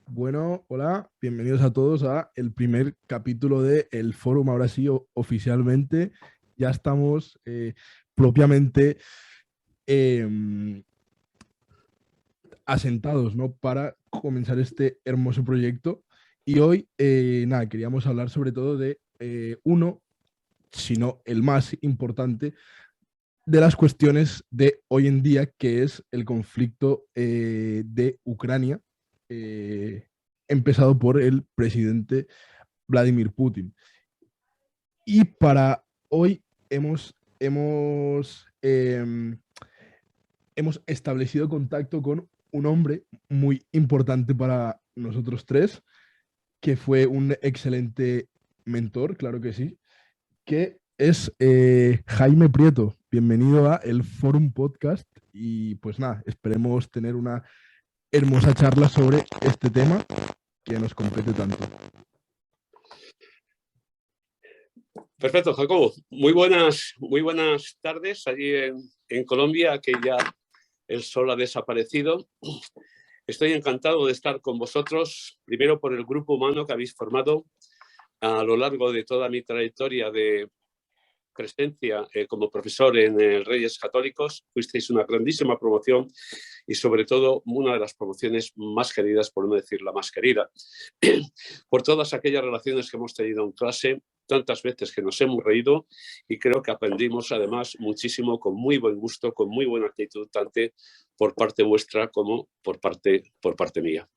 Bueno, hola, bienvenidos a todos a el primer capítulo de El Fórum. Ahora sí, oficialmente ya estamos propiamente eh, asentados, ¿no? Para comenzar este hermoso proyecto. Y hoy, nada, queríamos hablar sobre todo de uno, si no el más importante, de las cuestiones de hoy en día, que es el conflicto de Ucrania, eh, empezado por el presidente Vladimir Putin. Y para hoy hemos establecido contacto con un hombre muy importante para nosotros tres, que fue un excelente mentor, claro que sí, que es Jaime Prieto. Bienvenido a el Forum Podcast y pues nada, esperemos tener una hermosa charla sobre este tema que nos compete tanto. Perfecto, Jacobo. Muy buenas tardes allí en Colombia, que ya el sol ha desaparecido. Estoy encantado de estar con vosotros, primero por el grupo humano que habéis formado a lo largo de toda mi trayectoria de presencia como profesor en Reyes Católicos. Fuisteis una grandísima promoción y sobre todo una de las promociones más queridas, por no decir la más querida, por todas aquellas relaciones que hemos tenido en clase, tantas veces que nos hemos reído y creo que aprendimos además muchísimo, con muy buen gusto, con muy buena actitud, tanto por parte vuestra como por parte mía.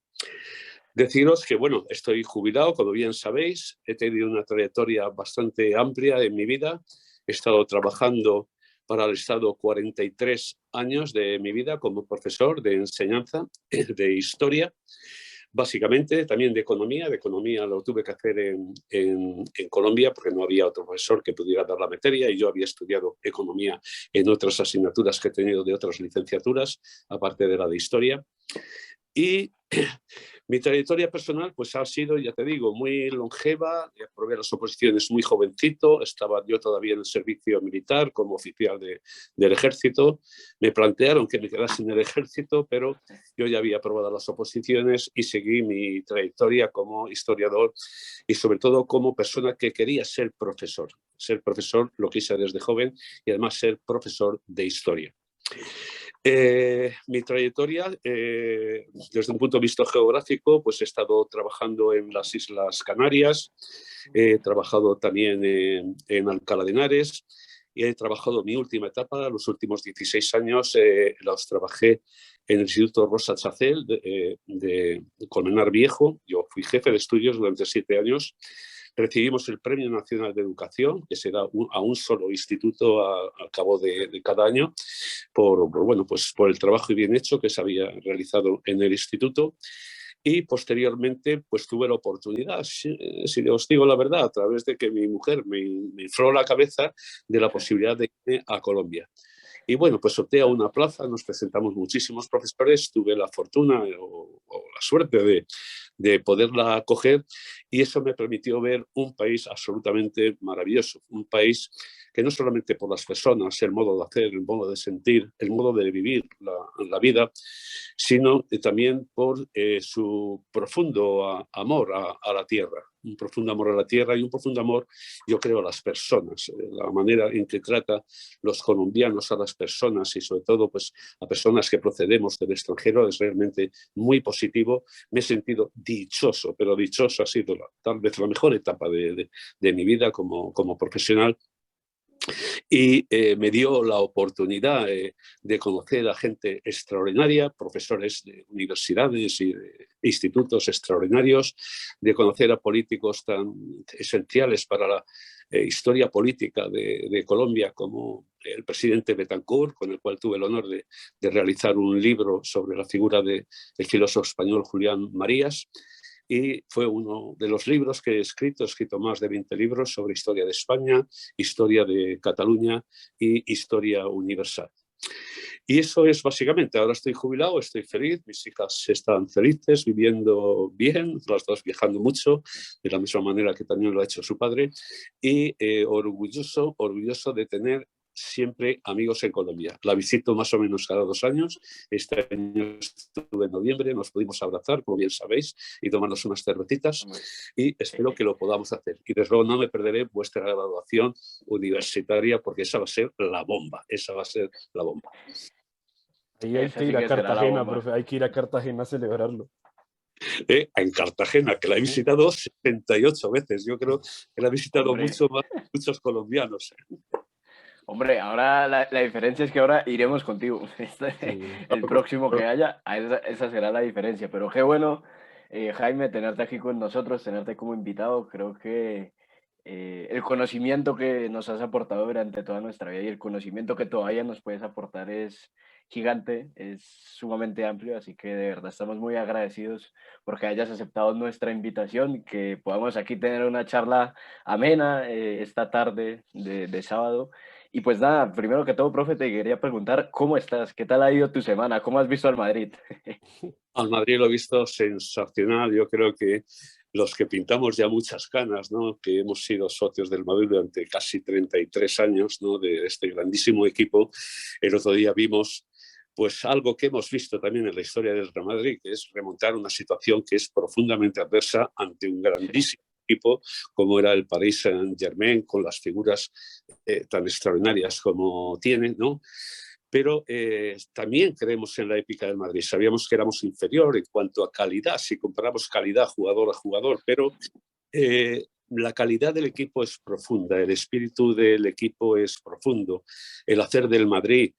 Deciros que, bueno, estoy jubilado, como bien sabéis, he tenido una trayectoria bastante amplia en mi vida, he estado trabajando para el Estado 43 años de mi vida como profesor de enseñanza de historia, básicamente también de economía. De economía lo tuve que hacer en Colombia porque no había otro profesor que pudiera dar la materia y yo había estudiado economía en otras asignaturas que he tenido de otras licenciaturas, aparte de la de historia. Y mi trayectoria personal pues ha sido, ya te digo, muy longeva. Aprobé las oposiciones muy jovencito, estaba yo todavía en el servicio militar como oficial del ejército. Me plantearon que me quedase en el ejército, pero yo ya había aprobado las oposiciones y seguí mi trayectoria como historiador y sobre todo como persona que quería ser profesor. Ser profesor lo quise desde joven y además ser profesor de historia. Mi trayectoria, desde un punto de vista geográfico, pues he estado trabajando en las Islas Canarias, he trabajado también en Alcalá de Henares y he trabajado mi última etapa, los últimos 16 años, los trabajé en el Instituto Rosa Chacel de Colmenar Viejo. Yo fui jefe de estudios durante 7 años. Recibimos el Premio Nacional de Educación, que se da a un solo instituto al cabo de cada año, por el trabajo bien hecho que se había realizado en el instituto. Y posteriormente pues tuve la oportunidad, si os digo la verdad, a través de que mi mujer me infló la cabeza, de la posibilidad de irme a Colombia. Y bueno, pues opté a una plaza, nos presentamos muchísimos profesores, tuve la fortuna o la suerte de poderla acoger y eso me permitió ver un país absolutamente maravilloso, un país que no solamente por las personas, el modo de hacer, el modo de sentir, el modo de vivir la vida, sino también por su profundo amor a la tierra, un profundo amor a la tierra y un profundo amor, yo creo, a las personas, la manera en que trata los colombianos a las personas y sobre todo pues a personas que procedemos del extranjero es realmente muy positivo. Me he sentido dichoso, pero dichoso ha sido tal vez la mejor etapa de mi vida como profesional. Y me dio la oportunidad de conocer a gente extraordinaria, profesores de universidades y de institutos extraordinarios, de conocer a políticos tan esenciales para la historia política de Colombia como el presidente Betancourt, con el cual tuve el honor de realizar un libro sobre la figura del filósofo español Julián Marías. Y fue uno de los libros que he escrito más de 20 libros sobre historia de España, historia de Cataluña y historia universal. Y eso es básicamente, ahora estoy jubilado, estoy feliz, mis hijas están felices, viviendo bien, las dos viajando mucho, de la misma manera que también lo ha hecho su padre, y orgulloso de tener siempre amigos en Colombia. La visito más o menos cada 2 años. Este año estuve en noviembre, nos pudimos abrazar, como bien sabéis, y tomarnos unas cervecitas, y espero que lo podamos hacer. Y desde luego no me perderé vuestra graduación universitaria, porque esa va a ser la bomba, esa va a ser la bomba. Ahí hay Esa que sí ir a que será la Cartagena, bomba. profe, hay que ir a Cartagena a celebrarlo. En Cartagena, que la he visitado 78 veces. Yo creo que la he visitado Hombre. mucho más que muchos colombianos. Hombre, ahora la diferencia es que ahora iremos contigo. Sí. El próximo que haya, esa será la diferencia. Pero qué bueno, Jaime, tenerte aquí con nosotros, tenerte como invitado. Creo que el conocimiento que nos has aportado durante toda nuestra vida y el conocimiento que todavía nos puedes aportar es gigante, es sumamente amplio. Así que de verdad estamos muy agradecidos porque hayas aceptado nuestra invitación, que podamos aquí tener una charla amena esta tarde de sábado. Y pues nada, primero que todo, profe, te quería preguntar, ¿cómo estás? ¿Qué tal ha ido tu semana? ¿Cómo has visto al Madrid? Al Madrid lo he visto sensacional. Yo creo que los que pintamos ya muchas canas, ¿no? Que hemos sido socios del Madrid durante casi 33 años, ¿no? De este grandísimo equipo, el otro día vimos pues algo que hemos visto también en la historia del Real Madrid, que es remontar una situación que es profundamente adversa ante un grandísimo equipo como era el Paris Saint-Germain, con las figuras tan extraordinarias como tiene, ¿no? Pero también creemos en la épica del Madrid. Sabíamos que éramos inferior en cuanto a calidad, si comparamos calidad jugador a jugador, pero la calidad del equipo es profunda, el espíritu del equipo es profundo, el hacer del Madrid,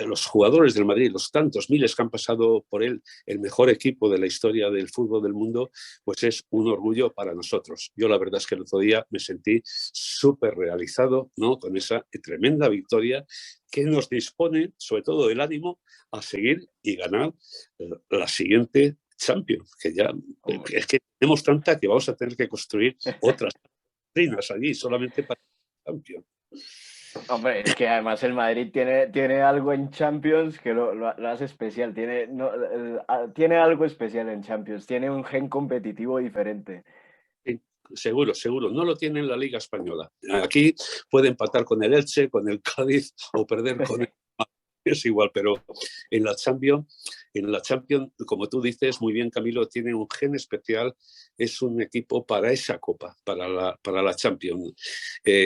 los jugadores del Madrid, los tantos miles que han pasado por él, el mejor equipo de la historia del fútbol del mundo, pues es un orgullo para nosotros. Yo la verdad es que el otro día me sentí súper realizado, ¿no? Con esa tremenda victoria que nos dispone, sobre todo del ánimo, a seguir y ganar la siguiente Champions, que ya es que tenemos tanta que vamos a tener que construir otras doctrinas allí solamente para Champions. Hombre, es que además el Madrid tiene algo en Champions que lo hace especial. Tiene algo especial en Champions. Tiene un gen competitivo diferente. Seguro, seguro. No lo tiene en la Liga Española. Aquí puede empatar con el Elche, con el Cádiz o perder con el... Es igual, pero en la Champions, como tú dices muy bien, Camilo, tiene un gen especial, es un equipo para esa copa, para la Champions.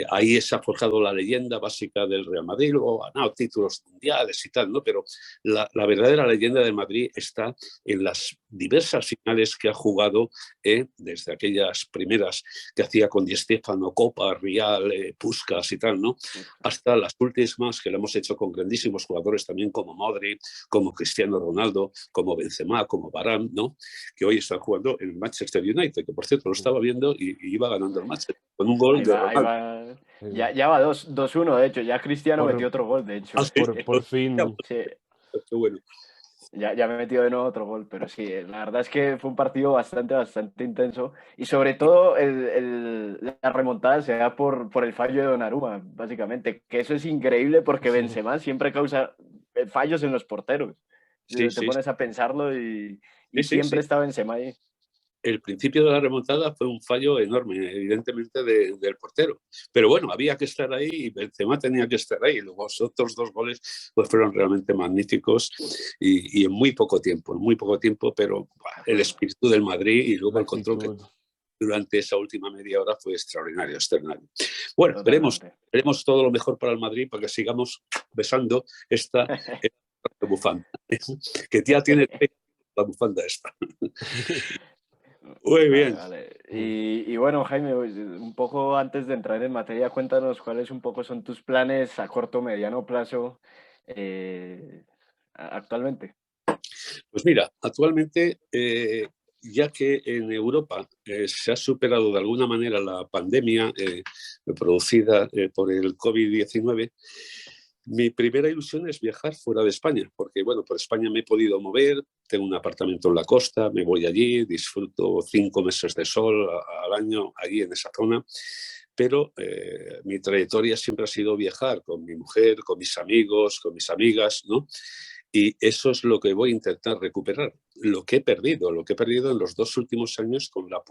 Ahí se ha forjado la leyenda básica del Real Madrid, luego ha ganado títulos mundiales y tal, ¿no? Pero la verdadera leyenda del Madrid está en las diversas finales que ha jugado, desde aquellas primeras que hacía con Di Stéfano, Copa, Real, Puskás y tal, ¿no? Hasta las últimas que lo hemos hecho con grandísimos jugadores también como Modric, como Cristiano Ronaldo, como Benzema, como Varane, ¿no? Que hoy están jugando en el Manchester United, que por cierto lo estaba viendo y iba ganando el Manchester con un gol de Ronaldo. Ya va 2-1, de hecho, ya Cristiano metió otro gol, de hecho. Por fin. Sí. Qué bueno. Ya me metió de nuevo otro gol, pero sí, la verdad es que fue un partido bastante intenso y sobre todo la remontada se da por el fallo de Donnarumma, básicamente, que eso es increíble porque Benzema siempre causa fallos en los porteros. Te pones a pensarlo y siempre está Benzema ahí. El principio de la remontada fue un fallo enorme, evidentemente, del portero. Pero bueno, había que estar ahí y Benzema tenía que estar ahí. Los otros 2 goles pues, fueron realmente magníficos y en muy poco tiempo, pero el espíritu del Madrid y luego el control que durante esa última media hora fue extraordinario. Bueno, veremos todo lo mejor para el Madrid para que sigamos besando esta bufanda, que ya tiene la bufanda esta. Muy bien. Vale. Y bueno, Jaime, un poco antes de entrar en materia, cuéntanos cuáles un poco son tus planes a corto o mediano plazo actualmente. Pues mira, actualmente, ya que en Europa se ha superado de alguna manera la pandemia producida por el COVID-19, mi primera ilusión es viajar fuera de España, porque bueno, por España me he podido mover, tengo un apartamento en la costa, me voy allí, disfruto 5 meses de sol al año allí en esa zona, pero mi trayectoria siempre ha sido viajar con mi mujer, con mis amigos, con mis amigas, ¿no? Y eso es lo que voy a intentar recuperar, lo que he perdido en los 2 últimos años con la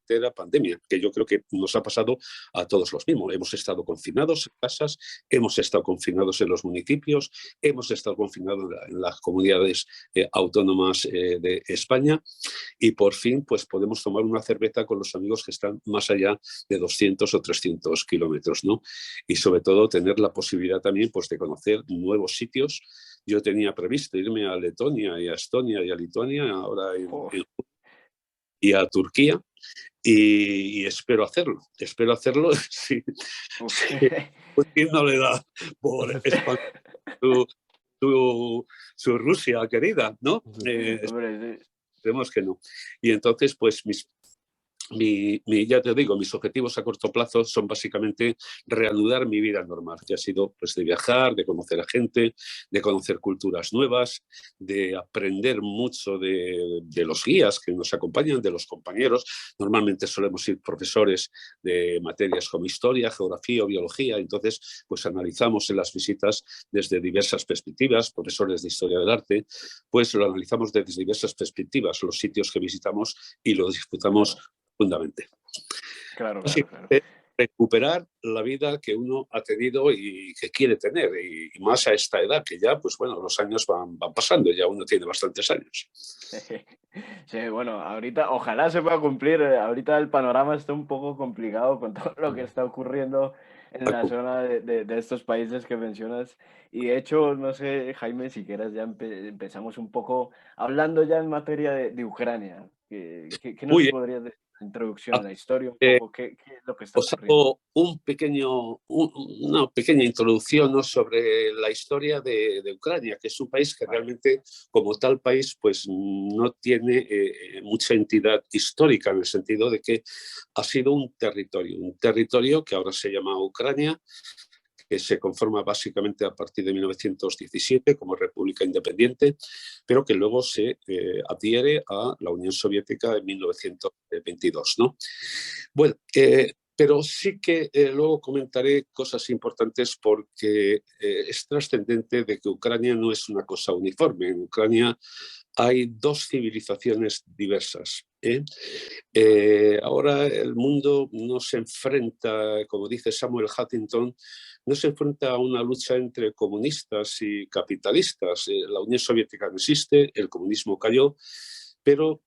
la pandemia, que yo creo que nos ha pasado a todos los mismos. Hemos estado confinados en casas, hemos estado confinados en los municipios, hemos estado confinados en las comunidades autónomas de España, y por fin pues podemos tomar una cerveza con los amigos que están más allá de 200 o 300 kilómetros, ¿no? Y sobre todo tener la posibilidad también pues de conocer nuevos sitios. Yo tenía previsto irme a Letonia y a Estonia y a Lituania, ahora y a Turquía, y espero hacerlo. Espero hacerlo si Putin no le da por expandir su Rusia querida, ¿no? Esperemos que no. Y entonces, pues ya te digo, mis objetivos a corto plazo son básicamente reanudar mi vida normal, que ha sido pues de viajar, de conocer a gente, de conocer culturas nuevas, de aprender mucho de los guías que nos acompañan, de los compañeros. Normalmente solemos ir profesores de materias como historia, geografía o biología, entonces pues analizamos en las visitas desde diversas perspectivas. Profesores de historia del arte, pues lo analizamos desde diversas perspectivas, los sitios que visitamos, y lo disfrutamos profundamente. Claro. Recuperar la vida que uno ha tenido y que quiere tener, y más a esta edad, que ya, pues bueno, los años van pasando, ya uno tiene bastantes años. Sí, bueno, ahorita ojalá se pueda cumplir. Ahorita el panorama está un poco complicado con todo lo que está ocurriendo en la zona de estos países que mencionas. Y de hecho, no sé, Jaime, si quieras ya empezamos un poco hablando ya en materia de Ucrania. ¿Qué nos Muy bien. podrías decir? Introducción, la historia, un poco, ¿qué es lo que está Os ocurriendo? hago una pequeña introducción, ¿no?, sobre la historia de Ucrania, que es un país que realmente, como tal país, pues no tiene mucha entidad histórica, en el sentido de que ha sido un territorio que ahora se llama Ucrania, que se conforma básicamente a partir de 1917 como república independiente, pero que luego se adhiere a la Unión Soviética en 1922, ¿no? Bueno, pero sí que luego comentaré cosas importantes, porque es trascendente de que Ucrania no es una cosa uniforme. En Ucrania hay dos civilizaciones diversas. Ahora el mundo no se enfrenta, como dice Samuel Huntington, no se enfrenta a una lucha entre comunistas y capitalistas. La Unión Soviética no existe, el comunismo cayó, pero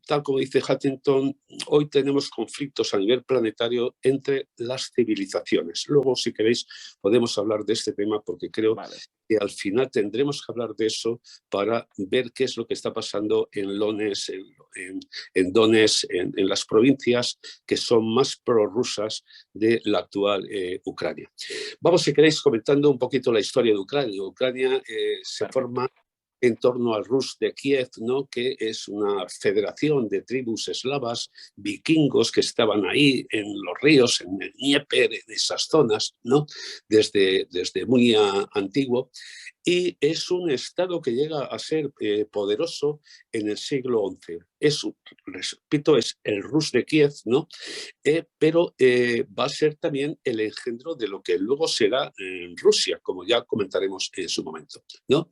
tal como dice Huntington, hoy tenemos conflictos a nivel planetario entre las civilizaciones. Luego, si queréis, podemos hablar de este tema, porque creo que al final tendremos que hablar de eso para ver qué es lo que está pasando en Donetsk, en las provincias que son más prorrusas de la actual Ucrania. Vamos, si queréis, comentando un poquito la historia de Ucrania. Ucrania se forma en torno al Rus de Kiev, ¿no?, que es una federación de tribus eslavas, vikingos, que estaban ahí en los ríos, en el Dnieper, en esas zonas, ¿no?, desde muy antiguo. Y es un estado que llega a ser poderoso en el siglo XI. Repito, es el Rus de Kiev, ¿no? Pero va a ser también el engendro de lo que luego será Rusia, como ya comentaremos en su momento, ¿no?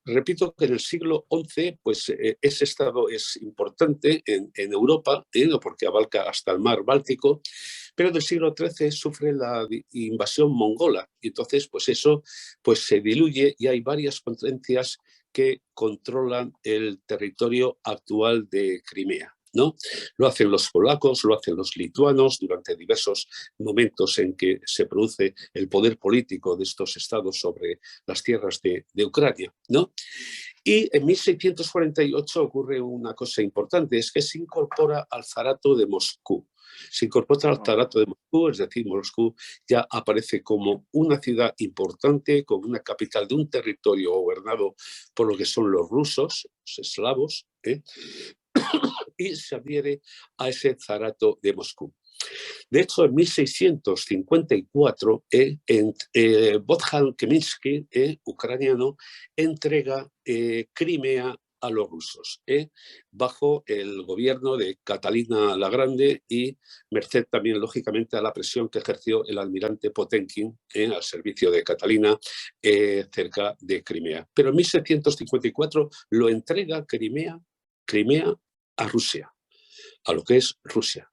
Repito que en el siglo XI, pues ese estado es importante en Europa, porque abarca hasta el mar Báltico, pero en el siglo XIII sufre la invasión mongola, y entonces pues eso pues se diluye, y hay varias potencias que controlan el territorio actual de Crimea, ¿no? Lo hacen los polacos, lo hacen los lituanos, durante diversos momentos en que se produce el poder político de estos estados sobre las tierras de Ucrania, ¿no? Y en 1648 ocurre una cosa importante, es que se incorpora al zarato de Moscú. Se incorpora al zarato de Moscú, es decir, Moscú ya aparece como una ciudad importante, como una capital de un territorio gobernado por lo que son los rusos, los eslavos, y se adhiere a ese zarato de Moscú. De hecho, en 1654, Bogdan Khmelnytsky, ucraniano, entrega Crimea a los rusos, bajo el gobierno de Catalina la Grande, y merced también, lógicamente, a la presión que ejerció el almirante Potenkin al servicio de Catalina cerca de Crimea. Pero en 1754 lo entrega Crimea a Rusia. a lo que es Rusia.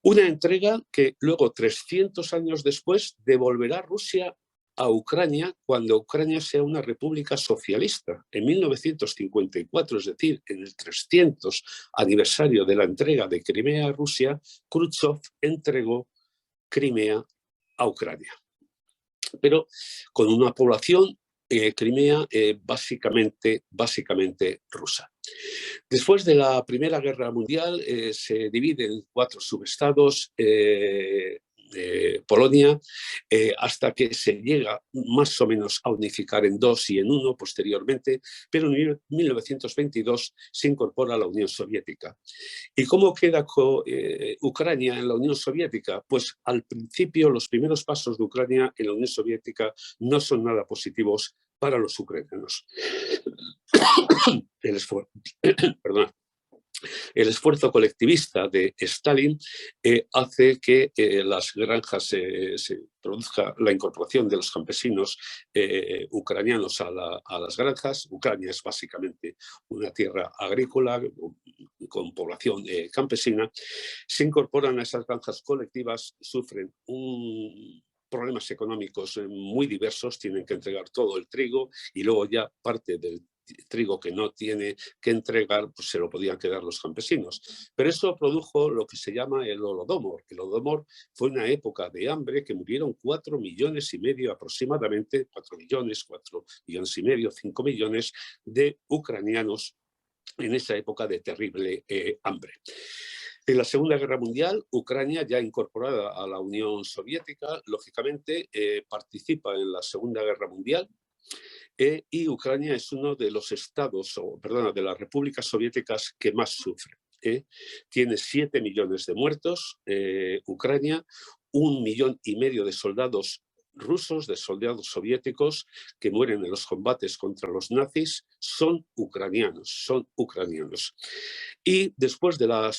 Una entrega que luego, 300 años después, devolverá Rusia a Ucrania cuando Ucrania sea una república socialista. En 1954, es decir, en el 300 aniversario de la entrega de Crimea a Rusia, Khrushchev entregó Crimea a Ucrania. Pero con una población, Crimea, básicamente rusa. Después de la Primera Guerra Mundial se divide en 4 subestados, Polonia, hasta que se llega más o menos a unificar en 2 y en 1 posteriormente, pero en 1922 se incorpora a la Unión Soviética. ¿Y cómo queda Ucrania en la Unión Soviética? Pues al principio los primeros pasos de Ucrania en la Unión Soviética no son nada positivos para los ucranianos. El esfuerzo colectivista de Stalin hace que las granjas se produzca la incorporación de los campesinos ucranianos a las granjas. Ucrania es básicamente una tierra agrícola con población campesina. Se incorporan a esas granjas colectivas, sufren problemas económicos muy diversos, tienen que entregar todo el trigo y luego ya parte del trigo que no tiene que entregar, pues se lo podían quedar los campesinos. Pero eso produjo lo que se llama el Holodomor. El Holodomor fue una época de hambre que murieron 4,5 millones aproximadamente, 4 millones y medio, 5 millones de ucranianos en esa época de terrible hambre. En la Segunda Guerra Mundial, Ucrania, ya incorporada a la Unión Soviética, lógicamente participa en la Segunda Guerra Mundial. Y Ucrania es uno de los de las repúblicas soviéticas que más sufre. Tiene 7 millones de muertos, Ucrania, 1,5 millones de soldados rusos, de soldados soviéticos que mueren en los combates contra los nazis, son ucranianos. Y después de la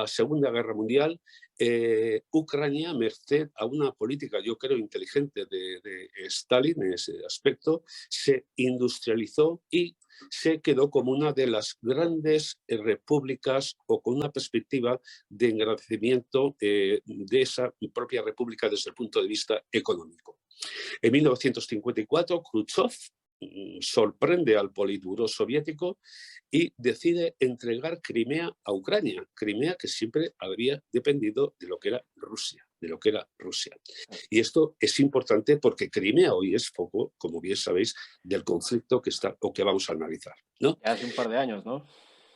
Segunda Guerra Mundial, Ucrania, merced a una política, yo creo, inteligente de Stalin en ese aspecto, se industrializó y se quedó como una de las grandes repúblicas o con una perspectiva de engrandecimiento de esa propia república desde el punto de vista económico. En 1954, Khrushchev sorprende al Politburó soviético y decide entregar Crimea a Ucrania. Crimea que siempre había dependido de lo que era Rusia. Y esto es importante porque Crimea hoy es foco, como bien sabéis, del conflicto que vamos a analizar, ¿no? Ya hace un par de años, ¿no?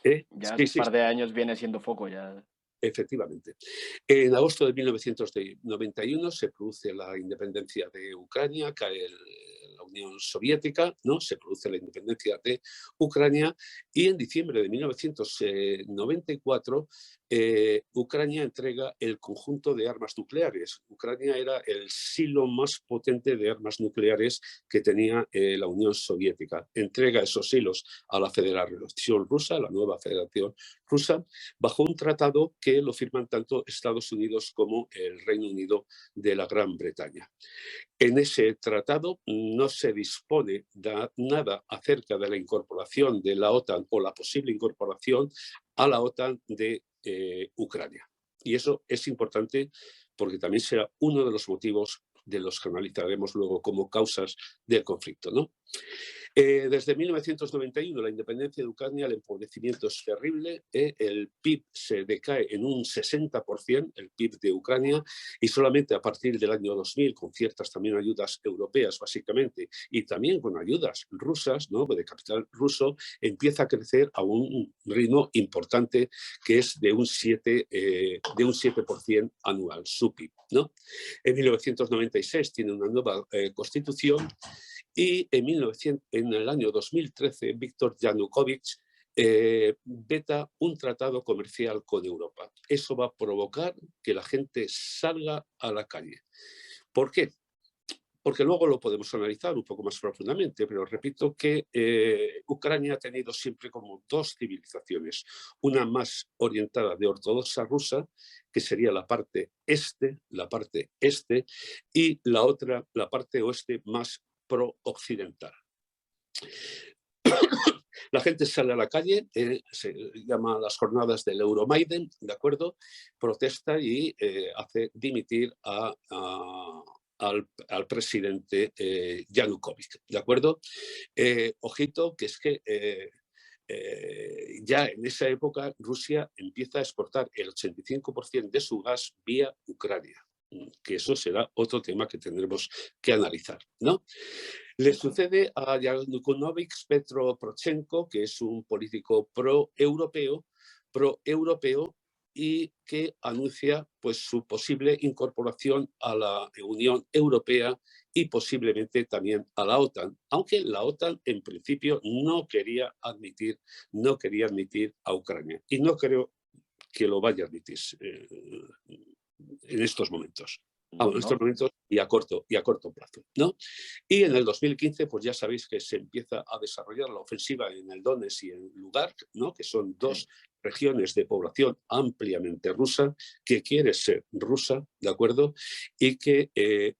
Ya hace un par de años viene siendo foco ya. Efectivamente. En agosto de 1991 se produce la independencia de Ucrania, cae la Unión Soviética, ¿no? Se produce la independencia de Ucrania y en diciembre de 1994 Ucrania entrega el conjunto de armas nucleares. Ucrania era el silo más potente de armas nucleares que tenía la Unión Soviética. Entrega esos silos a la Federación Rusa, la nueva Federación Rusa, bajo un tratado que lo firman tanto Estados Unidos como el Reino Unido de la Gran Bretaña. En ese tratado no se dispone nada acerca de la incorporación de la OTAN o la posible incorporación a la OTAN de Ucrania. Y eso es importante porque también será uno de los motivos de los que analizaremos luego como causas del conflicto, ¿no? Desde 1991, la independencia de Ucrania, el empobrecimiento es terrible, el PIB se decae en un 60%, el PIB de Ucrania, y solamente a partir del año 2000, con ciertas también ayudas europeas básicamente, y también con ayudas rusas, ¿no?, de capital ruso, empieza a crecer a un ritmo importante que es de un 7% anual, su PIB, ¿no? En 1996 tiene una nueva constitución. Y en el año 2013, Víktor Yanukovych veta un tratado comercial con Europa. Eso va a provocar que la gente salga a la calle. ¿Por qué? Porque luego lo podemos analizar un poco más profundamente, pero repito que Ucrania ha tenido siempre como 2 civilizaciones. Una más orientada de ortodoxa rusa, que sería la parte este, y la otra, la parte oeste, más pro-occidental. La gente sale a la calle, se llama las jornadas del Euromaidan, ¿de acuerdo? Protesta y hace dimitir al presidente Yanukovych, ¿de acuerdo? Ojito, que es que ya en esa época Rusia empieza a exportar el 85% de su gas vía Ucrania, que eso será otro tema que tendremos que analizar, ¿no? Le sucede a Yanukovych Petro Poroshenko, que es un político pro-europeo y que anuncia pues, su posible incorporación a la Unión Europea y posiblemente también a la OTAN, aunque la OTAN en principio no quería admitir a Ucrania y no creo que lo vaya a admitir en estos momentos. En estos momentos y a corto plazo, ¿no? Y en el 2015, pues ya sabéis que se empieza a desarrollar la ofensiva en el Donetsk y en Lugansk, ¿no? Que son dos regiones de población ampliamente rusa, que quiere ser rusa, ¿de acuerdo? Y que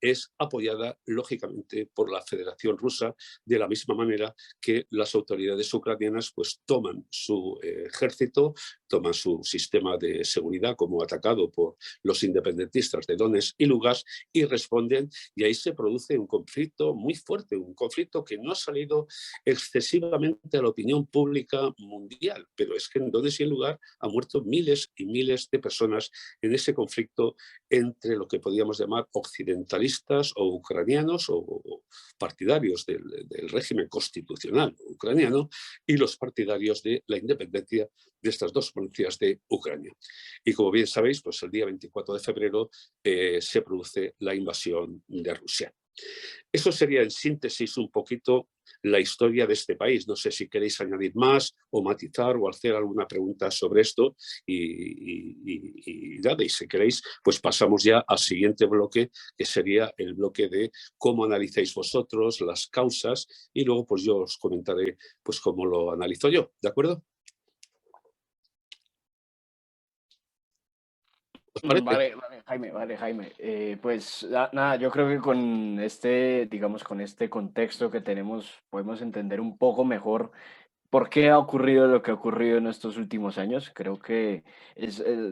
es apoyada, lógicamente, por la Federación Rusa, de la misma manera que las autoridades ucranianas pues toman su ejército, toman su sistema de seguridad como atacado por los independentistas de Donetsk y Lugansk y responden, y ahí se produce un conflicto muy fuerte, un conflicto que no ha salido excesivamente a la opinión pública mundial, pero es que en Donetsk y en Lugansk han muerto miles y miles de personas en ese conflicto entre lo que podríamos llamar occidentalistas o ucranianos o partidarios del régimen constitucional ucraniano y los partidarios de la independencia de estas dos provincias de Ucrania. Y como bien sabéis, pues el día 24 de febrero se produce la invasión de Rusia. Eso sería en síntesis un poquito la historia de este país. No sé si queréis añadir más o matizar o hacer alguna pregunta sobre esto y nada, y si queréis pues pasamos ya al siguiente bloque, que sería el bloque de cómo analizáis vosotros las causas y luego pues yo os comentaré pues cómo lo analizo yo, ¿de acuerdo? Vale, Jaime. Pues nada, yo creo que con digamos, con este contexto que tenemos, podemos entender un poco mejor por qué ha ocurrido lo que ha ocurrido en estos últimos años. Creo que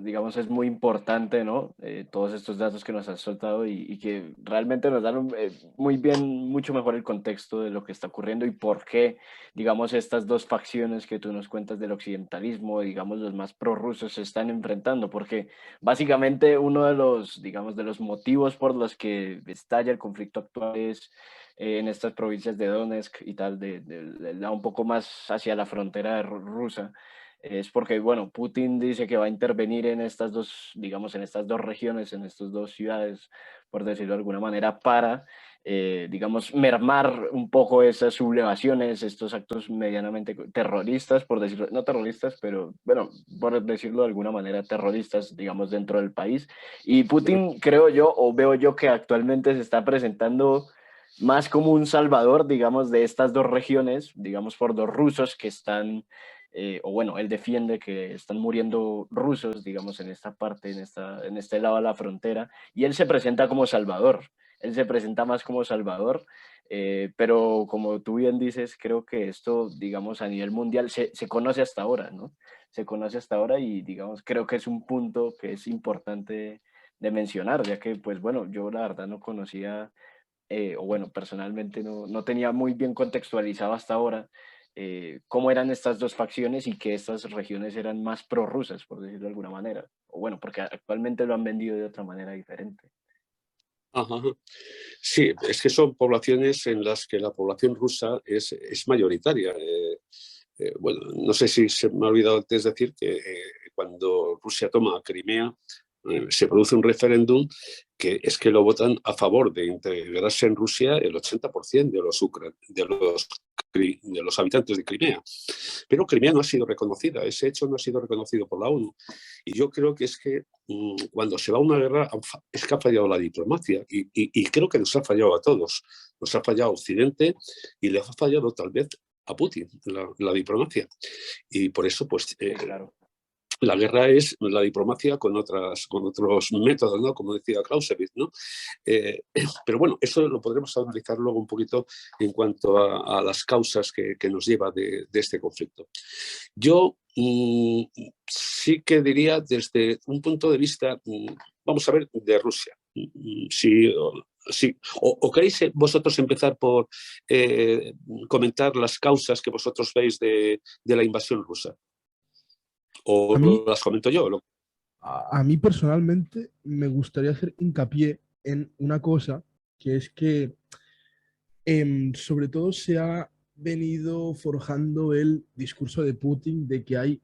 digamos, es muy importante, ¿no? Todos estos datos que nos has soltado y que realmente nos dan muy bien, mucho mejor el contexto de lo que está ocurriendo y por qué, digamos, estas dos facciones que tú nos cuentas del occidentalismo, digamos, los más prorrusos se están enfrentando, porque básicamente uno de los, digamos, de los motivos por los que estalla el conflicto actual es en estas provincias de Donetsk y tal, un poco más hacia la frontera rusa, es porque, bueno, Putin dice que va a intervenir en estas dos, digamos, en estas dos regiones, en estas dos ciudades, por decirlo de alguna manera, para, digamos, mermar un poco esas sublevaciones, estos actos medianamente terroristas, por decirlo, no terroristas, pero, bueno, por decirlo de alguna manera, terroristas, digamos, dentro del país. Y Putin, creo yo, o veo yo que actualmente se está presentando más como un salvador, digamos, de estas dos regiones, digamos, por dos rusos que están, o bueno, él defiende que están muriendo rusos, digamos, en esta parte, en este lado de la frontera, y él se presenta como salvador, él se presenta más como salvador, pero como tú bien dices, creo que esto, digamos, a nivel mundial se conoce hasta ahora, ¿no? Se conoce hasta ahora y, digamos, creo que es un punto que es importante de mencionar, ya que, pues bueno, yo la verdad no conocía o bueno, personalmente no tenía muy bien contextualizado hasta ahora cómo eran estas dos facciones y que estas regiones eran más prorrusas, por decirlo de alguna manera. O bueno, porque actualmente lo han vendido de otra manera diferente. Ajá. Sí, es que son poblaciones en las que la población rusa es mayoritaria. Bueno, no sé si se me ha olvidado antes decir que cuando Rusia toma Crimea, se produce un referéndum que es que lo votan a favor de integrarse en Rusia el 80% de los habitantes de Crimea. Pero Crimea no ha sido reconocida, ese hecho no ha sido reconocido por la ONU. Y yo creo que es que cuando se va a una guerra es que ha fallado la diplomacia y creo que nos ha fallado a todos. Nos ha fallado a Occidente y le ha fallado tal vez a Putin la diplomacia. Y por eso, pues, Sí, claro. La guerra es la diplomacia con otros métodos, ¿no? Como decía Clausewitz, ¿no? Pero bueno, eso lo podremos analizar luego un poquito en cuanto a las causas que nos lleva de este conflicto. Yo sí que diría desde un punto de vista, vamos a ver, de Rusia. Sí, o queréis vosotros empezar por comentar las causas que vosotros veis de la invasión rusa. ¿O A mí, las comento yo? a mí personalmente me gustaría hacer hincapié en una cosa, que es que sobre todo se ha venido forjando el discurso de Putin de que hay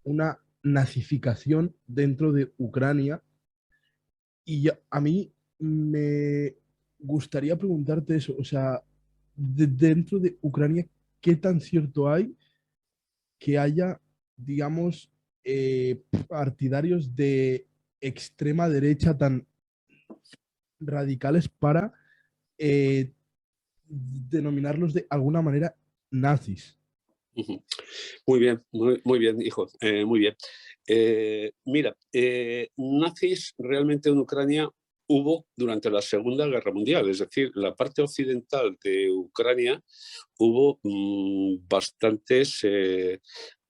una nazificación dentro de Ucrania. Y a mí me gustaría preguntarte eso, o sea, dentro de Ucrania, ¿qué tan cierto hay que haya, digamos, partidarios de extrema derecha tan radicales para denominarlos de alguna manera nazis? Muy bien, muy bien, hijo, muy bien. Mira, nazis realmente en Ucrania hubo durante la Segunda Guerra Mundial, es decir, la parte occidental de Ucrania hubo bastantes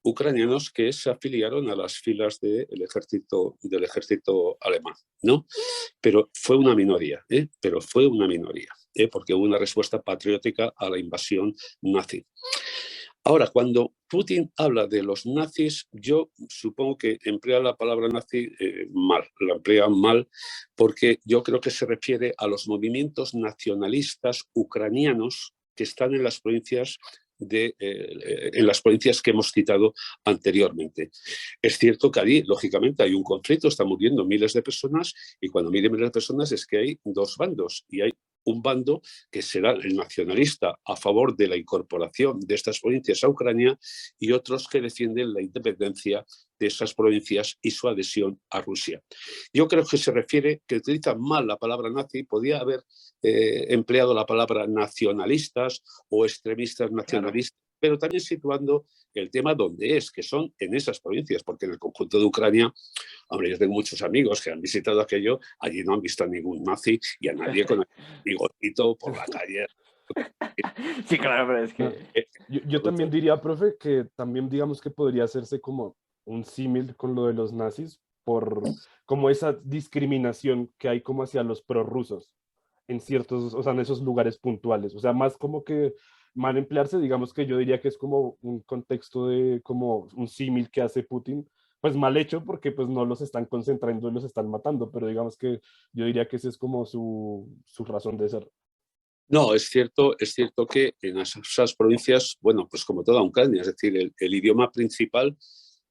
ucranianos que se afiliaron a las filas del ejército alemán, ¿no? Pero fue una minoría, pero fue una minoría, porque hubo una respuesta patriótica a la invasión nazi. Ahora, cuando Putin habla de los nazis, yo supongo que emplea la palabra nazi mal, la emplea mal porque yo creo que se refiere a los movimientos nacionalistas ucranianos que están en las provincias en las provincias que hemos citado anteriormente. Es cierto que allí, lógicamente, hay un conflicto, están muriendo miles de personas y cuando miren miles de personas es que hay dos bandos y hay un bando que será el nacionalista a favor de la incorporación de estas provincias a Ucrania y otros que defienden la independencia de esas provincias y su adhesión a Rusia. Yo creo que se refiere, que utiliza mal la palabra nazi, podía haber empleado la palabra nacionalistas o extremistas nacionalistas, claro, pero también situando el tema donde es, que son en esas provincias, porque en el conjunto de Ucrania, hombre, yo tengo muchos amigos que han visitado aquello, allí no han visto a ningún nazi y a nadie con el bigotito por la calle. Sí, claro, pero es que... Yo también diría, profe, que también digamos que podría hacerse como un símil con lo de los nazis por como esa discriminación que hay como hacia los prorrusos en ciertos, o sea, en esos lugares puntuales. O sea, más como que mal emplearse, digamos que yo diría que es como un contexto de como un símil que hace Putin, pues mal hecho porque pues no los están concentrando y los están matando, pero digamos que yo diría que esa es como su razón de ser. No, es cierto que en esas provincias, bueno, pues como toda Ucrania, es decir, el idioma principal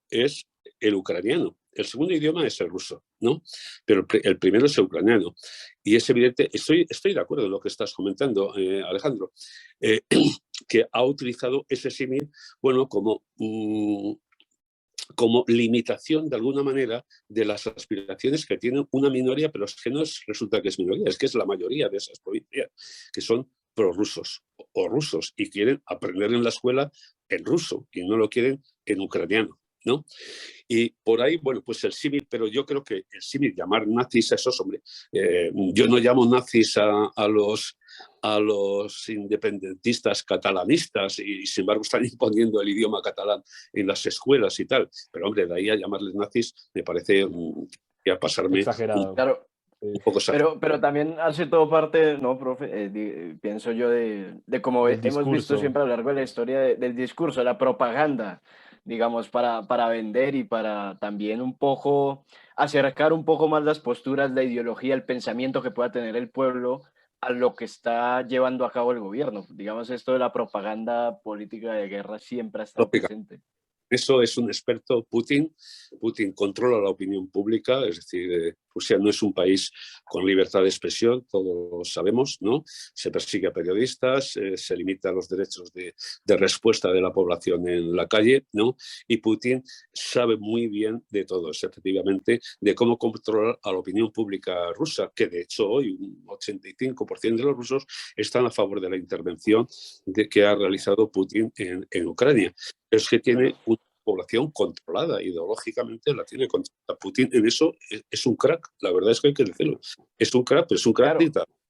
es el ucraniano. El segundo idioma es el ruso, ¿no? Pero el primero es el ucraniano. Y es evidente, estoy de acuerdo en lo que estás comentando, Alejandro, que ha utilizado ese símil, bueno, como limitación de alguna manera de las aspiraciones que tiene una minoría, pero es que no resulta que es minoría, es que es la mayoría de esas provincias, que son prorrusos o rusos y quieren aprender en la escuela en ruso y no lo quieren en ucraniano, ¿no? Y por ahí, bueno, pues el símil, pero yo creo que el símil, llamar nazis a esos, hombre, yo no llamo nazis a los independentistas catalanistas y sin embargo están imponiendo el idioma catalán en las escuelas y tal, pero hombre, de ahí a llamarles nazis me parece que a pasarme exagerado. Claro, un poco exagerado. pero también hace todo parte, ¿no, profe? Pienso yo de cómo Del hemos visto discurso. siempre a lo largo de la historia del discurso, la propaganda, digamos, para vender y para también un poco acercar un poco más las posturas, la ideología, el pensamiento que pueda tener el pueblo a lo que está llevando a cabo el gobierno. Digamos, esto de la propaganda política de guerra siempre ha estado Lógica. presente. Eso es un experto Putin. Putin controla la opinión pública, es decir, Rusia no es un país con libertad de expresión, todos lo sabemos, ¿no? Se persigue a periodistas, se limita los derechos de respuesta de la población en la calle, ¿no? Y Putin sabe muy bien de todo eso, efectivamente, de cómo controlar a la opinión pública rusa, que de hecho hoy un 85% de los rusos están a favor de la intervención que ha realizado Putin en Ucrania. Es que tiene un población controlada, ideológicamente la tiene controlada. Putin en eso es un crack, la verdad es que hay que decirlo. Es un crack, pero es un crack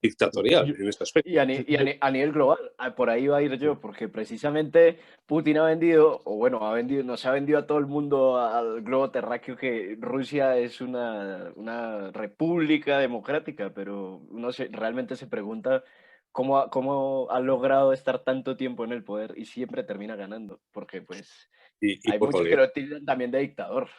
dictatorial en este aspecto. Y a nivel global, por ahí va a ir yo, porque precisamente Putin ha vendido, o bueno, nos ha vendido a todo el mundo, al globo terráqueo, que Rusia es una república democrática, pero uno realmente se pregunta cómo ha logrado estar tanto tiempo en el poder y siempre termina ganando, porque pues Y hay por muchos que goleada, lo tildan también de dictador.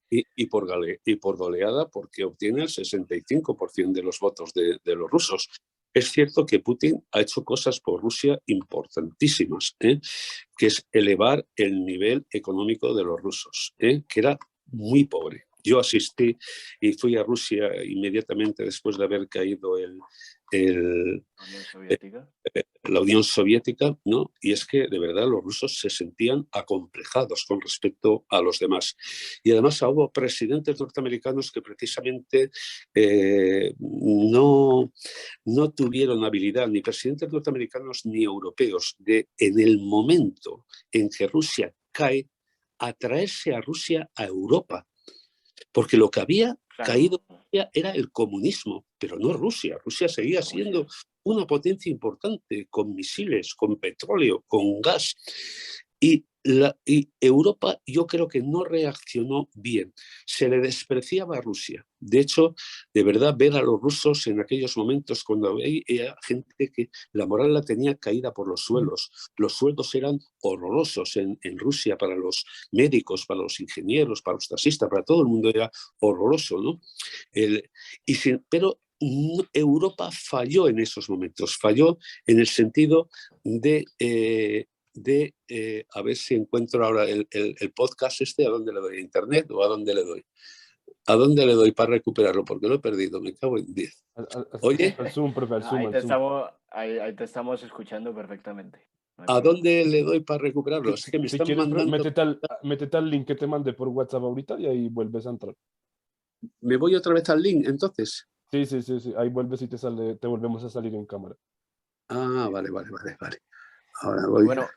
y por goleada, porque obtiene el 65% de los votos de los rusos. Es cierto que Putin ha hecho cosas por Rusia importantísimas, que es elevar el nivel económico de los rusos, que era muy pobre. Yo asistí y fui a Rusia inmediatamente después de haber caído La Unión Soviética. la Unión Soviética, ¿no? Y es que de verdad los rusos se sentían acomplejados con respecto a los demás. Y además hubo presidentes norteamericanos que precisamente no tuvieron habilidad, ni presidentes norteamericanos ni europeos, de en el momento en que Rusia cae, atraerse a Rusia a Europa. Porque lo que había caído era el comunismo, pero no Rusia. Rusia seguía siendo una potencia importante, con misiles, con petróleo, con gas. Y Europa, yo creo que no reaccionó bien. Se le despreciaba a Rusia. De hecho, de verdad, ver a los rusos en aquellos momentos, cuando había gente que la moral la tenía caída por los suelos. Los sueldos eran horrorosos en Rusia para los médicos, para los ingenieros, para los taxistas, para todo el mundo era horroroso, ¿no? Pero Europa falló en esos momentos, falló en el sentido de a ver si encuentro ahora el podcast este, ¿a dónde le doy? ¿A internet o a dónde le doy? ¿A dónde le doy para recuperarlo? Porque lo he perdido, me cago en 10. Oye, al Zoom, profe, al Zoom. Ahí te estamos escuchando perfectamente. No hay ¿a problema. dónde le doy para recuperarlo? Es que me Si están quieres, mandando... métete al link que te mandé por WhatsApp ahorita y ahí vuelves a entrar. ¿Me voy otra vez al link, entonces? Sí, ahí vuelves y te volvemos a salir en cámara. Ah, vale. Ahora voy. Bueno,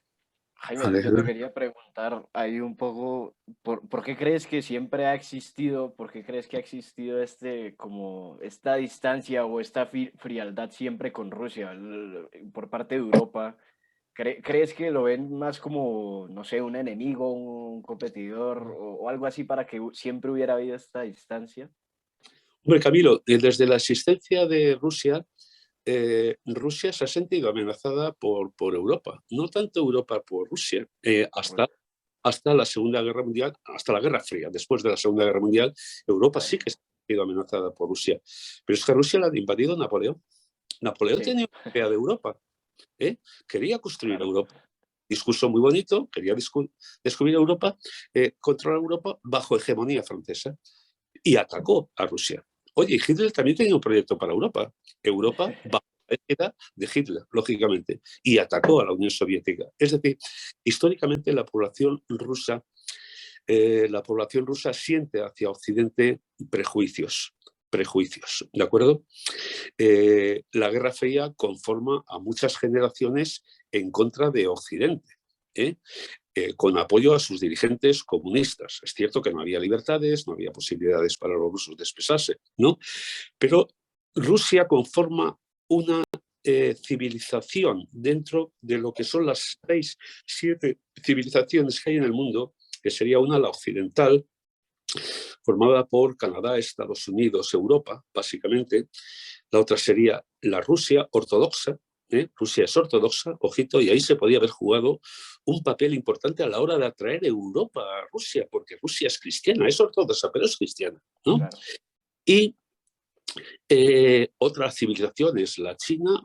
Jaime, Vale. yo te quería preguntar ahí un poco, ¿por qué crees que siempre ha existido, por qué crees que ha existido como esta distancia o esta frialdad siempre con Rusia por parte de Europa? ¿Crees que lo ven más como, no sé, un enemigo, un competidor o algo así para que siempre hubiera habido esta distancia? Hombre, Camilo, desde la existencia de Rusia, Rusia se ha sentido amenazada por Europa. No tanto Europa por Rusia, hasta la Segunda Guerra Mundial, hasta la Guerra Fría. Después de la Segunda Guerra Mundial, Europa sí que se ha sentido amenazada por Rusia. Pero es que Rusia la ha invadido Napoleón. Napoleón tenía una idea de Europa. Quería construir Europa. Discurso muy bonito, quería descubrir Europa, controlar Europa bajo hegemonía francesa. Y atacó a Rusia. Oye, Hitler también tenía un proyecto para Europa. Europa bajo la égida de Hitler, lógicamente, y atacó a la Unión Soviética. Es decir, históricamente la población rusa siente hacia Occidente prejuicios, ¿de acuerdo? La Guerra Fría conforma a muchas generaciones en contra de Occidente, con apoyo a sus dirigentes comunistas. Es cierto que no había libertades, no había posibilidades para los rusos de expresarse, ¿no? Pero Rusia conforma una civilización dentro de lo que son las 6, 7 civilizaciones que hay en el mundo, que sería una, la occidental, formada por Canadá, Estados Unidos, Europa, básicamente. La otra sería la Rusia ortodoxa. Rusia es ortodoxa, ojito, y ahí se podía haber jugado un papel importante a la hora de atraer Europa a Rusia, porque Rusia es cristiana, es ortodoxa, pero es cristiana, ¿no? Claro. Y otra civilización es la China,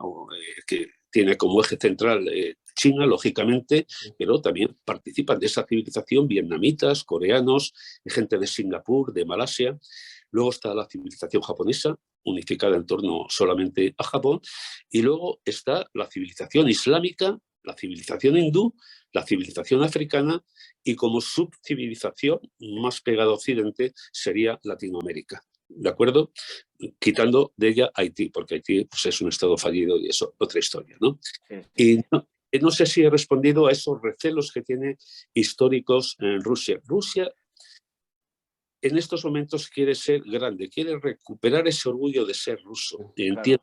que tiene como eje central China, lógicamente, pero también participan de esa civilización vietnamitas, coreanos, gente de Singapur, de Malasia. Luego está la civilización japonesa, unificada en torno solamente a Japón. Y luego está la civilización islámica, la civilización hindú, la civilización africana y como subcivilización más pegada a Occidente sería Latinoamérica. ¿De acuerdo? Quitando de ella Haití, porque Haití pues, es un estado fallido y eso otra historia, ¿no? Sí. no sé si he respondido a esos recelos que tiene históricos en Rusia. Rusia en estos momentos quiere ser grande, quiere recuperar ese orgullo de ser ruso. Y entiendo.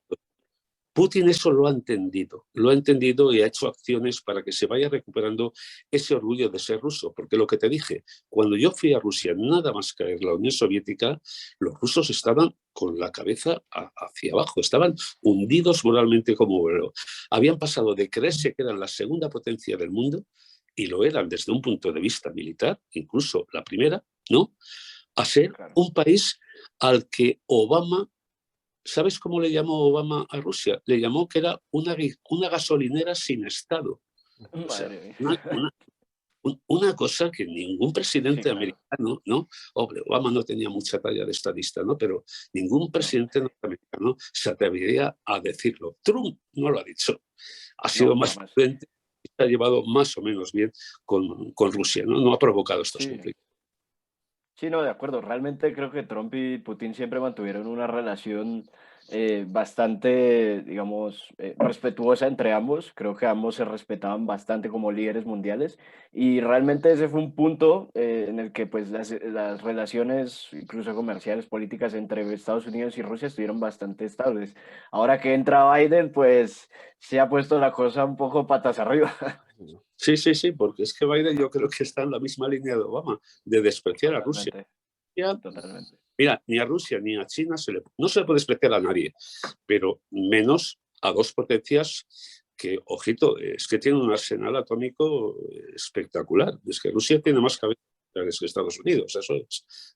Putin eso lo ha entendido y ha hecho acciones para que se vaya recuperando ese orgullo de ser ruso. Porque lo que te dije, cuando yo fui a Rusia, nada más caer la Unión Soviética, los rusos estaban con la cabeza hacia abajo, estaban hundidos moralmente como obrero. Habían pasado de creerse que eran la segunda potencia del mundo, y lo eran desde un punto de vista militar, incluso la primera, ¿no?, a ser un país al que Obama... ¿Sabes cómo le llamó Obama a Rusia? Le llamó que era una gasolinera sin Estado. O sea, una cosa que ningún presidente americano, ¿no? Obama no tenía mucha talla de estadista, ¿no? Pero ningún presidente norteamericano se atrevería a decirlo. Trump no lo ha dicho. Ha sido más prudente y se ha llevado más o menos bien con Rusia, ¿no? No ha provocado estos conflictos. Sí, no, de acuerdo. Realmente creo que Trump y Putin siempre mantuvieron una relación bastante, digamos, respetuosa entre ambos. Creo que ambos se respetaban bastante como líderes mundiales y realmente ese fue un punto en el que pues las relaciones, incluso comerciales, políticas entre Estados Unidos y Rusia estuvieron bastante estables. Ahora que entra Biden, pues se ha puesto la cosa un poco patas arriba. Sí, sí, sí, porque es que Biden yo creo que está en la misma línea de Obama, de despreciar a Rusia. Totalmente. Mira, ni a Rusia ni a China no se le puede despreciar a nadie, pero menos a dos potencias que, ojito, es que tienen un arsenal atómico espectacular. Es que Rusia tiene más cabezas que Estados Unidos,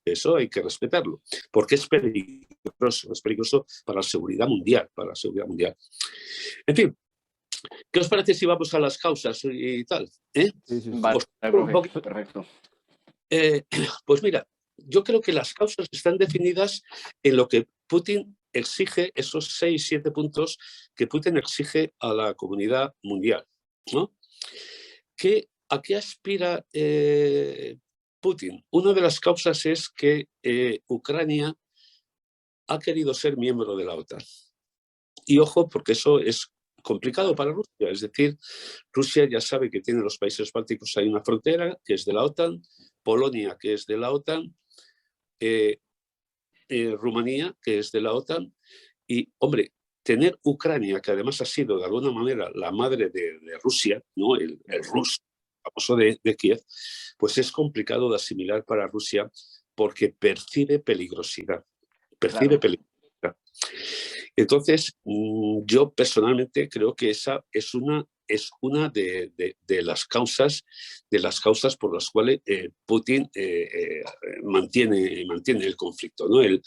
eso hay que respetarlo, porque es peligroso para la seguridad mundial, En fin, ¿qué os parece si vamos a las causas y tal? Vale, perfecto. Pues mira, yo creo que las causas están definidas en lo que Putin exige, esos 6-7 puntos que Putin exige a la comunidad mundial, ¿no? ¿A qué aspira Putin? Una de las causas es que Ucrania ha querido ser miembro de la OTAN. Y ojo, porque eso es complicado para Rusia. Es decir, Rusia ya sabe que tiene los países bálticos, hay una frontera que es de la OTAN, Polonia, que es de la OTAN, Rumanía, que es de la OTAN, y, hombre, tener Ucrania, que además ha sido de alguna manera la madre de Rusia, ¿no? el Rus, famoso de Kiev, pues es complicado de asimilar para Rusia porque percibe peligrosidad. Entonces, yo personalmente creo que esa es una de las causas por las cuales Putin mantiene el conflicto, ¿no? El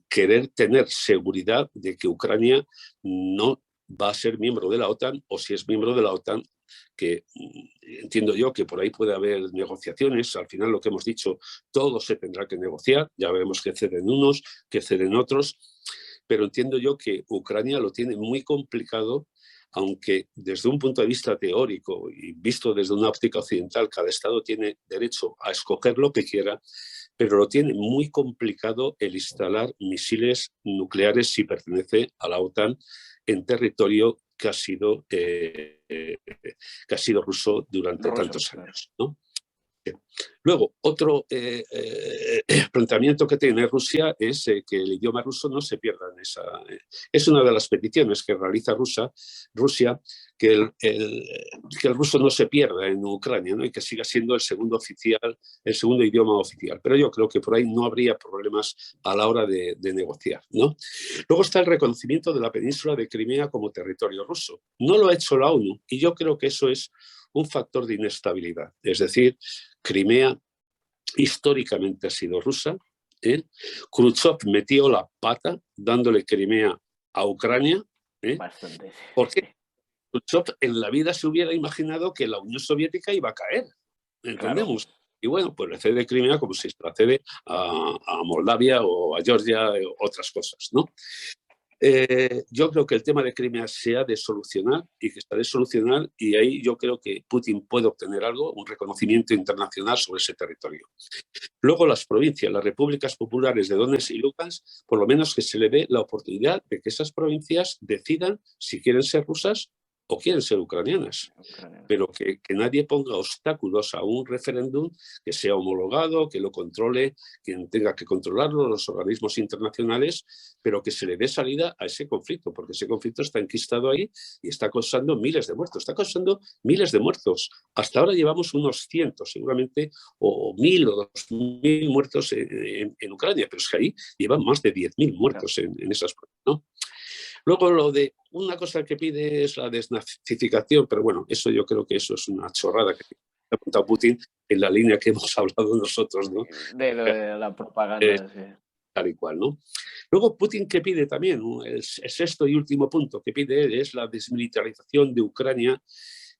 querer tener seguridad de que Ucrania no va a ser miembro de la OTAN, o si es miembro de la OTAN, que entiendo yo que por ahí puede haber negociaciones. Al final, lo que hemos dicho, todo se tendrá que negociar, ya veremos que ceden unos, que ceden otros, pero entiendo yo que Ucrania lo tiene muy complicado, aunque desde un punto de vista teórico y visto desde una óptica occidental, cada Estado tiene derecho a escoger lo que quiera, pero lo tiene muy complicado el instalar misiles nucleares si pertenece a la OTAN en territorio que ha sido ruso durante tantos años, ¿no? Luego, otro planteamiento que tiene Rusia es que el idioma ruso no se pierda en esa... es una de las peticiones que realiza Rusia, que el ruso no se pierda en Ucrania, ¿no? Y que siga siendo el segundo idioma oficial. Pero yo creo que por ahí no habría problemas a la hora de negociar, ¿no? Luego está el reconocimiento de la península de Crimea como territorio ruso. No lo ha hecho la ONU y yo creo que eso es un factor de inestabilidad. Es decir, Crimea históricamente ha sido rusa. Khrushchev metió la pata dándole Crimea a Ucrania. Bastante. Porque Khrushchev en la vida se hubiera imaginado que la Unión Soviética iba a caer. ¿Entendemos? Claro. Y bueno, pues le cede Crimea como si se la cede a Moldavia o a Georgia o otras cosas, ¿no? Yo creo que el tema de Crimea se ha de solucionar y que está de solucionar, y ahí yo creo que Putin puede obtener algo, un reconocimiento internacional sobre ese territorio. Luego las provincias, las repúblicas populares de Donetsk y Lugansk, por lo menos que se le dé la oportunidad de que esas provincias decidan si quieren ser rusas o quieren ser ucranianas, pero que nadie ponga obstáculos a un referéndum que sea homologado, que lo controle quien tenga que controlarlo, los organismos internacionales, pero que se le dé salida a ese conflicto, porque ese conflicto está enquistado ahí y está causando miles de muertos, está causando miles de muertos. Hasta ahora llevamos unos cientos, seguramente, o 1.000 o 2.000 muertos en Ucrania, pero es que ahí llevan más de 10.000 muertos en esas pruebas, ¿no? Luego lo de una cosa que pide es la desnazificación, pero bueno, eso yo creo que eso es una chorrada que ha apuntado Putin en la línea que hemos hablado nosotros, ¿no? De la propaganda, sí. Tal y cual, ¿no? Luego Putin, ¿qué pide también? El sexto y último punto que pide él es la desmilitarización de Ucrania,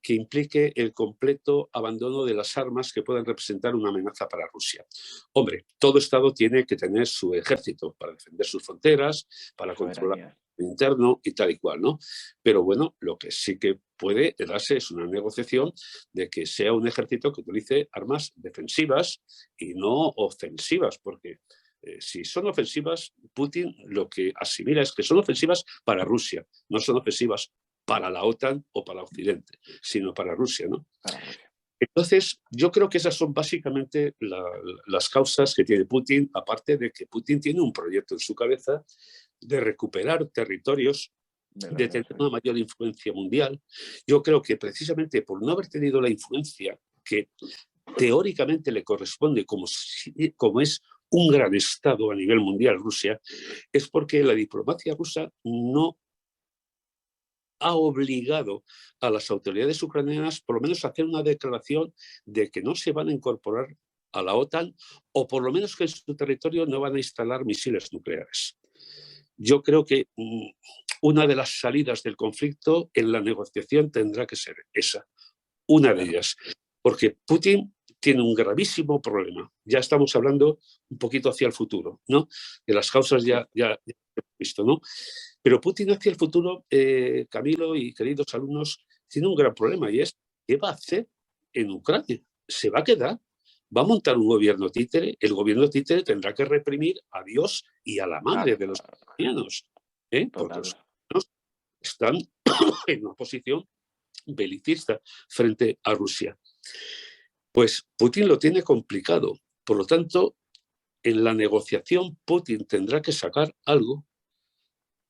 que implique el completo abandono de las armas que puedan representar una amenaza para Rusia. Hombre, todo Estado tiene que tener su ejército para defender sus fronteras, para controlar el interno y tal y cual, ¿no? Pero bueno, lo que sí que puede darse es una negociación de que sea un ejército que utilice armas defensivas y no ofensivas, porque si son ofensivas, Putin lo que asimila es que son ofensivas para Rusia, no son ofensivas para la OTAN o para Occidente, sino para Rusia, ¿no? Entonces, yo creo que esas son básicamente las causas que tiene Putin, aparte de que Putin tiene un proyecto en su cabeza de recuperar territorios, de tener una mayor influencia mundial. Yo creo que precisamente por no haber tenido la influencia que teóricamente le corresponde como es un gran Estado a nivel mundial, Rusia, es porque la diplomacia rusa no ha obligado a las autoridades ucranianas por lo menos a hacer una declaración de que no se van a incorporar a la OTAN o por lo menos que en su territorio no van a instalar misiles nucleares. Yo creo que una de las salidas del conflicto en la negociación tendrá que ser esa, una de ellas, porque Putin tiene un gravísimo problema. Ya estamos hablando un poquito hacia el futuro, ¿no? De las causas ya hemos visto, ¿no? Pero Putin hacia el futuro, Camilo y queridos alumnos, tiene un gran problema y es ¿qué va a hacer en Ucrania? ¿Se va a quedar? ¿Va a montar un gobierno títere? El gobierno títere tendrá que reprimir a Dios y a la madre de los ucranianos, porque los ucranianos están en una posición belicista frente a Rusia. Pues Putin lo tiene complicado. Por lo tanto, en la negociación Putin tendrá que sacar algo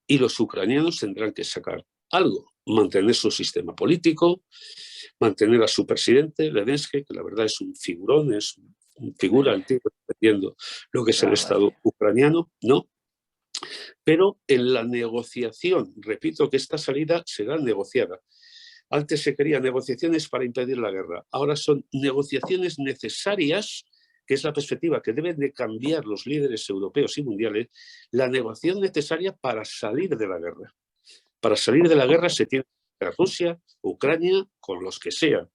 y los ucranianos tendrán que sacar algo, mantener su sistema político, mantener a su presidente, Zelensky, que la verdad es un figurón, es una figura antigua, entendiendo lo que es el Estado ucraniano, ¿no? Pero en la negociación, repito que esta salida será negociada. Antes se querían negociaciones para impedir la guerra, ahora son negociaciones necesarias, que es la perspectiva que deben de cambiar los líderes europeos y mundiales, la negociación necesaria para salir de la guerra. Para salir de la guerra se tiene que ir a Rusia, Ucrania, con los que sean,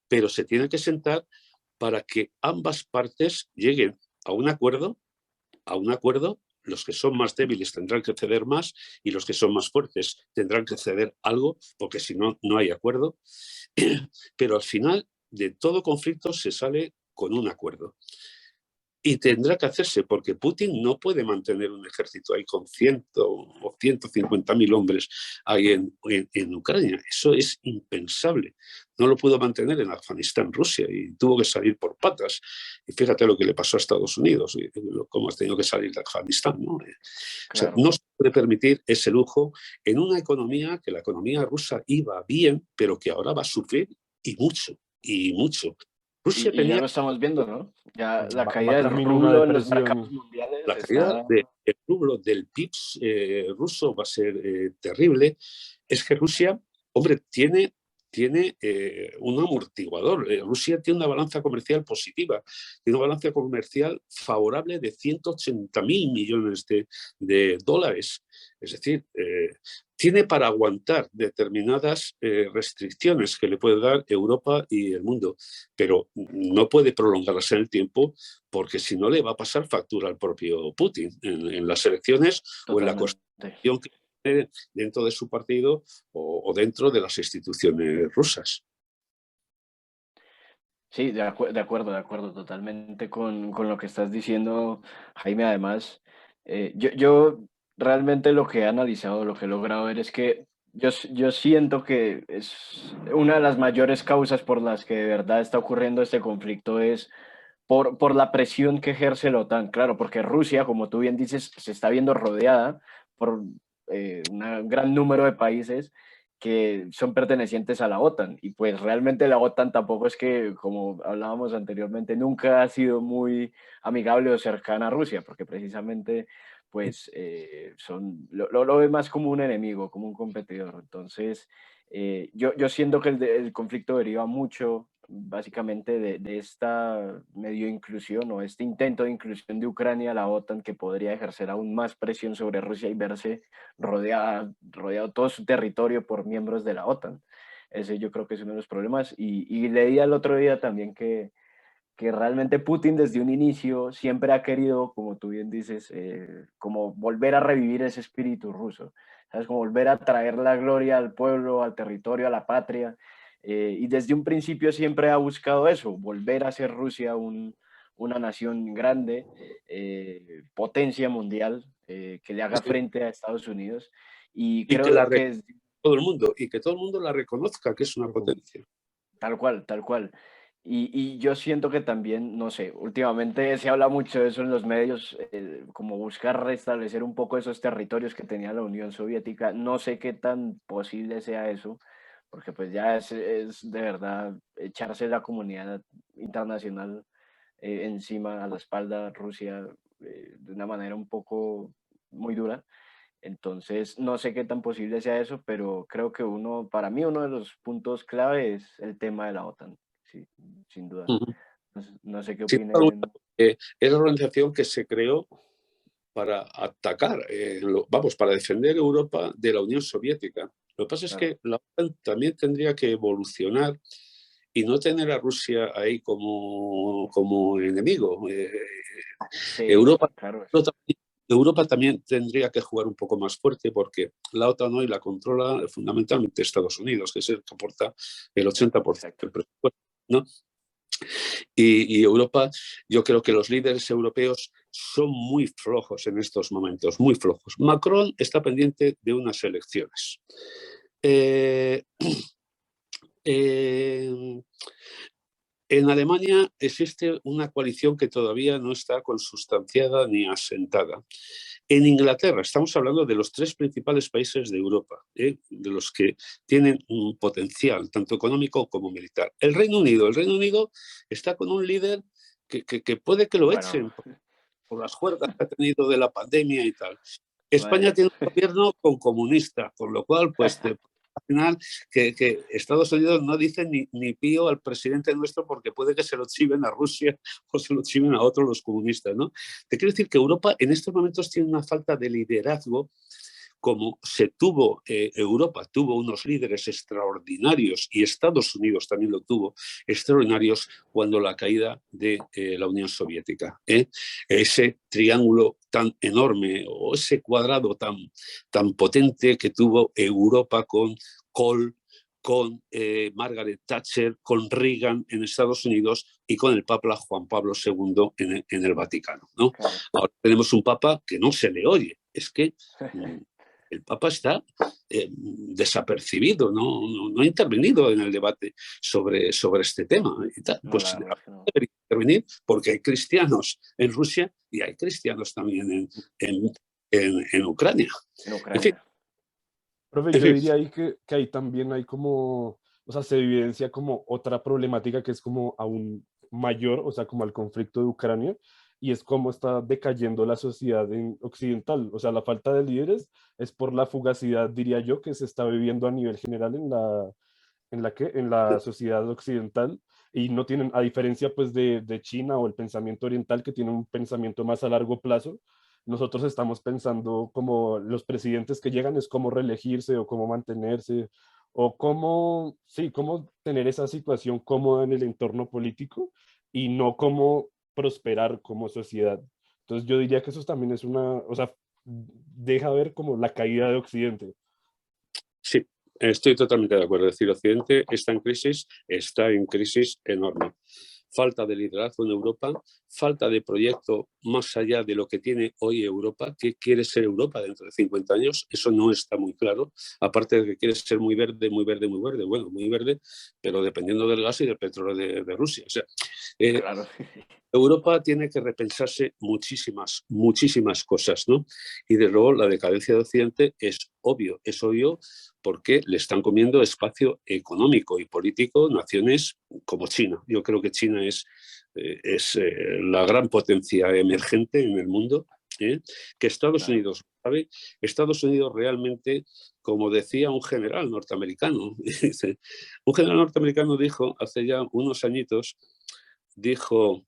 pero se tiene que sentar para que ambas partes lleguen a un acuerdo, los que son más débiles tendrán que ceder más y los que son más fuertes tendrán que ceder algo, porque si no, no hay acuerdo. Pero al final de todo conflicto se sale con un acuerdo. Y tendrá que hacerse, porque Putin no puede mantener un ejército ahí con 100 o 150.000 hombres ahí en Ucrania. Eso es impensable. No lo pudo mantener en Afganistán, Rusia, y tuvo que salir por patas. Y fíjate lo que le pasó a Estados Unidos, y cómo ha tenido que salir de Afganistán, ¿no? O sea, no se puede permitir ese lujo en una economía que la economía rusa iba bien, pero que ahora va a sufrir y mucho, y mucho. Rusia tenía... ya lo estamos viendo, ¿no? Ya la caída del rublo en los mercados mundiales. La caída del rublo, del PIB ruso va a ser terrible. Es que Rusia, hombre, tiene un amortiguador. Rusia tiene una balanza comercial positiva, tiene una balanza comercial favorable de 180.000 millones de dólares. Es decir, tiene para aguantar determinadas restricciones que le puede dar Europa y el mundo, pero no puede prolongarlas en el tiempo porque si no le va a pasar factura al propio Putin en las elecciones. Totalmente. O en la constitución que tiene dentro de su partido o dentro de las instituciones rusas. Sí, de acuerdo totalmente con lo que estás diciendo, Jaime. Además, yo realmente lo que he analizado, lo que he logrado ver es que Yo siento que es una de las mayores causas por las que de verdad está ocurriendo este conflicto es por la presión que ejerce la OTAN. Claro, porque Rusia, como tú bien dices, se está viendo rodeada por un gran número de países que son pertenecientes a la OTAN. Y pues realmente la OTAN tampoco es que, como hablábamos anteriormente, nunca ha sido muy amigable o cercana a Rusia, porque precisamente pues lo ve más como un enemigo, como un competidor. Entonces, yo siento que el conflicto deriva mucho básicamente de esta medio inclusión o este intento de inclusión de Ucrania a la OTAN que podría ejercer aún más presión sobre Rusia y verse rodeado todo su territorio por miembros de la OTAN. Ese yo creo que es uno de los problemas. Y leí el otro día también que realmente Putin desde un inicio siempre ha querido, como tú bien dices, como volver a revivir ese espíritu ruso, ¿sabes? Como volver a traer la gloria al pueblo, al territorio, a la patria. Y desde un principio siempre ha buscado eso, volver a ser Rusia una nación grande, potencia mundial, que le haga Sí, frente a Estados Unidos. Y y que creo la que es todo el mundo, y que todo el mundo la reconozca, que es una Ujú. potencia. tal cual, tal cual. Y yo siento que también, no sé, últimamente se habla mucho de eso en los medios, como buscar restablecer un poco esos territorios que tenía la Unión Soviética. No sé qué tan posible sea eso, porque pues ya es de verdad echarse la comunidad internacional encima, a la espalda, Rusia, de una manera un poco muy dura. Entonces, no sé qué tan posible sea eso, pero creo que para mí, uno de los puntos clave es el tema de la OTAN, sí, sin duda. Ujú. No sé qué Sin duda alguna, opinen. es la organización que se creó para atacar, vamos, para defender Europa de la Unión Soviética. Lo que pasa es Claro. que la OTAN también tendría que evolucionar y no tener a Rusia ahí como enemigo. Sí, Europa, claro. Europa también tendría que jugar un poco más fuerte porque la OTAN hoy la controla fundamentalmente Estados Unidos, que es el que aporta el 80% Exacto. del presupuesto, ¿no? Y Europa, yo creo que los líderes europeos son muy flojos en estos momentos, muy flojos. Macron está pendiente de unas elecciones. Eh, eh, en Alemania existe una coalición que todavía no está consustanciada ni asentada. En Inglaterra, estamos hablando de los tres principales países de Europa, de los que tienen un potencial tanto económico como militar. El Reino Unido está con un líder que puede que lo Bueno, echen por las juergas que ha tenido de la pandemia y tal. España bueno. tiene un gobierno con comunista, con lo cual, pues, al final, que Estados Unidos no dice ni pío al presidente nuestro porque puede que se lo chiven a Rusia o se lo chiven a otros los comunistas, ¿no? Te quiero decir que Europa en estos momentos tiene una falta de liderazgo como Europa tuvo unos líderes extraordinarios y Estados Unidos también lo tuvo, extraordinarios cuando la caída de la Unión Soviética. Ese triángulo tan enorme o ese cuadrado tan potente que tuvo Europa con Kohl, con Margaret Thatcher, con Reagan en Estados Unidos y con el Papa Juan Pablo II en el Vaticano, ¿no? Claro. Ahora tenemos un Papa que no se le oye, es que el Papa está desapercibido, no ha intervenido en el debate sobre este tema. Y tal. No, Pues la verdad es que no. debería intervenir porque hay cristianos en Rusia y hay cristianos también en Ucrania. En En fin, Ucrania. Profe, en yo fin. diría ahí que ahí también hay como, o sea, se evidencia como otra problemática que es como aún mayor, o sea, como el conflicto de Ucrania, y es cómo está decayendo la sociedad occidental. O sea, la falta de líderes es por la fugacidad, diría yo, que se está viviendo a nivel general en la sociedad occidental, y no tienen, a diferencia pues de China o el pensamiento oriental, que tiene un pensamiento más a largo plazo. Nosotros estamos pensando como los presidentes que llegan es cómo reelegirse o cómo mantenerse o cómo, sí, cómo tener esa situación cómoda en el entorno político y no cómo prosperar como sociedad. Entonces yo diría que eso también es una, o sea, deja ver como la caída de Occidente. Sí, estoy totalmente de acuerdo. Es decir, Occidente está en crisis enorme. falta de liderazgo en Europa, falta de proyecto más allá de lo que tiene hoy Europa. ¿Qué quiere ser Europa dentro de 50 años? Eso no está muy claro, aparte de que quiere ser muy verde, muy verde, muy verde. Bueno, muy verde, pero dependiendo del gas y del petróleo de Rusia. O sea, Claro. Europa tiene que repensarse muchísimas cosas, ¿no? Y de luego la decadencia de Occidente es obvio porque le están comiendo espacio económico y político naciones como China. Yo creo que China es la gran potencia emergente en el mundo, que Estados Unidos sabe. Estados Unidos realmente, como decía un general norteamericano, un general norteamericano dijo hace ya unos añitos, dijo,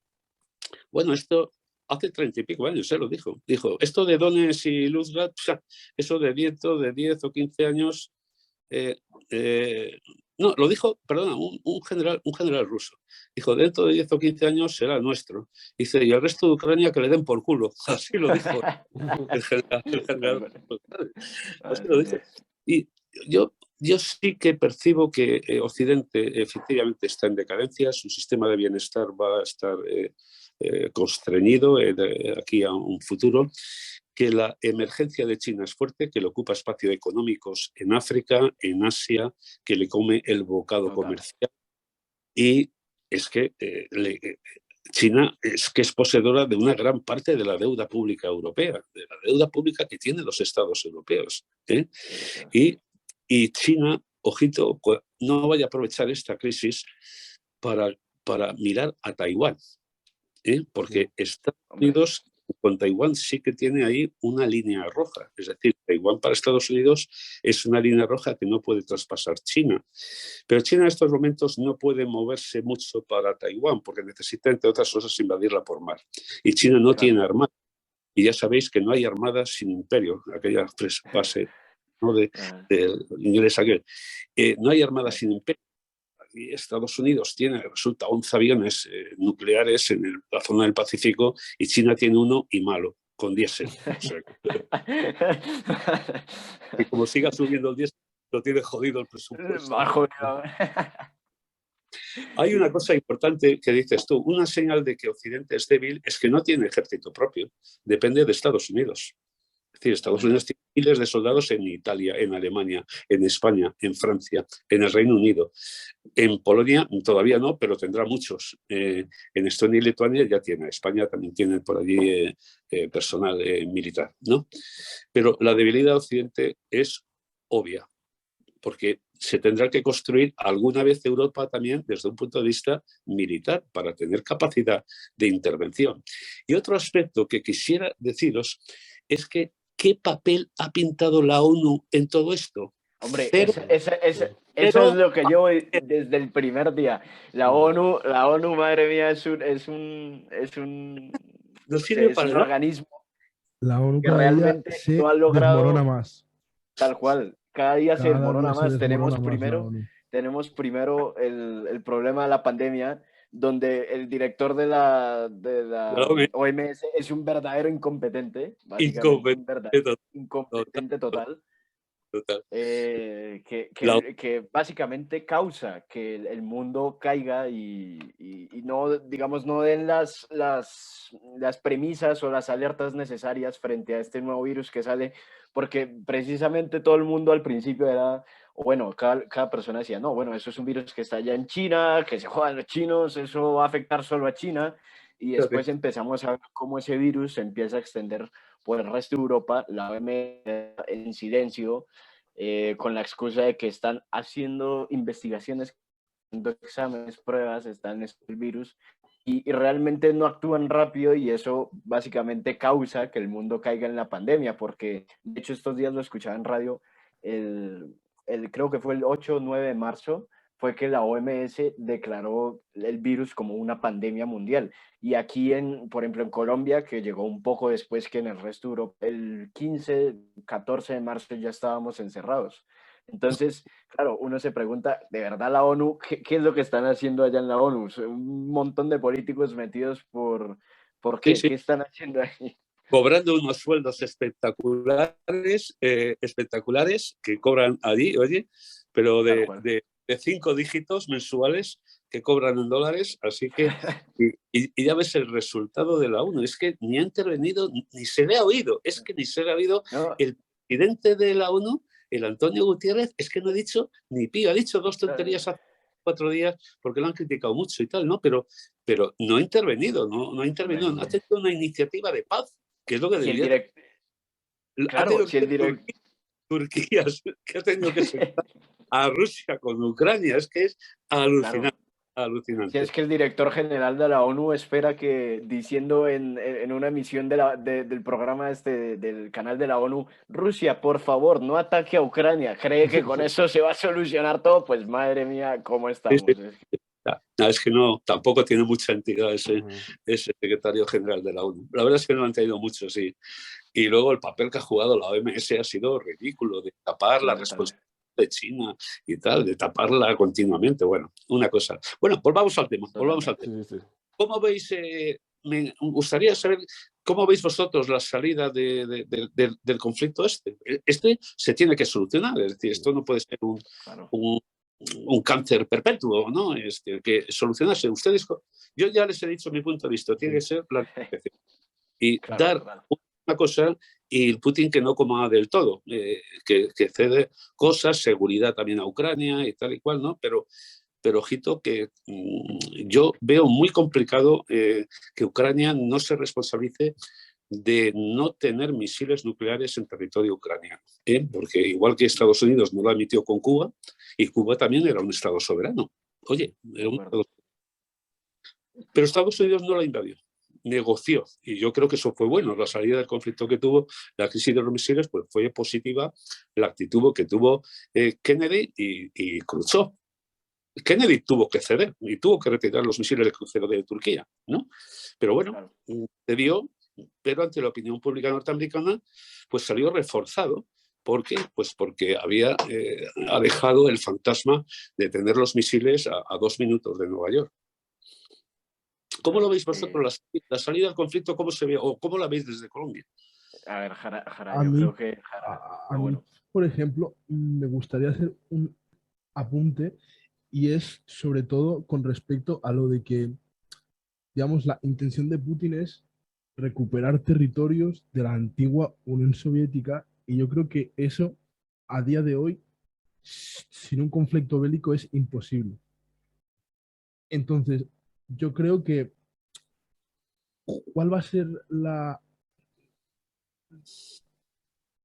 bueno, esto hace 30 y pico años, lo dijo. Dijo, esto de Donetsk y Lugansk, eso de 10 o 15 años, no, lo dijo, perdona, un general ruso. Dijo, dentro de 10 o 15 años será nuestro. Dice, y el resto de Ucrania que le den por culo. Así lo dijo el general. Así lo dijo. Y yo sí que percibo que Occidente efectivamente está en decadencia, su sistema de bienestar va a estar constreñido de aquí a un futuro, que la emergencia de China es fuerte, que le ocupa espacios económicos en África, en Asia, que le come el bocado comercial. Y es que China es poseedora de una gran parte de la deuda pública europea, de la deuda pública que tienen los estados europeos. Y China, ojito, no vaya a aprovechar esta crisis para mirar a Taiwán, porque Estados Unidos con Taiwán sí que tiene ahí una línea roja. Es decir, Taiwán para Estados Unidos es una línea roja que no puede traspasar China. Pero China en estos momentos no puede moverse mucho para Taiwán porque necesita, entre otras cosas, invadirla por mar. Y China no tiene armada. Y ya sabéis que no hay armada sin imperio, aquella frase, ¿no? de inglés aquel. No hay armada sin imperio. Y Estados Unidos tiene, resulta, 11 aviones nucleares en la zona del Pacífico y China tiene uno y malo, con diésel. O sea, que como siga subiendo el diésel, lo tiene jodido el presupuesto. Hay una cosa importante que dices tú, una señal de que Occidente es débil es que no tiene ejército propio, depende de Estados Unidos. Es decir, Estados Unidos tiene miles de soldados en Italia, en Alemania, en España, en Francia, en el Reino Unido. En Polonia todavía no, pero tendrá muchos. En Estonia y Lituania ya tiene. España también tiene por allí personal militar, ¿no? Pero la debilidad de Occidente es obvia, porque se tendrá que construir alguna vez Europa también desde un punto de vista militar para tener capacidad de intervención. Y otro aspecto que quisiera deciros es que ¿qué papel ha pintado la ONU en todo esto? Hombre, eso es lo que yo desde el primer día. La ONU, madre mía, es un organismo la ONU que realmente no ha logrado desmorona más. Tal cual, cada día se desmorona más. Tenemos primero el problema de la pandemia, donde el director de la OMS es un verdadero incompetente, incompetente total. Que básicamente causa que el mundo caiga y no, digamos, no den las premisas o las alertas necesarias frente a este nuevo virus que sale, porque precisamente todo el mundo al principio era, o bueno, cada persona decía, no, bueno, eso es un virus que está allá en China, que se jodan los chinos, eso va a afectar solo a China, y después empezamos a ver cómo ese virus se empieza a extender por el resto de Europa, la OMS en silencio, con la excusa de que están haciendo investigaciones, haciendo exámenes, pruebas, están en el virus, y realmente no actúan rápido, y eso básicamente causa que el mundo caiga en la pandemia, porque de hecho estos días lo escuchaba en radio, creo que fue el 8 o 9 de marzo, fue que la OMS declaró el virus como una pandemia mundial. Y aquí, por ejemplo, en Colombia, que llegó un poco después que en el resto de Europa, el 15, 14 de marzo ya estábamos encerrados. Entonces, claro, uno se pregunta, ¿de verdad la ONU? ¿Qué es lo que están haciendo allá en la ONU? Un montón de políticos metidos ¿por qué? Sí. ¿Qué están haciendo ahí? Cobrando unos sueldos espectaculares que cobran allí, oye, pero de 5 dígitos mensuales que cobran en dólares, así que y ya ves el resultado de la ONU, es que ni ha intervenido ni se le ha oído, es que ni se le ha oído. No, El presidente de la ONU, el Antonio Gutiérrez, es que no ha dicho ni pío, ha dicho 2 tonterías hace 4 días porque lo han criticado mucho y tal, ¿no? Pero no ha intervenido, no ha intervenido, no ha tenido una iniciativa de paz, que es lo que si el debería tener. direct, Ha claro, tenido si el que direct, Turquía, que ha tenido que sentar a Rusia con Ucrania, es que es claro. alucinante, Si alucinante. es que el director general de la ONU espera que, diciendo en una emisión del programa del canal de la ONU, Rusia, por favor, no ataque a Ucrania, cree que con eso se va a solucionar todo, pues madre mía, ¿cómo Sí, sí. estamos? No, es que no, tampoco tiene mucha entidad Ujú. ese secretario general de la ONU. La verdad es que no lo han tenido mucho, sí. Y luego el papel que ha jugado la OMS ha sido ridículo, de tapar la Lamentable. responsabilidad de China y tal, de taparla continuamente. Bueno, una cosa. Bueno, volvamos al tema, volvamos al tema. Sí, sí, sí. ¿Cómo veis? Me gustaría saber cómo veis vosotros la salida del conflicto este. Este se tiene que solucionar, es decir, esto no puede ser Claro. un cáncer perpetuo, ¿no? Que solucionarse. Ustedes, yo ya les he dicho mi punto de vista, tiene que ser la negociación y Claro, dar total. una cosa y el Putin que no coma del todo, que cede cosas, seguridad también a Ucrania y tal y cual, ¿no? Pero ojito que yo veo muy complicado que Ucrania no se responsabilice de no tener misiles nucleares en territorio ucraniano, porque igual que Estados Unidos no lo admitió con Cuba, y Cuba también era un Estado soberano. Oye, era un Estado... Pero Estados Unidos no la invadió, negoció, y yo creo que eso fue bueno. La salida del conflicto que tuvo, la crisis de los misiles, pues fue positiva la actitud que tuvo Kennedy y Khrushchev. Kennedy tuvo que ceder y tuvo que retirar los misiles de crucero de Turquía, ¿no? Pero bueno, Claro. cedió, pero ante la opinión pública norteamericana, pues salió reforzado. ¿Por qué? Pues porque había alejado el fantasma de tener los misiles a 2 minutos de Nueva York. ¿Cómo lo veis vosotros la salida del conflicto? ¿Cómo se ve o cómo la veis desde Colombia? A ver, Jara, A yo mí, creo que Jara, a mí, bueno, por ejemplo, me gustaría hacer un apunte y es sobre todo con respecto a lo de que, digamos, la intención de Putin es recuperar territorios de la antigua Unión Soviética y yo creo que eso a día de hoy, sin un conflicto bélico, es imposible. Entonces, yo creo que ¿cuál va a ser la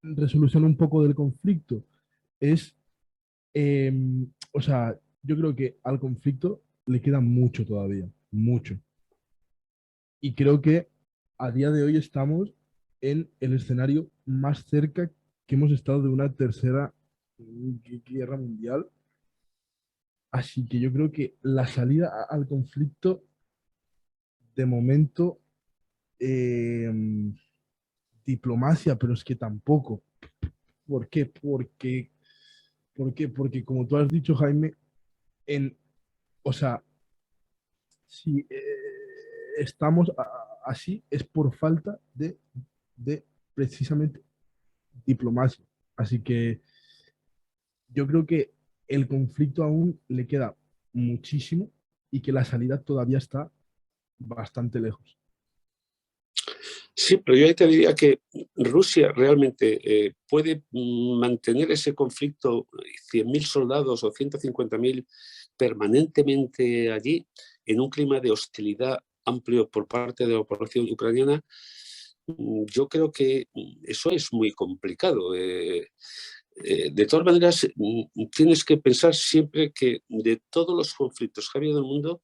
resolución un poco del conflicto? Es, eh, o sea, yo creo que al conflicto le queda mucho todavía, mucho. Y creo que a día de hoy estamos en el escenario más cerca que hemos estado de una tercera guerra mundial. Así que yo creo que la salida al conflicto, de momento, eh, diplomacia, pero es que tampoco. ¿Por qué? Porque como tú has dicho, Jaime, o sea, si estamos así es por falta de precisamente diplomacia. Así que yo creo que el conflicto aún le queda muchísimo y que la salida todavía está bastante lejos. Sí, pero yo ahí te diría que Rusia realmente puede mantener ese conflicto, 100.000 soldados o 150.000 permanentemente allí, en un clima de hostilidad amplio por parte de la población ucraniana. Yo creo que eso es muy complicado. De todas maneras, tienes que pensar siempre que de todos los conflictos que ha habido en el mundo,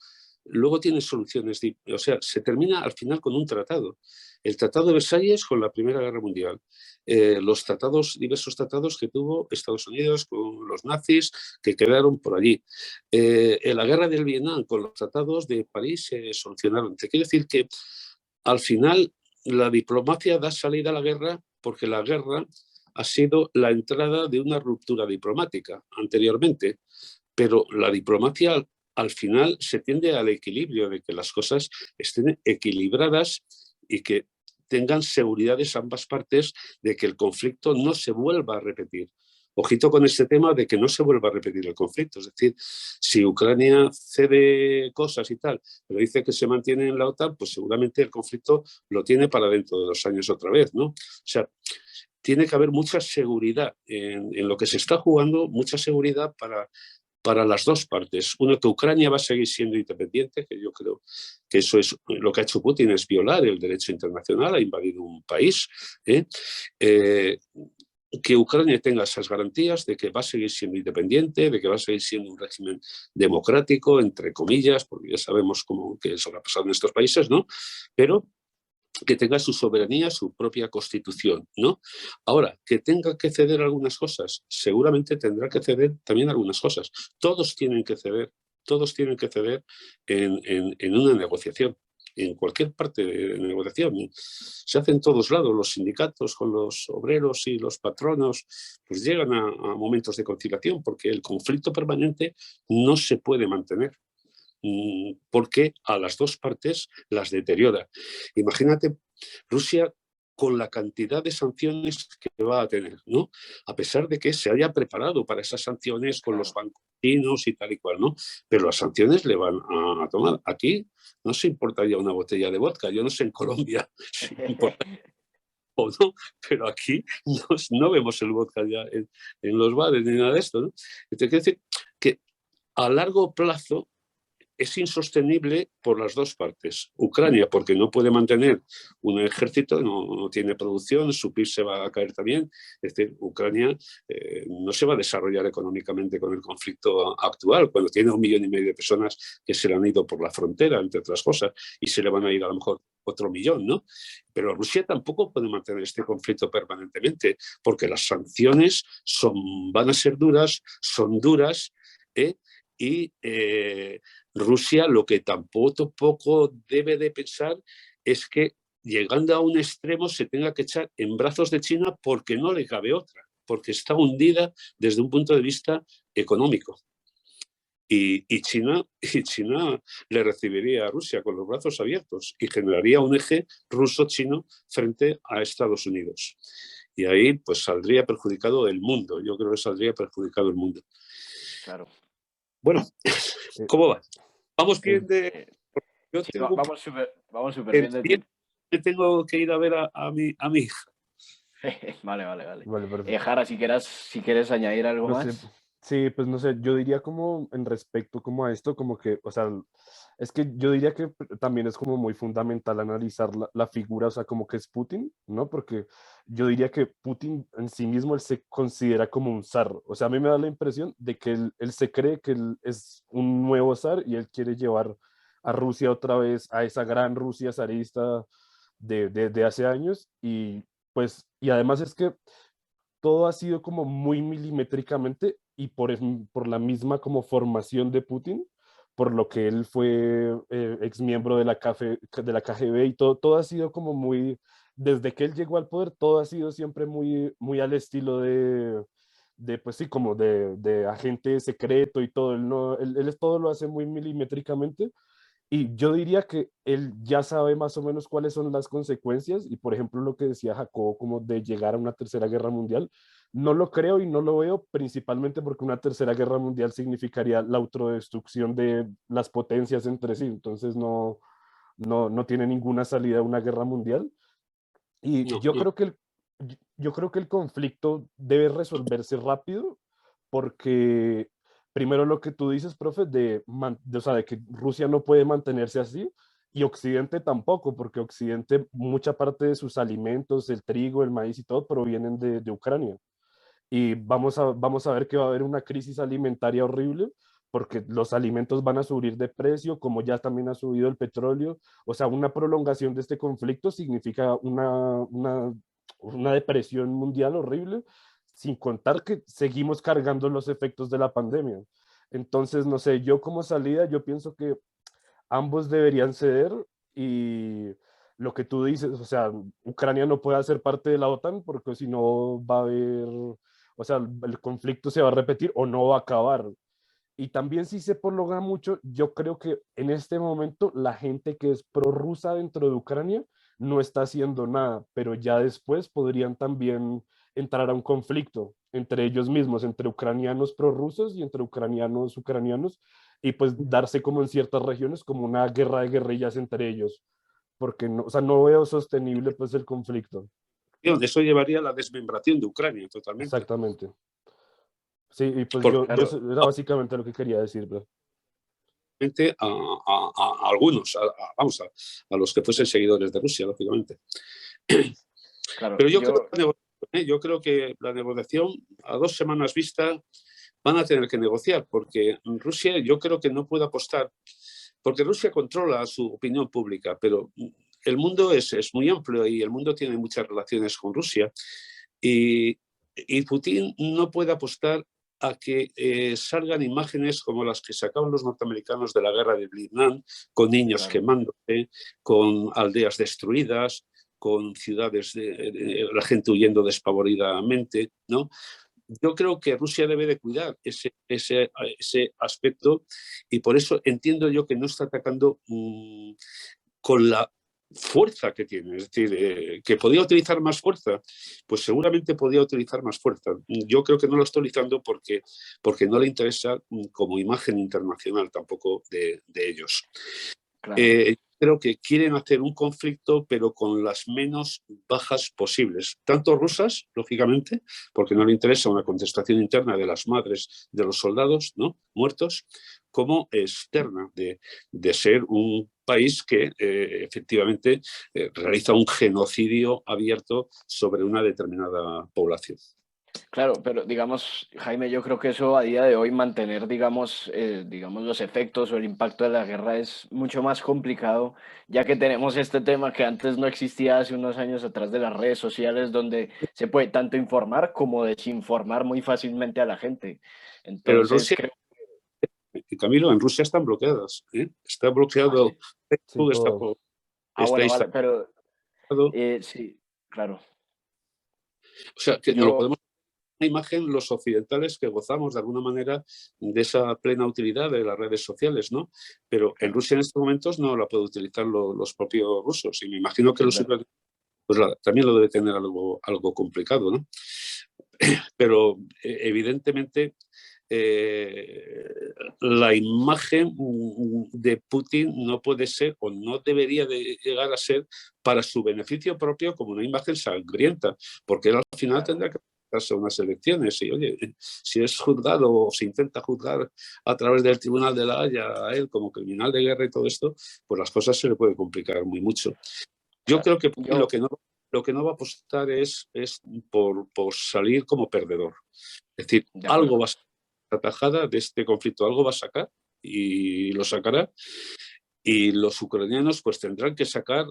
luego tiene soluciones. O sea, se termina al final con un tratado. El Tratado de Versalles con la Primera Guerra Mundial. Los tratados, diversos tratados que tuvo Estados Unidos con los nazis que quedaron por allí. En la Guerra del Vietnam con los tratados de París se solucionaron. Te quiero decir que al final la diplomacia da salida a la guerra porque la guerra ha sido la entrada de una ruptura diplomática anteriormente, pero la diplomacia al final se tiende al equilibrio, de que las cosas estén equilibradas y que tengan seguridades ambas partes de que el conflicto no se vuelva a repetir. ojito con este tema de que no se vuelva a repetir el conflicto. Es decir, si Ucrania cede cosas y tal, pero dice que se mantiene en la OTAN, pues seguramente el conflicto lo tiene para dentro de 2 años otra vez, ¿no? O sea, tiene que haber mucha seguridad en lo que se está jugando, mucha seguridad para las dos partes. Uno, que Ucrania va a seguir siendo independiente, que yo creo que eso es lo que ha hecho Putin, es violar el derecho internacional, ha invadido un país. Que Ucrania tenga esas garantías de que va a seguir siendo independiente, de que va a seguir siendo un régimen democrático, entre comillas, porque ya sabemos cómo que eso ha pasado en estos países, ¿no? Pero que tenga su soberanía, su propia constitución, ¿no? Ahora, que tenga que ceder algunas cosas, seguramente tendrá que ceder también algunas cosas. Todos tienen que ceder en una negociación, en cualquier parte de negociación. Se hace en todos lados, los sindicatos con los obreros y los patronos, pues llegan a momentos de conciliación, porque el conflicto permanente no se puede mantener, porque a las dos partes las deteriora. Imagínate Rusia con la cantidad de sanciones que va a tener, ¿no? A pesar de que se haya preparado para esas sanciones con los bancos chinos y tal y cual, ¿no? Pero las sanciones le van a tomar. Aquí no se importa ya una botella de vodka. Yo no sé en Colombia si importa o no, pero aquí no vemos el vodka ya en los bares ni nada de esto, ¿no? Te quiero decir que a largo plazo es insostenible por las dos partes. Ucrania, porque no puede mantener un ejército, no tiene producción, su PIB se va a caer también. Es decir, Ucrania no se va a desarrollar económicamente con el conflicto actual, cuando tiene 1,5 millones de personas que se le han ido por la frontera, entre otras cosas, y se le van a ir a lo mejor otro millón, ¿no? Pero Rusia tampoco puede mantener este conflicto permanentemente, porque las sanciones van a ser duras, son duras, y Rusia lo que tampoco debe de pensar es que llegando a un extremo se tenga que echar en brazos de China porque no le cabe otra, porque está hundida desde un punto de vista económico. Y China le recibiría a Rusia con los brazos abiertos y generaría un eje ruso-chino frente a Estados Unidos. Y ahí pues saldría perjudicado el mundo. Yo creo que saldría perjudicado el mundo. Claro. Bueno, ¿cómo va? Vamos bien Sí, vamos súper bien de tiempo. Tengo que ir a ver a mi hija. Vale. Vale, perfecto. Jara, si quieres añadir algo No más. sé, sí, pues no sé, yo diría como en respecto como a esto, como que, o sea, es que yo diría que también es como muy fundamental analizar la figura, o sea, como que es Putin, ¿no? Porque yo diría que Putin en sí mismo, él se considera como un zar, o sea, a mí me da la impresión de que él se cree que él es un nuevo zar y él quiere llevar a Rusia otra vez a esa gran Rusia zarista de hace años y pues, y además es que todo ha sido como muy milimétricamente y por la misma como formación de Putin, por lo que él fue ex miembro de la KGB y todo ha sido como muy, desde que él llegó al poder, todo ha sido siempre muy al estilo pues sí, como de agente secreto y todo, él todo lo hace muy milimétricamente y yo diría que él ya sabe más o menos cuáles son las consecuencias y, por ejemplo, lo que decía Jacobo, como de llegar a una tercera guerra mundial, no lo creo y no lo veo, principalmente porque una tercera guerra mundial significaría la autodestrucción de las potencias entre sí, entonces no tiene ninguna salida una guerra mundial. Y No, yo creo que el conflicto debe resolverse rápido porque primero lo que tú dices, profe, o sea, de que Rusia no puede mantenerse así y Occidente tampoco, porque Occidente, mucha parte de sus alimentos, el trigo, el maíz y todo, provienen de Ucrania. Y vamos a ver que va a haber una crisis alimentaria horrible porque los alimentos van a subir de precio, como ya también ha subido el petróleo. O sea, una prolongación de este conflicto significa una depresión mundial horrible, sin contar que seguimos cargando los efectos de la pandemia. Entonces, no sé, yo como salida, yo pienso que ambos deberían ceder y lo que tú dices, o sea, Ucrania no puede hacer parte de la OTAN porque si no va a haber, o sea, el conflicto se va a repetir o no va a acabar. Y también si se prolonga mucho, yo creo que en este momento la gente que es prorrusa dentro de Ucrania no está haciendo nada, pero ya después podrían también entrar a un conflicto. entre ellos mismos, entre ucranianos prorrusos y entre ucranianos ucranianos, y pues darse como en ciertas regiones como una guerra de guerrillas entre ellos, porque no, o sea, no veo sostenible pues el conflicto. Eso llevaría a la desmembración de Ucrania totalmente. Exactamente. Sí, y pues Porque yo Claro, era básicamente lo que quería decir, bro. a algunos, vamos, a los que fuesen seguidores de Rusia, lógicamente. claro. Pero yo creo que la negociación, a 2 semanas vista, van a tener que negociar, porque Rusia yo creo que no puede apostar, porque Rusia controla su opinión pública, pero el mundo es muy amplio y el mundo tiene muchas relaciones con Rusia. Y, y Putin no puede apostar a que salgan imágenes como las que sacaban los norteamericanos de la guerra de Vietnam, con niños Claro. quemándose, con aldeas destruidas, con ciudades, la gente huyendo despavoridamente, ¿no? Yo creo que Rusia debe de cuidar ese aspecto y por eso entiendo yo que no está atacando con la fuerza que tiene, es decir, que podía utilizar más fuerza, pues seguramente podía utilizar más fuerza. Yo creo que no lo está utilizando porque no le interesa como imagen internacional tampoco de ellos. Claro. Creo que quieren hacer un conflicto, pero con las menos bajas posibles, tanto rusas, lógicamente, porque no le interesa una contestación interna de las madres de los soldados, ¿no?, muertos, como externa, de ser un país que efectivamente realiza un genocidio abierto sobre una determinada población. Claro, pero digamos, Jaime, yo creo que eso a día de hoy mantener, digamos, los efectos o el impacto de la guerra es mucho más complicado, ya que tenemos este tema que antes no existía hace unos años atrás de las redes sociales, donde se puede tanto informar como desinformar muy fácilmente a la gente. Pero en Entonces, Rusia, creo Camilo, en Rusia están bloqueadas, ¿eh? Está bloqueado así. Sí, Facebook, todo. Ah, está bueno, instalado. vale, pero sí, claro. O sea, que no lo Yo, podemos una imagen los occidentales que gozamos de alguna manera de esa plena utilidad de las redes sociales, ¿no? Pero en claro, Rusia en estos momentos no la pueden utilizar los propios rusos y me imagino que es los verdad. ucranianos pues, también lo debe tener algo complicado, ¿no? Pero evidentemente eh, la imagen de Putin no puede ser o no debería de llegar a ser para su beneficio propio como una imagen sangrienta, porque él al final Claro. tendrá que hacer unas elecciones y oye, si es juzgado o se intenta juzgar a través del Tribunal de la Haya a él como criminal de guerra y todo esto, pues las cosas se le pueden complicar muy mucho. Yo Claro. creo que Putin Yo, lo que no va a apostar es por salir como perdedor. Es decir, de algo acuerdo. va a sacar esta tajada de este conflicto, algo va a sacar y lo sacará. Y los ucranianos pues tendrán que sacar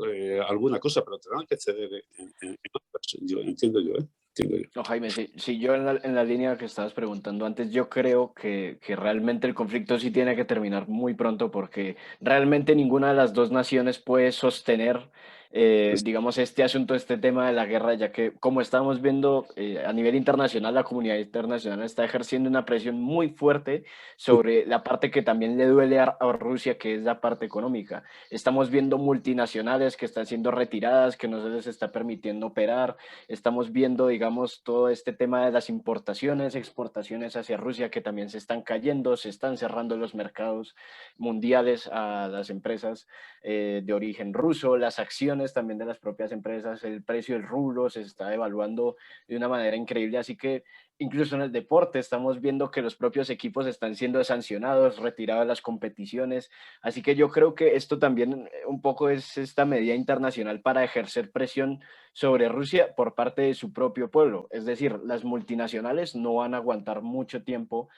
alguna cosa, pero tendrán que ceder en otras. Yo entiendo yo, ¿eh? Entiendo yo. No, Jaime, sí, yo en la línea que estabas preguntando antes, yo creo que realmente el conflicto sí tiene que terminar muy pronto porque realmente ninguna de las dos naciones puede sostener, Pues, digamos, este asunto, este tema de la guerra, ya que como estamos viendo a nivel internacional, la comunidad internacional está ejerciendo una presión muy fuerte sobre la parte que también le duele a Rusia, que es la parte económica. Estamos viendo multinacionales que están siendo retiradas, que no se les está permitiendo operar. Estamos viendo, digamos, todo este tema de las importaciones, exportaciones hacia Rusia que también se están cayendo, se están cerrando los mercados mundiales a las empresas de origen ruso, las acciones también de las propias empresas, el precio del rublo se está devaluando de una manera increíble, así que incluso en el deporte estamos viendo que los propios equipos están siendo sancionados, retirados de las competiciones, así que yo creo que esto también un poco es esta medida internacional para ejercer presión sobre Rusia por parte de su propio pueblo. Es decir, las multinacionales no van a aguantar mucho tiempo,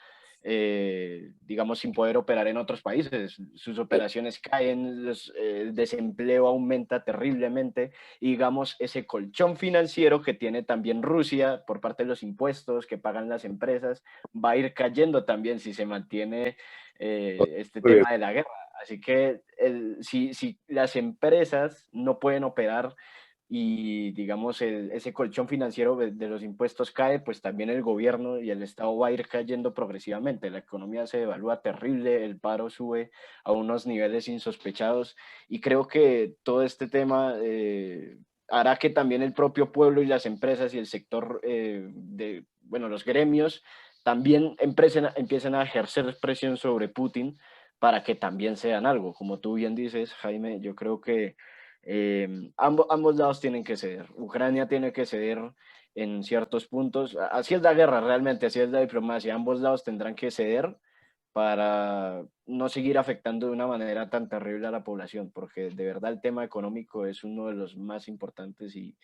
digamos, sin poder operar en otros países. Sus operaciones caen, el desempleo aumenta terriblemente y, digamos, ese colchón financiero que tiene también Rusia por parte de los impuestos que pagan las empresas va a ir cayendo también si se mantiene este muy bien. tema de la guerra. Así que si las empresas no pueden operar y digamos ese colchón financiero de los impuestos cae, pues también el gobierno y el Estado va a ir cayendo progresivamente. La economía se devalúa terrible, el paro sube a unos niveles insospechados y creo que todo este tema hará que también el propio pueblo y las empresas y el sector bueno, los gremios también empiecen a ejercer presión sobre Putin para que también sean algo. Como tú bien dices, Jaime, yo creo que ambos lados tienen que ceder. Ucrania tiene que ceder en ciertos puntos. Así es la guerra realmente, así es la diplomacia. Ambos lados tendrán que ceder para no seguir afectando de una manera tan terrible a la población, porque de verdad el tema económico es uno de los más importantes y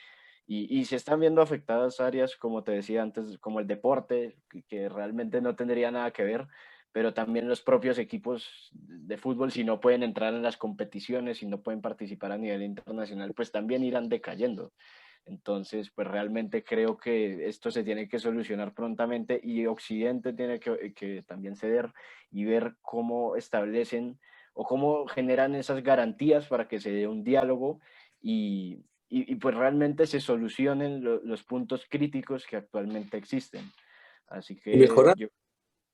se están viendo afectadas áreas, como te decía antes, como el deporte, que realmente no tendría nada que ver, pero también los propios equipos de fútbol, si no pueden entrar en las competiciones, si no pueden participar a nivel internacional, pues también irán decayendo. Entonces, pues realmente creo que esto se tiene que solucionar prontamente y Occidente tiene que también ceder y ver cómo establecen o cómo generan esas garantías para que se dé un diálogo y pues realmente se solucionen los puntos críticos que actualmente existen. Así Y que mejorar yo,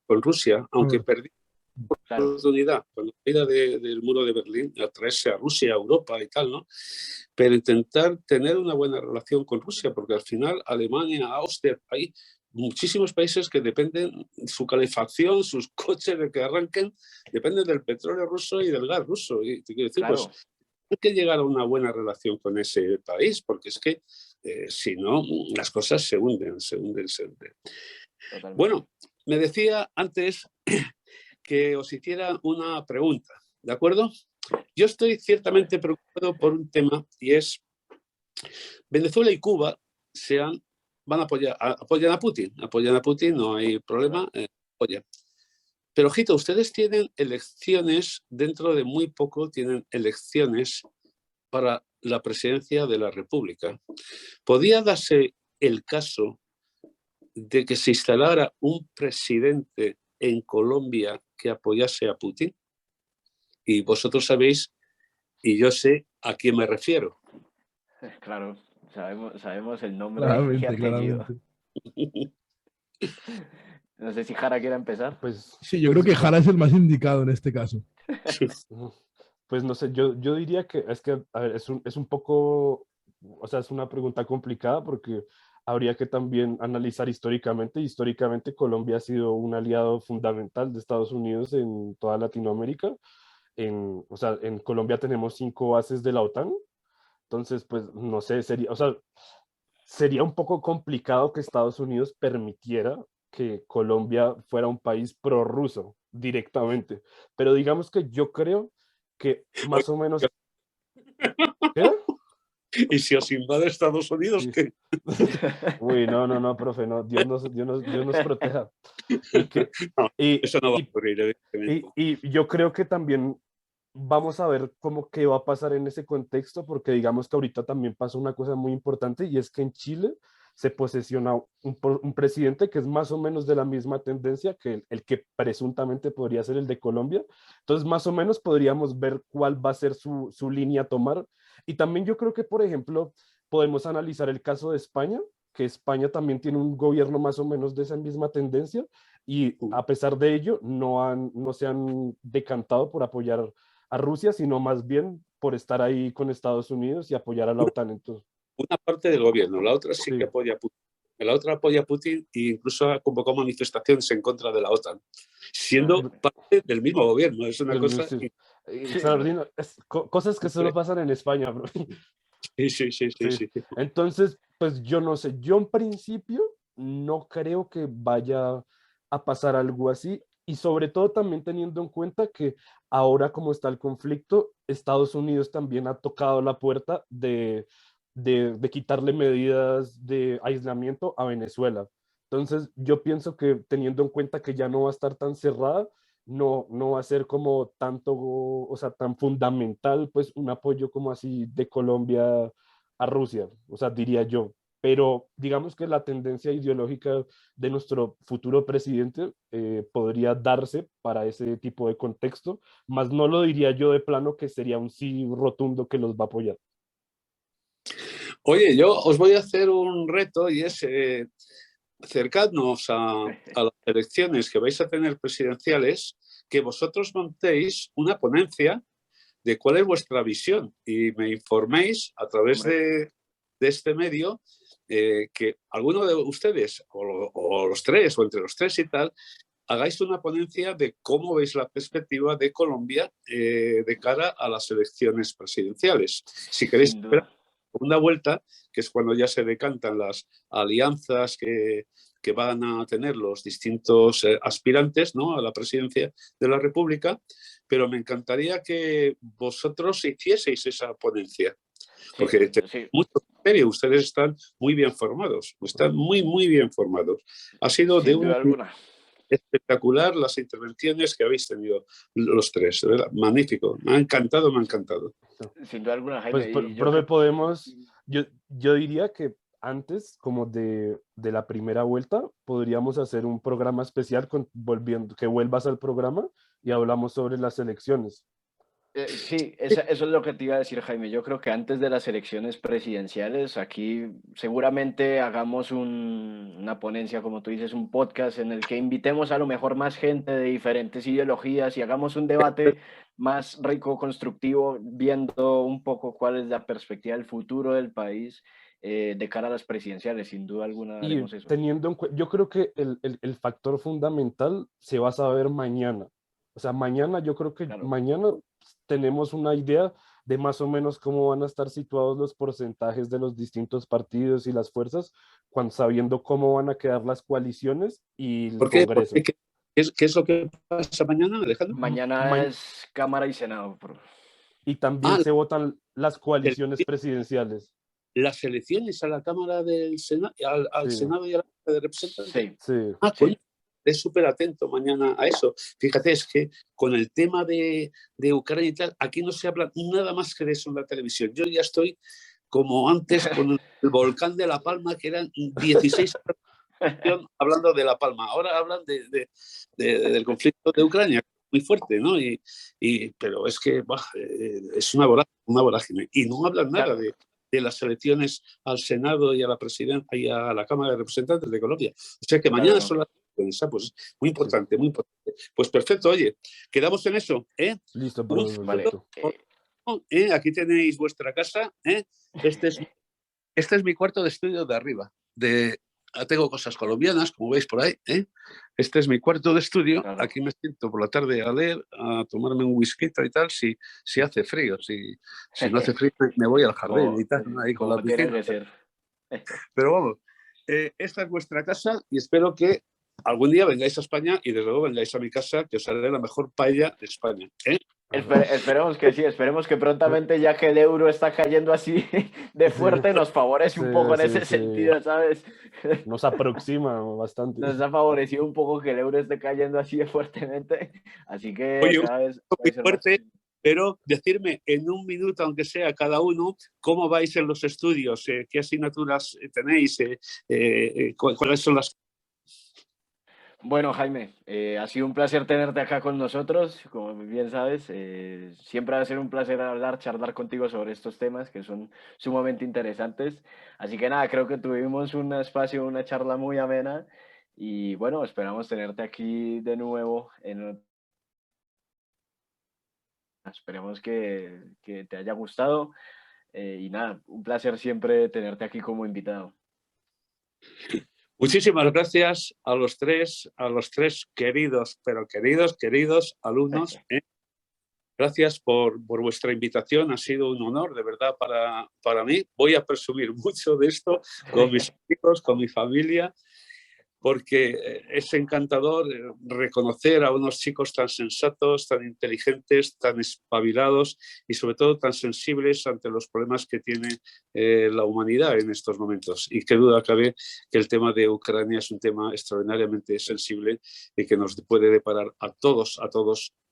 con Rusia, aunque perdí la claro, oportunidad con la caída del muro de Berlín, atraerse a Rusia, a Europa y tal, ¿no? Pero intentar tener una buena relación con Rusia, porque al final Alemania, Austria, hay muchísimos países que dependen, su calefacción, sus coches de que arranquen, dependen del petróleo ruso y del gas ruso. Y te quiero decir, pues claro, hay que llegar a una buena relación con ese país, porque es que si no, las cosas se hunden, se hunden, se hunden. totalmente. Bueno, me decía antes que os hiciera una pregunta, ¿de acuerdo? Yo estoy Vale. ciertamente preocupado por un tema y es Venezuela y Cuba van a apoyan a Putin, no hay problema, apoyan. Pero, ojito, ustedes tienen elecciones, dentro de muy poco tienen elecciones para la presidencia de la República. ¿Podría darse el caso de que se instalara un presidente en Colombia que apoyase a Putin? Y vosotros sabéis, y yo sé a quién me refiero. Claro, sabemos el nombre y Claramente, apellido. claramente. No sé si Jara quiere empezar. Pues, Sí, yo creo pues, que Jara es el más indicado en este caso. ujú, pues no sé, yo diría que es que, a ver, es un poco, o sea, es una pregunta complicada porque habría que también analizar históricamente. Históricamente Colombia ha sido un aliado fundamental de Estados Unidos en toda Latinoamérica. O sea, en Colombia tenemos 5 bases de la OTAN. Entonces, pues no sé, sería, o sea, sería un poco complicado que Estados Unidos permitiera que Colombia fuera un país prorruso directamente. Pero digamos que yo creo que más o menos... ¿Qué? Y si os invade Estados Unidos, Sí. ¿qué? Uy, no, no, no, profe, no, Dios nos proteja. Y que, No, y, eso no va a y, ocurrir, evidentemente. y yo creo que también vamos a ver cómo qué va a pasar en ese contexto, porque digamos que ahorita también pasa una cosa muy importante y es que en Chile se posesiona un presidente que es más o menos de la misma tendencia que el que presuntamente podría ser el de Colombia. Entonces, más o menos podríamos ver cuál va a ser su línea a tomar. Y también yo creo que, por ejemplo, podemos analizar el caso de España, que España también tiene un gobierno más o menos de esa misma tendencia y a pesar de ello no se han decantado por apoyar a Rusia, sino más bien por estar ahí con Estados Unidos y apoyar a la OTAN. Entonces, Una parte del gobierno, la otra sí que sí, apoya a Putin. La otra apoya a Putin e incluso ha convocado manifestaciones en contra de la OTAN, siendo parte del mismo gobierno. Es una cosa sí. Sí, Sardino, cosas que solo increíble. pasan en España, bro. Sí, sí, sí, sí, Sí. sí. Entonces, pues yo no sé, yo en principio no creo que vaya a pasar algo así y sobre todo también teniendo en cuenta que ahora como está el conflicto, Estados Unidos también ha tocado la puerta de quitarle medidas de aislamiento a Venezuela. Entonces, yo pienso que teniendo en cuenta que ya no va a estar tan cerrada, no va a ser como tanto, o sea, tan fundamental, pues un apoyo como así de Colombia a Rusia, o sea, diría yo. Pero digamos que la tendencia ideológica de nuestro futuro presidente podría darse para ese tipo de contexto, más no lo diría yo de plano que sería un sí rotundo que los va a apoyar. Oye, yo os voy a hacer un reto y es acercarnos a las elecciones que vais a tener presidenciales, que vosotros montéis una ponencia de cuál es vuestra visión y me informéis a través hombre, de este medio que alguno de ustedes, o los tres, o entre los tres y tal, hagáis una ponencia de cómo veis la perspectiva de Colombia de cara a las elecciones presidenciales. Si queréis esperar una vuelta, que es cuando ya se decantan las alianzas que van a tener los distintos aspirantes, ¿no?, a la presidencia de la República, pero me encantaría que vosotros hicieseis esa ponencia, porque mucho criterio, ustedes están muy bien formados, están muy, muy bien formados. Ha sido de una espectacular las intervenciones que habéis tenido los tres, de verdad, magnífico, me ha encantado, me ha encantado. Sin duda alguna, Jaime. Pues, profe, yo diría que antes, como de la primera vuelta, podríamos hacer un programa especial que vuelvas al programa y hablamos sobre las elecciones. Sí, eso es lo que te iba a decir, Jaime. Yo creo que antes de las elecciones presidenciales, aquí seguramente hagamos una ponencia, como tú dices, un podcast en el que invitemos a lo mejor más gente de diferentes ideologías y hagamos un debate más rico, constructivo, viendo un poco cuál es la perspectiva del futuro del país de cara a las presidenciales. Sin duda alguna haremos eso. Teniendo en cuenta, yo creo que el factor fundamental se va a saber mañana. O sea, mañana, yo creo que mañana tenemos una idea de más o menos cómo van a estar situados los porcentajes de los distintos partidos y las fuerzas, sabiendo cómo van a quedar las coaliciones y el Congreso. ¿Qué es lo que pasa mañana, Alejandro? Mañana es Cámara y Senado. Y también se votan las coaliciones presidenciales. Las elecciones a la Cámara del Senado, al Senado y a la Cámara de Representantes. Sí. Es súper atento mañana a eso. Fíjate, es que con el tema de Ucrania y tal, aquí no se habla nada más que de eso en la televisión. Yo ya estoy como antes con el volcán de La Palma, que eran 16 hablando de La Palma. Ahora hablan del conflicto de Ucrania, muy fuerte, ¿no? Pero es que es una vorágine. Y no hablan nada de las elecciones al Senado y a la presidencia y a la Cámara de Representantes de Colombia. O sea que mañana son las elecciones, pues muy importante, muy importante. Pues perfecto, oye, quedamos en eso, ¿eh? Listo, vale. Aquí tenéis vuestra casa, ¿eh? Este es mi cuarto de estudio de arriba. Tengo cosas colombianas, como veis por ahí, ¿eh? Este es mi cuarto de estudio. Aquí me siento por la tarde a leer, a tomarme un whisky y tal, si hace frío. Si no hace frío, me voy al jardín y tal, ahí con la piscina. Pero vamos, esta es vuestra casa y espero que algún día vengáis a España y desde luego vengáis a mi casa, que os haré la mejor paella de España, ¿eh? Esperemos que sí, esperemos que prontamente, ya que el euro está cayendo así de fuerte, nos favorece un poco en ese sentido, ¿sabes? Nos aproxima bastante. Nos ha favorecido un poco que el euro esté cayendo así de fuertemente, así que Oye, cada vez muy fuerte, pero decirme en un minuto, aunque sea cada uno, cómo vais en los estudios, qué asignaturas tenéis, cuáles son las... Bueno, Jaime, ha sido un placer tenerte acá con nosotros. Como bien sabes, siempre va a ser un placer charlar contigo sobre estos temas que son sumamente interesantes. Así que nada, creo que tuvimos un espacio, una charla muy amena y bueno, esperamos tenerte aquí de nuevo. Esperemos que te haya gustado y nada, un placer siempre tenerte aquí como invitado. Muchísimas gracias a los tres queridos, pero queridos alumnos. Gracias por vuestra invitación, ha sido un honor, de verdad, para mí. Voy a presumir mucho de esto con mis amigos, con mi familia, porque es encantador reconocer a unos chicos tan sensatos, tan inteligentes, tan espabilados y sobre todo tan sensibles ante los problemas que tiene la humanidad en estos momentos. Y qué duda cabe que el tema de Ucrania es un tema extraordinariamente sensible y que nos puede deparar a todos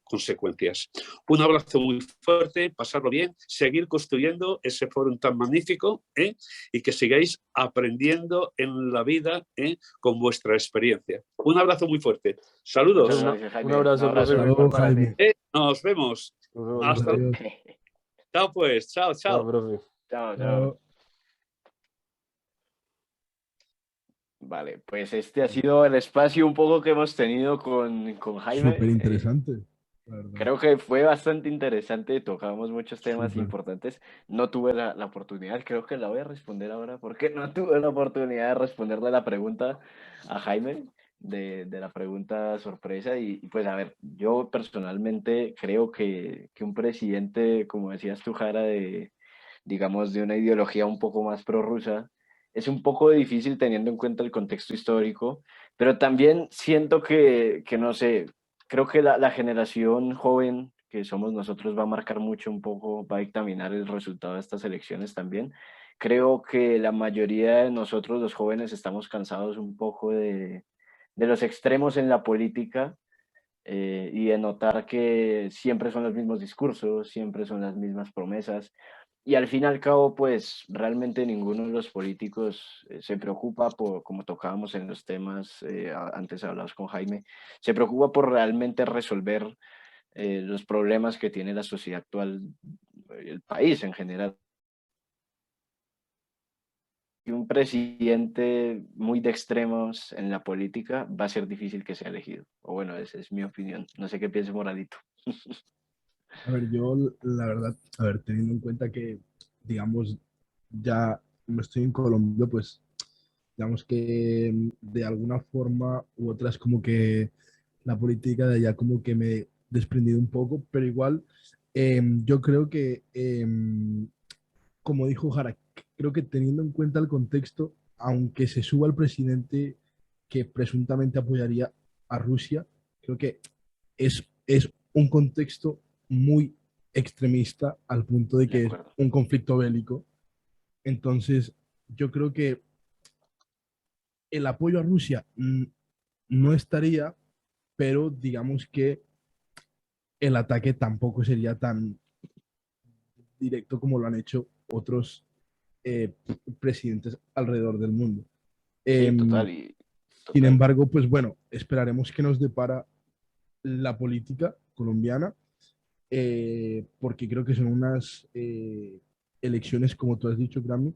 consecuencias. Un abrazo muy fuerte, pasarlo bien, seguir construyendo ese foro tan magnífico y que sigáis aprendiendo en la vida con vuestra experiencia. Un abrazo muy fuerte. Saludos. Un abrazo, profe. Jaime. Nos vemos. Hasta luego. Chao pues, chao. Chao. Vale, pues este ha sido el espacio un poco que hemos tenido con Jaime. Súper interesante. la verdad. Creo que fue bastante interesante, tocamos muchos temas Súper. importantes. No tuve la oportunidad, creo que la voy a responder ahora, porque no tuve la oportunidad de responderle la pregunta a Jaime, de la pregunta sorpresa. Y pues a ver, yo personalmente creo que un presidente, como decías tú, Jara, digamos, de una ideología un poco más prorrusa, es un poco difícil teniendo en cuenta el contexto histórico, pero también siento que no sé, creo que la generación joven que somos nosotros va a marcar mucho un poco, va a dictaminar el resultado de estas elecciones también. Creo que la mayoría de nosotros, los jóvenes, estamos cansados un poco de los extremos en la política, y de notar que siempre son los mismos discursos, siempre son las mismas promesas. Y al fin y al cabo, pues realmente ninguno de los políticos se preocupa por, como tocábamos en los temas antes hablados con Jaime, se preocupa por realmente resolver los problemas que tiene la sociedad actual, el país en general. Y un presidente muy de extremos en la política va a ser difícil que sea elegido. O bueno, esa es mi opinión. No sé qué piense Moralito. A ver, yo la verdad, a ver, teniendo en cuenta que, digamos, ya no estoy en Colombia, pues, digamos que de alguna forma u otra es como que la política de allá como que me he desprendido un poco, pero igual yo creo que, como dijo Jara, creo que teniendo en cuenta el contexto, aunque se suba el presidente que presuntamente apoyaría a Rusia, creo que es un contexto muy extremista al punto de De que es acuerdo. un conflicto bélico. Entonces, yo creo que el apoyo a Rusia no estaría, pero digamos que el ataque tampoco sería tan directo como lo han hecho otros eh, presidentes alrededor del mundo. Sí, Em, total, y Sin total. embargo, pues bueno, esperaremos que nos depara la política colombiana, porque creo que son unas elecciones, como tú has dicho, Grammy,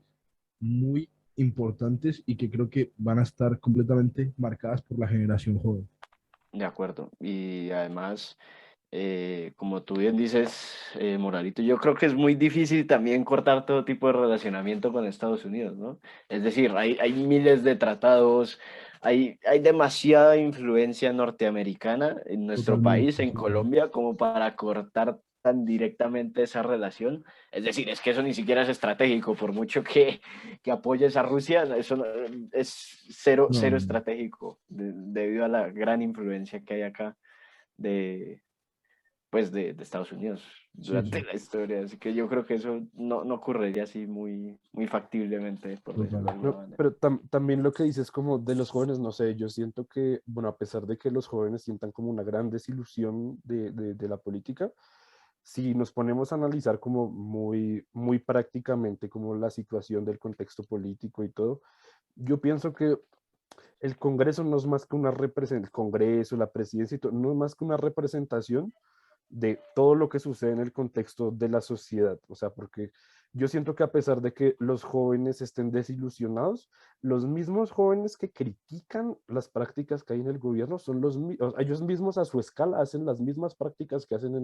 muy importantes y que creo que van a estar completamente marcadas por la generación joven. De acuerdo. Y además, como tú bien dices, Moralito, yo creo que es muy difícil también cortar todo tipo de relacionamiento con Estados Unidos, ¿no? Es decir, hay miles de tratados, hay demasiada influencia norteamericana en nuestro país, Totalmente, en sí, sí. Colombia, como para cortar tan directamente esa relación. Es decir, es que eso ni siquiera es estratégico, por mucho que apoyes a Rusia, eso es cero, No, cero no, no. estratégico, debido a la gran influencia que hay acá de, pues de Estados Unidos Sí, durante sí, la historia. Así que yo creo que eso no ocurriría así muy factiblemente, por decirlo de total. alguna No, manera. pero también lo que dices como de los jóvenes, no sé, yo siento que, bueno, a pesar de que los jóvenes sientan como una gran desilusión de la política, si nos ponemos a analizar como muy prácticamente como la situación del contexto político y todo, yo pienso que el Congreso no es más que una representación, el Congreso, la presidencia y todo, no es más que una representación de todo lo que sucede en el contexto de la sociedad. O sea, porque yo siento que a pesar de que los jóvenes estén desilusionados, los mismos jóvenes que critican las prácticas que hay en el gobierno son ellos mismos a su escala hacen las mismas prácticas que hacen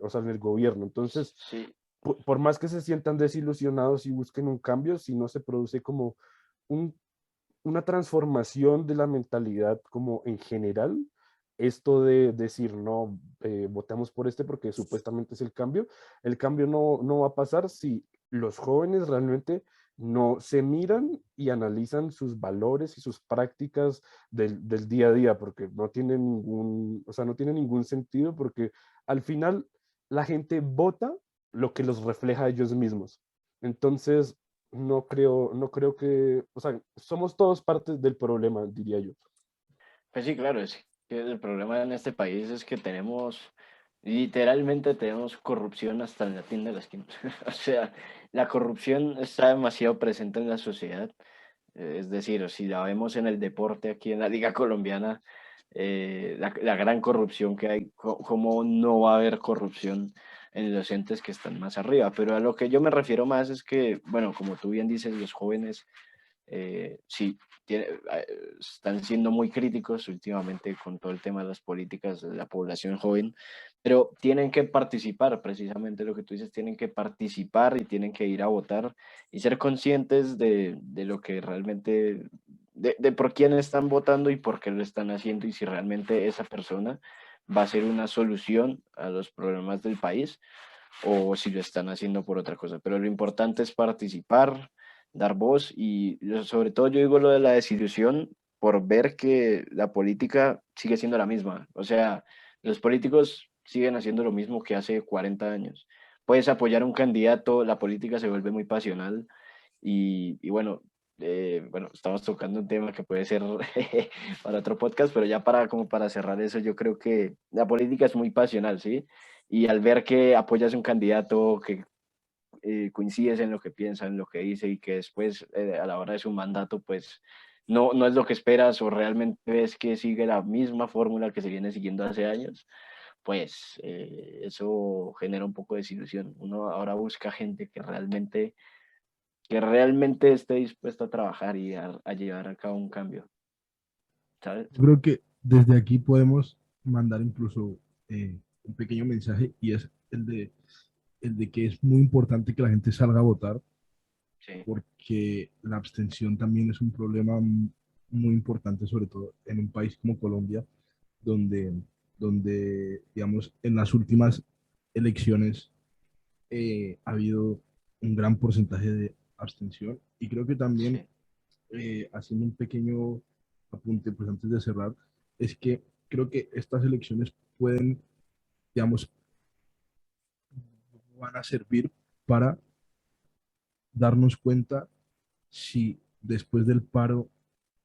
o sea, en el gobierno. Entonces, Sí, por más que se sientan desilusionados y busquen un cambio, si no se produce como un una transformación de la mentalidad como en general, esto de decir, no, votamos por este porque supuestamente es el cambio no va a pasar si los jóvenes realmente no se miran y analizan sus valores y sus prácticas del día a día, porque no tiene ningún, o sea, no tiene ningún sentido, porque al final la gente vota lo que los refleja a ellos mismos. Entonces, no creo que, o sea, somos todos partes del problema, diría yo. pues sí, claro, es que el problema en este país es que literalmente tenemos corrupción hasta en la tienda de la esquina. O sea, la corrupción está demasiado presente en la sociedad. Es decir, si la vemos en el deporte aquí en la Liga Colombiana, la gran corrupción que hay, cómo no va a haber corrupción en los entes que están más arriba. Pero a lo que yo me refiero más es que, bueno, como tú bien dices, los jóvenes sí, están siendo muy críticos últimamente con todo el tema de las políticas de la población joven, pero tienen que participar, precisamente lo que tú dices, tienen que participar y tienen que ir a votar y ser conscientes de lo que realmente, de por quién están votando y por qué lo están haciendo y si realmente esa persona va a ser una solución a los problemas del país o si lo están haciendo por otra cosa. Pero lo importante es participar, dar voz y sobre todo yo digo lo de la desilusión por ver que la política sigue siendo la misma. O sea, los políticos siguen haciendo lo mismo que hace 40 años. Puedes apoyar a un candidato, la política se vuelve muy pasional y bueno, bueno, estamos tocando un tema que puede ser para otro podcast, pero ya para, como para cerrar eso, yo creo que la política es muy pasional, ¿sí? Y al ver que apoyas a un candidato, que coincides en lo que piensa, en lo que dice y que después a la hora de su mandato, pues no es lo que esperas o realmente ves que sigue la misma fórmula que se viene siguiendo hace años, pues eso genera un poco de desilusión. Uno ahora busca gente que realmente esté dispuesta a trabajar y a llevar a cabo un cambio, ¿sabes? Yo creo que desde aquí podemos mandar incluso un pequeño mensaje y es el de que es muy importante que la gente salga a votar Sí, porque la abstención también es un problema muy importante, sobre todo en un país como Colombia, donde, donde digamos, en las últimas elecciones ha habido un gran porcentaje de abstención y creo que también, sí, haciendo un pequeño apunte, pues antes de cerrar, es que creo que estas elecciones pueden, digamos, van a servir para darnos cuenta si después del paro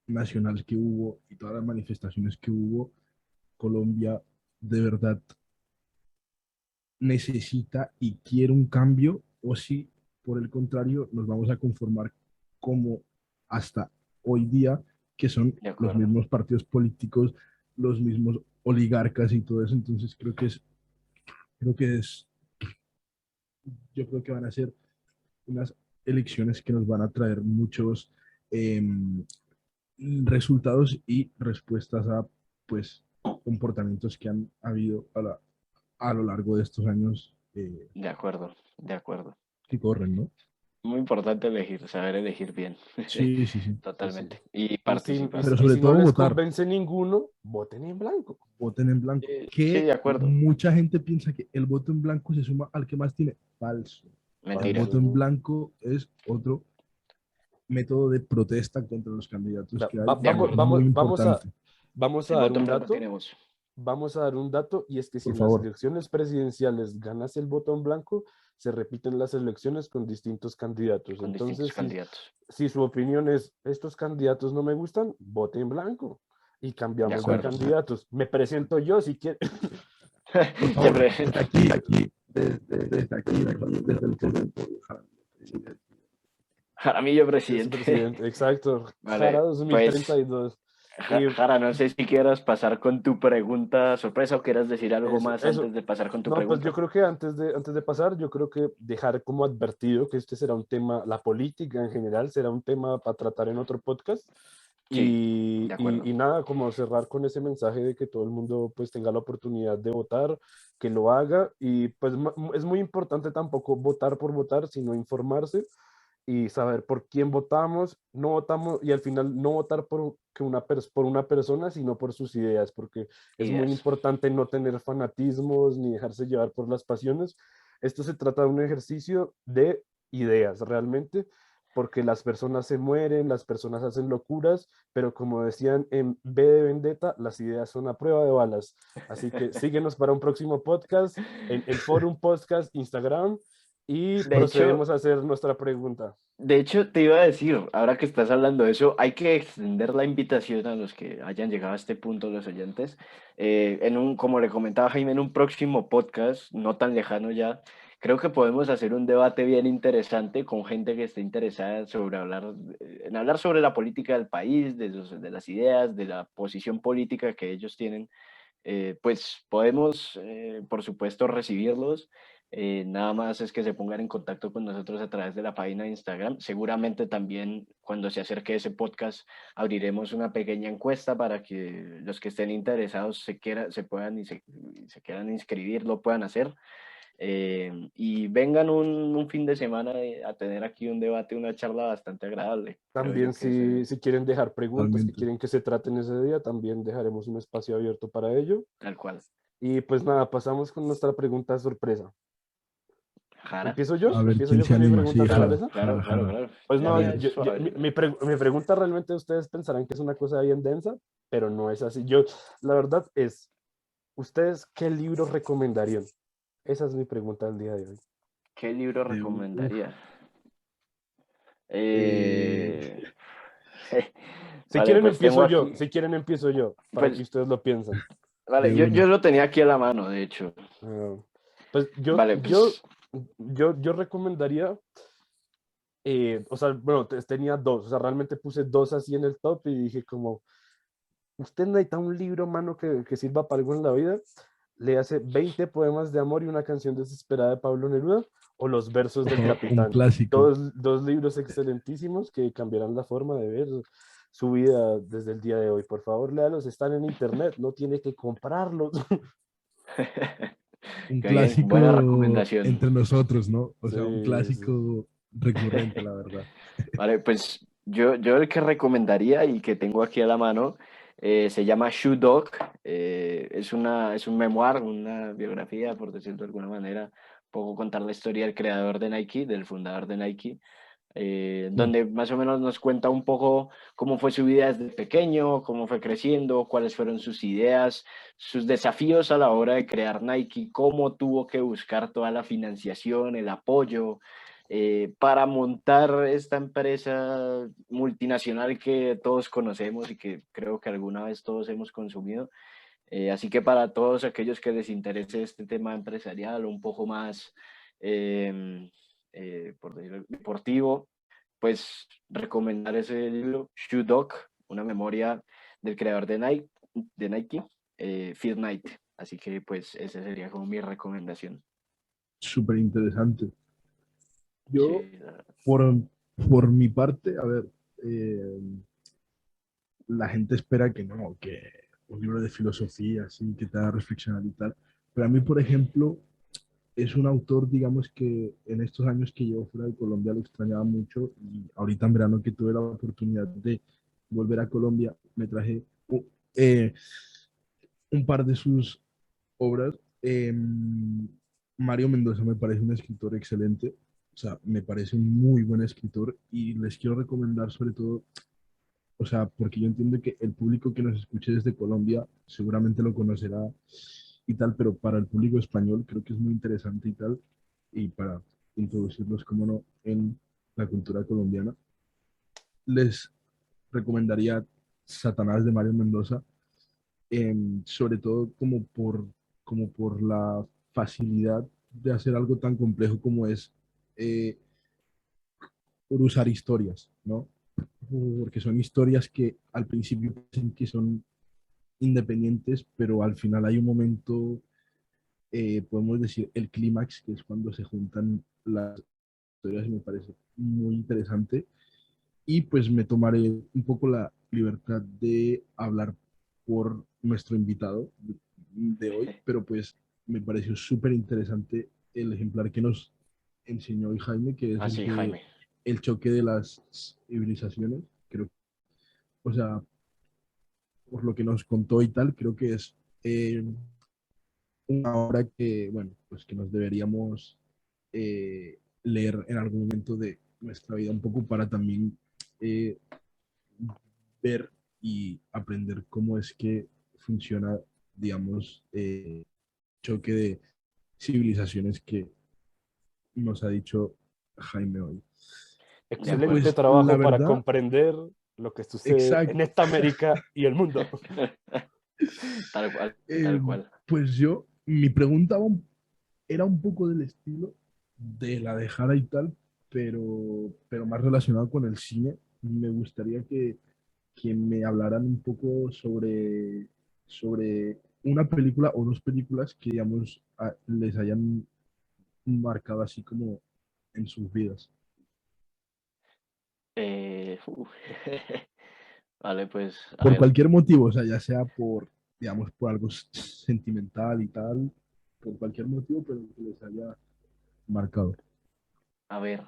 nacional que hubo y todas las manifestaciones que hubo, Colombia de verdad necesita y quiere un cambio o si por el contrario nos vamos a conformar como hasta hoy día, que son de los acuerdo. mismos partidos políticos, los mismos oligarcas y todo eso. Entonces creo que es, yo creo que van a ser unas elecciones que nos van a traer muchos eh, resultados y respuestas a pues comportamientos que han habido a lo largo de estos años De acuerdo, de acuerdo. que corren, ¿no? Muy importante elegir, saber elegir bien. Sí, sí, sí, sí, sí. Totalmente. Y Y participar. Pero y sobre si no todo les votar, convence ninguno, voten en blanco. voten en blanco. Sí, Que de acuerdo. mucha gente piensa que el voto en blanco se suma al que más tiene. Falso. El Mentira. voto en Falso. blanco es otro método de protesta contra los candidatos que hay De y es Vamos, acuerdo. muy importante. vamos a El dar voto en un blanco dato. tiene voz. Vamos a dar un dato y es que si Por en las favor. elecciones presidenciales ganas el botón blanco, se repiten las elecciones con distintos candidatos. Con distintos Entonces, candidatos. si su opinión es, estos candidatos no me gustan, vote en blanco y De cambiamos de acuerdo. candidatos. Me presento yo si quiere. Por Se favor, pre- desde aquí, desde el centro. Jaramillo Es presidente. presidente, exacto. Jara Vale, pues 2032. Y Jara, no sé si quieras pasar con tu pregunta sorpresa o quieras decir algo más eso. antes de pasar con tu No, pues yo pregunta. creo que antes de pasar, yo creo que dejar como advertido que este será un tema, la política en general será un tema para tratar en otro podcast. Sí, de acuerdo. Y nada, como cerrar con ese mensaje de que todo el mundo pues tenga la oportunidad de votar, que lo haga y pues es muy importante tampoco votar por votar, sino informarse y saber por quién votamos, no votamos y al final no votar por una persona, sino por sus ideas, porque es muy Ideas. importante no tener fanatismos ni dejarse llevar por las pasiones. Esto se trata de un ejercicio de ideas realmente, porque las personas se mueren, las personas hacen locuras, pero como decían en B de Vendetta, las ideas son a prueba de balas. Así que síguenos para un próximo podcast en el Forum Podcast Instagram y De hecho, procedemos a hacer nuestra pregunta. De hecho, te iba a decir, ahora que estás hablando de eso, hay que extender la invitación a los que hayan llegado a este punto, los oyentes. Como le comentaba Jaime, en un próximo podcast, no tan lejano ya, creo que podemos hacer un debate bien interesante con gente que esté interesada sobre en hablar sobre la política del país, de las ideas, de la posición política que ellos tienen. Pues podemos, por supuesto, recibirlos Nada más es que se pongan en contacto con nosotros a través de la página de Instagram. Seguramente también cuando se acerque ese podcast abriremos una pequeña encuesta para que los que estén interesados se quieran inscribir, lo puedan hacer. Y vengan un fin de semana a tener aquí un debate, una charla bastante agradable. Creo También yo que ese, si quieren dejar preguntas que Totalmente. quieren que se traten ese día, también dejaremos un espacio abierto para ello. tal cual. Y pues nada, pasamos con nuestra pregunta sorpresa. Jara. ¿Empiezo yo? A ver ¿Empiezo quién yo se con mi anima. Sí, pregunta Claro, Jara, sorpresa? claro, Jara, claro, Jara. claro. Pues Ya, no, ya, suave. mi pregunta realmente ustedes pensarán que es una cosa bien densa, pero no es así. La verdad es, ¿ustedes qué libro recomendarían? Esa es mi pregunta del día de hoy. ¿Qué libro Uf, recomendaría? eh, Eh, Si Vale, quieren pues tengo empiezo yo, aquí, si quieren empiezo yo, para que pues, ustedes lo piensen. vale, de yo una. lo tenía aquí a la mano, de hecho. Ah, pues Vale, pues, yo recomendaría, o sea, bueno, tenía dos, o sea, realmente puse dos así en el top y dije como, usted necesita un libro, mano, que sirva para algo en la vida, le hace 20 poemas de amor y una canción desesperada de Pablo Neruda, o Los versos del Ojo, un capitán. clásico. Dos libros excelentísimos que cambiarán la forma de ver su vida desde el día de hoy. Por favor, léalos, están en internet, no tiene que comprarlos. Un qué bien, buena clásico recomendación. entre nosotros, ¿no? O sea, un Sí, sí. clásico recurrente, la verdad. Vale, pues yo el que recomendaría y que tengo aquí a la mano se llama Shoe Dog. Es un memoir, una biografía, por decirlo de alguna manera. Un poco contar la historia del creador de Nike, del fundador de Nike. Mm. Donde más o menos nos cuenta un poco cómo fue su vida desde pequeño, cómo fue creciendo, cuáles fueron sus ideas, sus desafíos a la hora de crear Nike, cómo tuvo que buscar toda la financiación, el apoyo para montar esta empresa multinacional que todos conocemos y que creo que alguna vez todos hemos consumido. Así que para todos aquellos que les interese este tema empresarial, un poco más, por decirlo, deportivo, pues recomendar ese libro, Shoe Dog, una memoria del creador de Nike, Phil Knight. Así que pues esa sería como mi recomendación. Súper interesante. Yo, Sí, por, por mi parte, a ver, eh, la gente espera que no, que un libro de filosofía, así, que te haga reflexionar y tal. Pero a mí, por ejemplo, es un autor, digamos, que en estos años que llevo fuera de Colombia lo extrañaba mucho y ahorita en verano que tuve la oportunidad de volver a Colombia, me traje eh, un par de sus obras. Mario Mendoza me parece un escritor excelente, o sea, me parece un muy buen escritor y les quiero recomendar sobre todo, o sea, porque yo entiendo que el público que nos escuche desde Colombia seguramente lo conocerá y tal, pero para el público español creo que es muy interesante y tal, y para introducirlos, como no, en la cultura colombiana, les recomendaría Satanás de Mario Mendoza, sobre todo como por la facilidad de hacer algo tan complejo como es eh, por usar historias, ¿no? Porque son historias que al principio parecen que son independientes, pero al final hay un momento, podemos decir, el clímax, que es cuando se juntan las historias, y me parece muy interesante. Y pues me tomaré un poco la libertad de hablar por nuestro invitado de hoy, pero pues me pareció súper interesante el ejemplar que nos enseñó hoy Jaime, que es el así, de Jaime. el choque de las civilizaciones. Creo, o sea, por lo que nos contó y tal, creo que es una obra que, bueno, pues que nos deberíamos leer en algún momento de nuestra vida un poco para también eh, ver y aprender cómo es que funciona, digamos, choque de civilizaciones que nos ha dicho Jaime hoy. De Y Excelente acuerdo. pues la trabajo para verdad, comprender lo que sucede en exacto, esta América y el mundo. Tal cual, eh, tal cual. pues yo, mi pregunta era un poco del estilo de la de Jara y tal, pero más relacionado con el cine. Me gustaría que me hablaran un poco sobre una película o dos películas que, digamos, les hayan marcado así como en sus vidas? Uf. Vale, pues, a Por ver, cualquier motivo, o sea, ya sea por, digamos, por algo sentimental y tal, por cualquier motivo, pero que les haya marcado. a ver.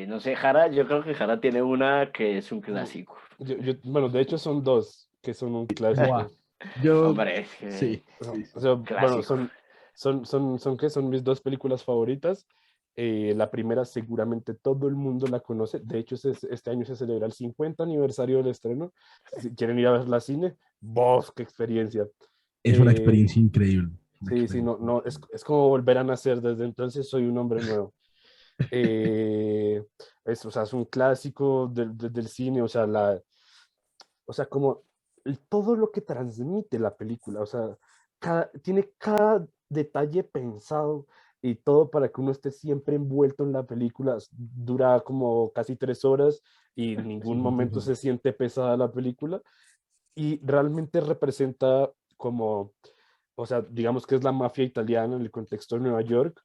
No sé, Jara, yo creo que Jara tiene una que es un Mm, clásico. Bueno, de hecho son dos que son un Buah, clásico. yo, Hombre, es que sí, sí, O sí. sea, bueno, clásico. ¿qué? Son mis dos películas favoritas. La primera seguramente todo el mundo la conoce. De hecho, este año se celebra el 50 aniversario del estreno. Si quieren ir a ver la cine, ¡bof! ¡Qué experiencia! Es una Eh, experiencia increíble. Una sí, sí, experiencia increíble. es como volver a nacer. Desde entonces soy un hombre nuevo. Eh, o sea, es un clásico del cine, o sea, como todo lo que transmite la película, o sea, tiene cada detalle pensado y todo para que uno esté siempre envuelto en la película. Dura como casi 3 horas y en Sí, ningún son momento se siente pesada la película y realmente representa como, o sea, digamos que es la mafia italiana en el contexto de Nueva York,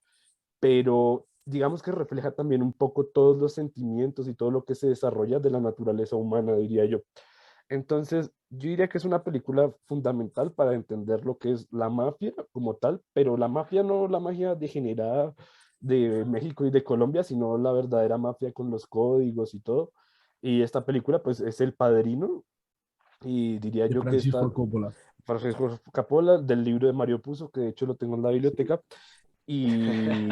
pero digamos que refleja también un poco todos los sentimientos y todo lo que se desarrolla de la naturaleza humana, diría yo. Entonces, yo diría que es una película fundamental para entender lo que es la mafia como tal, pero la mafia no la magia degenerada de México y de Colombia, sino la verdadera mafia con los códigos y todo. Y esta película, pues, es El Padrino, y diría de yo que Francis está Ford Coppola. Francisco Capola, del libro de Mario Puzo, que de hecho lo tengo en la biblioteca, y,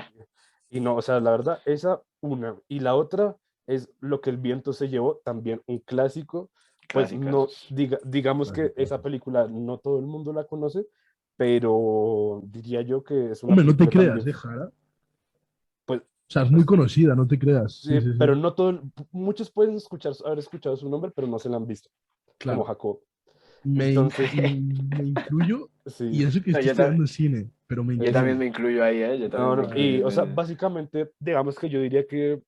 y no, o sea, la verdad, esa una. Y la otra es Lo que el viento se llevó, también un clásico. Pues no, Clásicos. digamos que esa Clasicazo. película no todo el mundo la conoce, pero diría yo que es una Hombre, no te película creas, también, Jara. O pues, sea, es muy pues, conocida, no te creas. Sí, sí, sí, pero sí. no todo, muchos pueden haber escuchado su nombre, pero no se la han visto, como Claro. Jacob. Me, Entonces, me incluyo, y sí. eso que No, estoy estudiando cine, pero me yo también incluyo. me incluyo ahí, ¿eh? Yo No, también me no, Claro. y, incluyo. o sea, básicamente, digamos que yo diría que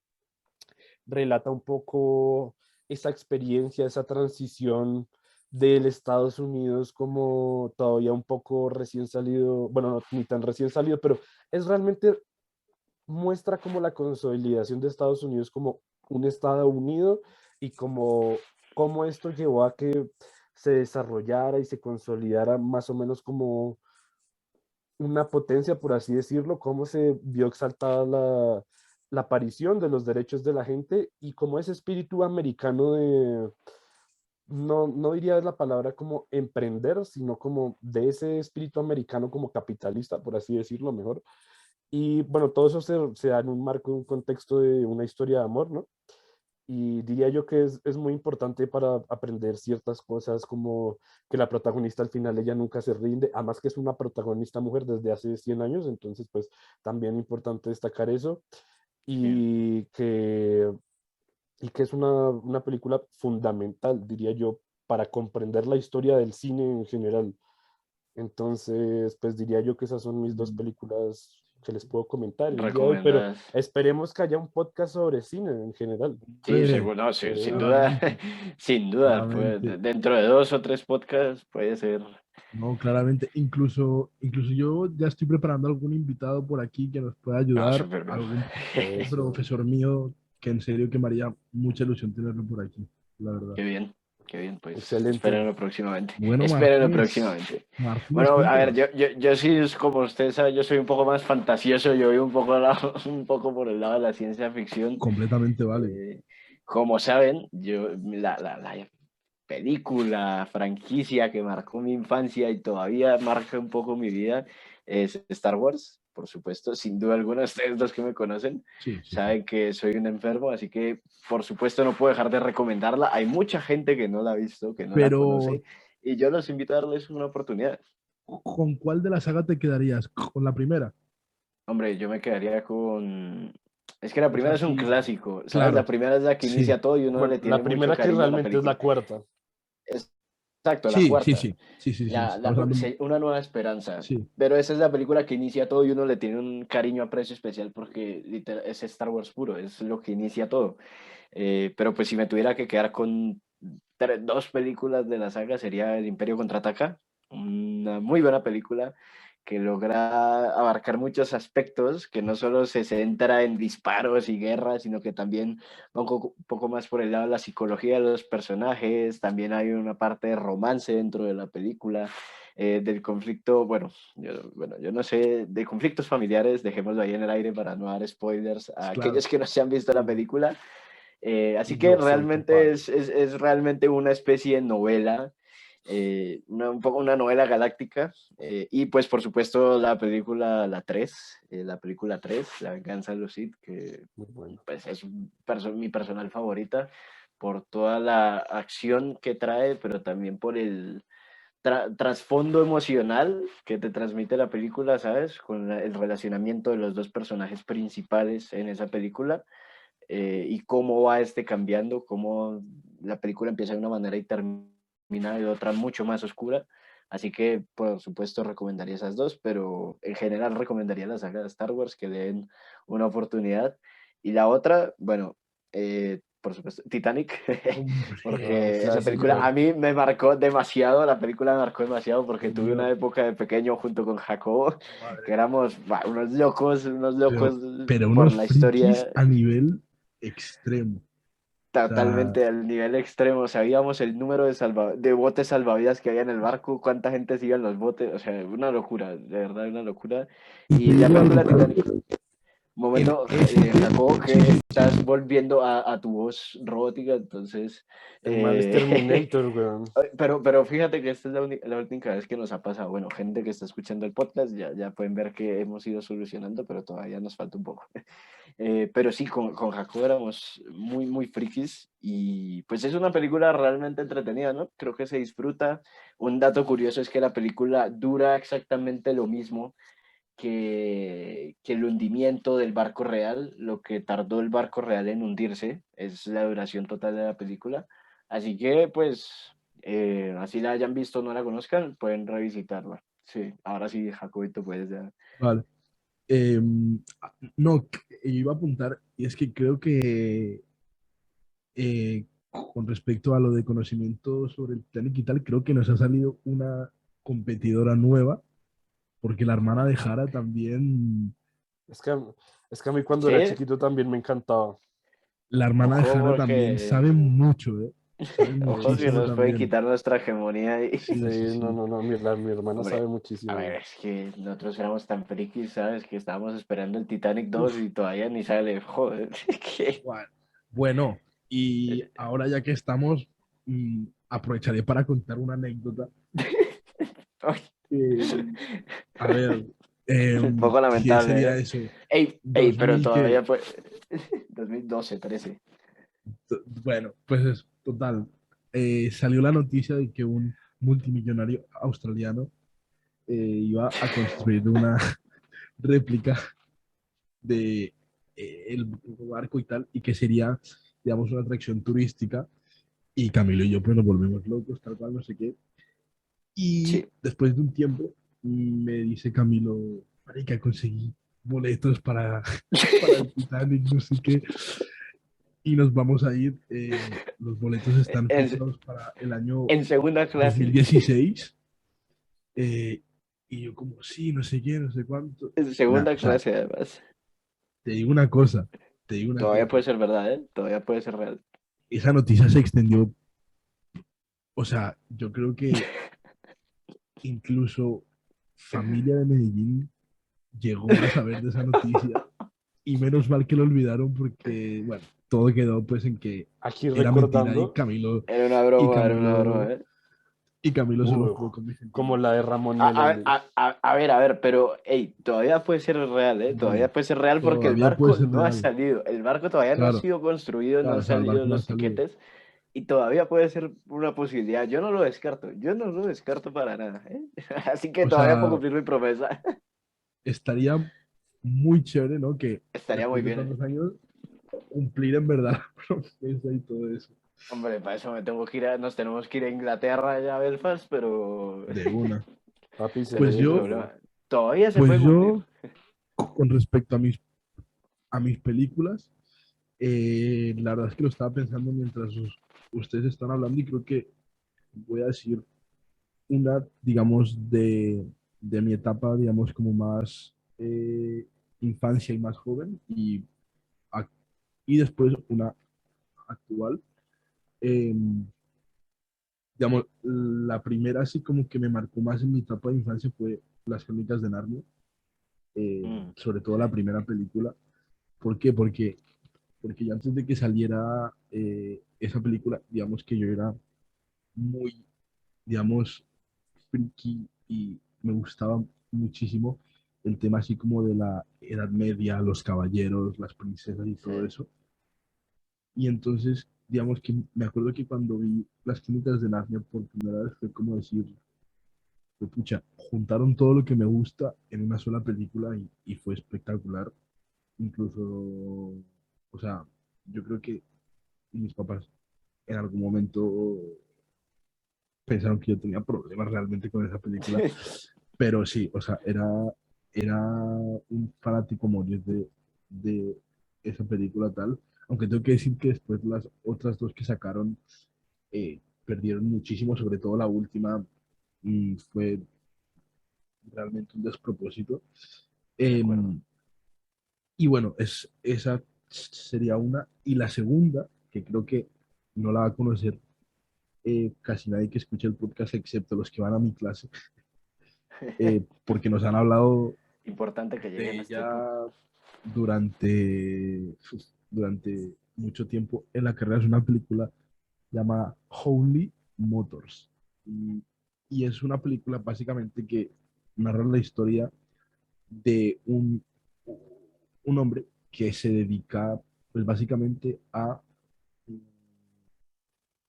relata un poco esa experiencia, esa transición del Estados Unidos como todavía un poco recién salido, bueno, no, ni tan recién salido, pero es realmente muestra como la consolidación de Estados Unidos como un Estado unido y como esto llevó a que se desarrollara y se consolidara más o menos como una potencia, por así decirlo, cómo se vio exaltada la aparición de los derechos de la gente y como ese espíritu americano de, no diría la palabra como emprender, sino como de ese espíritu americano como capitalista, por así decirlo mejor. Y bueno, todo eso se da en un marco, un contexto de una historia de amor, ¿no? Y diría yo que es muy importante para aprender ciertas cosas, como que la protagonista al final ella nunca se rinde, además que es una protagonista mujer desde hace 100 años, entonces pues también importante destacar eso Sí. y que es una película fundamental, diría yo, para comprender la historia del cine en general. Entonces, pues diría yo que esas son mis dos películas que les puedo comentar el día de hoy, pero ¿Recomiendas? esperemos que haya un podcast sobre cine en general. Sí, Hombre, seguro, no, sí, sin duda, claramente, sin duda, pues, claramente. dentro de 2 o 3 podcasts puede ser. No, claramente. Incluso yo ya estoy preparando algún invitado por aquí que nos pueda Ah, ayudar, súper bien. algún Eso. profesor mío que en serio que me haría mucha ilusión tenerlo por aquí, la verdad. Qué bien, pues Excelente. espérenlo próximamente. Bueno, Espérenlo Martínez, próximamente. Martínez, Bueno, a ver, cuéntanos. yo sí, como usted sabe, yo soy un poco más fantasioso, yo voy un poco, un poco por el lado de la ciencia ficción. Completamente válido. Eh, como saben, la película, franquicia que marcó mi infancia y todavía marca un poco mi vida es Star Wars, por supuesto. Sin duda alguna, ustedes los que me conocen Sí, sí, sí. saben que soy un enfermo, así que por supuesto no puedo dejar de recomendarla. Hay mucha gente que no la ha visto, que no la Pero, conoce, y yo los invito a darles una oportunidad. ¿con cuál de la saga te quedarías? ¿Con la primera? Hombre, yo me quedaría con... Es que la O sea, primera es un sí, clásico, ¿sabes? La claro, primera es la que sí. inicia todo y uno Bueno, le tiene la mucho primera que cariño a la realmente es película. la cuarta. Exacto, la Sí, sí, cuarta. sí, sí, sí, sí. Estamos hablando, Una nueva esperanza. sí, Pero esa es la película que inicia todo y uno le tiene un cariño, aprecio especial porque es Star Wars puro, es lo que inicia todo. Pero pues si me tuviera que quedar con 2 películas de la saga sería El Imperio Contraataca, una muy buena película que logra abarcar muchos aspectos, que no solo se centra en disparos y guerras, sino que también va un poco más por el lado de la psicología de los personajes, también hay una parte de romance dentro de la película, del conflicto, bueno, yo no sé, de conflictos familiares, dejémoslo ahí en el aire para no dar spoilers a Claro. aquellos que no se han visto la película. Así que Yo soy realmente capaz. es realmente una especie de novela, un poco una novela galáctica. Y pues por supuesto la película la película 3 La venganza de los Sith, que Muy bueno. pues es mi personal favorita por toda la acción que trae, pero también por el trasfondo emocional que te transmite la película, ¿sabes? Con el relacionamiento de los dos personajes principales en esa película, y cómo va cambiando, cómo la película empieza de una manera y termina de otra mucho más oscura. Así que, por supuesto, recomendaría esas dos, pero en general recomendaría la saga de Star Wars, que le den una oportunidad. Y la otra, bueno, por supuesto, Titanic, Hombre, Ah, porque esa película clásico. a mí me marcó demasiado, la película me marcó demasiado porque Dios tuve una mío, época de pequeño junto con Jacobo, madre que mía. éramos unos Pero, locos pero por unos la frikis historia. a nivel extremo. O sea, Totalmente al nivel extremo. Sabíamos el número de botes salvavidas que había en el barco, cuánta gente se iba en los botes. O sea, una locura, de verdad, una locura. y te Y la digo algo, película creo Titanic, en momento, época, Jacobo, sí, que sí, estás volviendo a tu voz robótica, entonces. El mal es Terminator, weón. Pero fíjate que esta es la única vez que nos ha pasado. Bueno, gente que está escuchando el podcast ya pueden ver que hemos ido solucionando, pero todavía nos falta un poco. Pero sí, con Jacob éramos muy frikis y pues es una película realmente entretenida, ¿no? Creo que se disfruta. Un dato curioso es que la película dura exactamente lo mismo que el hundimiento del barco real, lo que tardó el barco real en hundirse, es la duración total de la película. Así que, pues, así la hayan visto o no la conozcan, pueden revisitarla. Sí, ahora sí, Jacobito, puedes ya. vale. No, iba a apuntar, y es que creo que con respecto a lo de conocimiento sobre el Titanic y tal, creo que nos ha salido una competidora nueva, porque la hermana de Jara también, Es que, es que a mí cuando Sí, era chiquito también me encantaba. la hermana de ojo, Jara también porque sabe mucho, ¿eh? Sabe ojo que muchísimo nos pueden también. quitar nuestra hegemonía. Sí, Sí, sí, no, sí. no, no, mi hermana Hombre, sabe a ver, muchísimo. es que nosotros éramos tan frikis, ¿sabes? Que estábamos esperando el Titanic 2 Uf, y todavía ni sale. Joder, que... guau. Bueno, y ahora ya que estamos, aprovecharé para contar una anécdota. Eh, a ver, Un poco ¿qué lamentable, sería ¿eh? eso? Ey, pero 2000 que, todavía pues 2012, 13. bueno, pues es total. Salió la noticia de que un multimillonario australiano iba a construir una réplica de el barco y tal, y que sería, digamos, una atracción turística. Y Camilo y yo pues nos volvemos locos, tal cual, no sé qué. Y Sí. después de un tiempo me dice Camilo, marica, conseguí boletos para, para el Titanic, no sé qué, y nos vamos a ir. Los boletos están En, fijados para el año en segunda clase. 2016. eh, y yo como, sí, no sé qué, no sé cuánto. En Nada, segunda o sea, clase, además. te digo una cosa, te digo una Todavía cosa. puede ser verdad, ¿eh? Todavía puede ser real. Esa noticia se extendió, o sea, yo creo que incluso familia de Medellín llegó a saber de esa noticia. Y menos mal que lo olvidaron porque, bueno, todo quedó pues en que Aquí era mentira recordando, Y Era una broma, Camilo, ¿eh? y Camilo se lo uh, jugó con mis como la sentimientos. de Ramón Meléndez. A ver, pero, hey, todavía puede ser real, ¿eh? Todavía Hombre, puede ser real porque el todavía puede barco ser no ha real. salido. El barco todavía no ha Claro, sido construido, no claro, han o sea, el salido barco no ha los salido. tiquetes y todavía puede ser una posibilidad. Yo no lo descarto, yo no lo descarto para nada, ¿eh? Así que O todavía puedo sea, cumplir mi promesa. estaría muy chévere, ¿no? Que Estaría muy después de bien, ¿eh? tantos años cumplir en verdad la promesa y todo eso. Hombre, para eso nos tenemos que ir a Inglaterra ya a Belfast, pero De una. Papi, se Pues sin yo, viene. problema. Todavía se pues puede cumplir. yo, con respecto a mis películas, la verdad es que lo estaba pensando mientras ustedes están hablando y creo que voy a decir una, digamos, de mi etapa, digamos, como más infancia y más joven, ac- y después una actual. Eh, digamos, la primera así como que me marcó más en mi etapa de infancia fue Las Crónicas de Narnia, sobre todo la Sí, primera película. ¿Por qué? Porque ya antes de que saliera esa película, digamos que yo era muy, digamos, friki y me gustaba muchísimo el tema así como de la Edad Media, los caballeros, las princesas y todo sí. eso. Y entonces, digamos que me acuerdo que cuando vi Las Crónicas de Narnia por primera vez fue como decir, pues, pucha, juntaron todo lo que me gusta en una sola película y fue espectacular. Incluso, o sea, yo creo que mis papás en algún momento pensaron que yo tenía problemas realmente con esa película, pero sí, o sea, era un fanático morir de esa película tal, aunque tengo que decir que después las otras dos que sacaron perdieron muchísimo, sobre todo la última, fue realmente un despropósito. De Eh, acuerdo. y bueno, esa sería una. Y la segunda, que creo que no la va a conocer casi nadie que escuche el podcast, excepto los que van a mi clase, porque nos han hablado Importante que de lleguen a este ella punto. durante mucho tiempo en la carrera. Es una película llamada Holy Motors. Y, y es una película básicamente que narra la historia de un hombre que se dedica pues básicamente a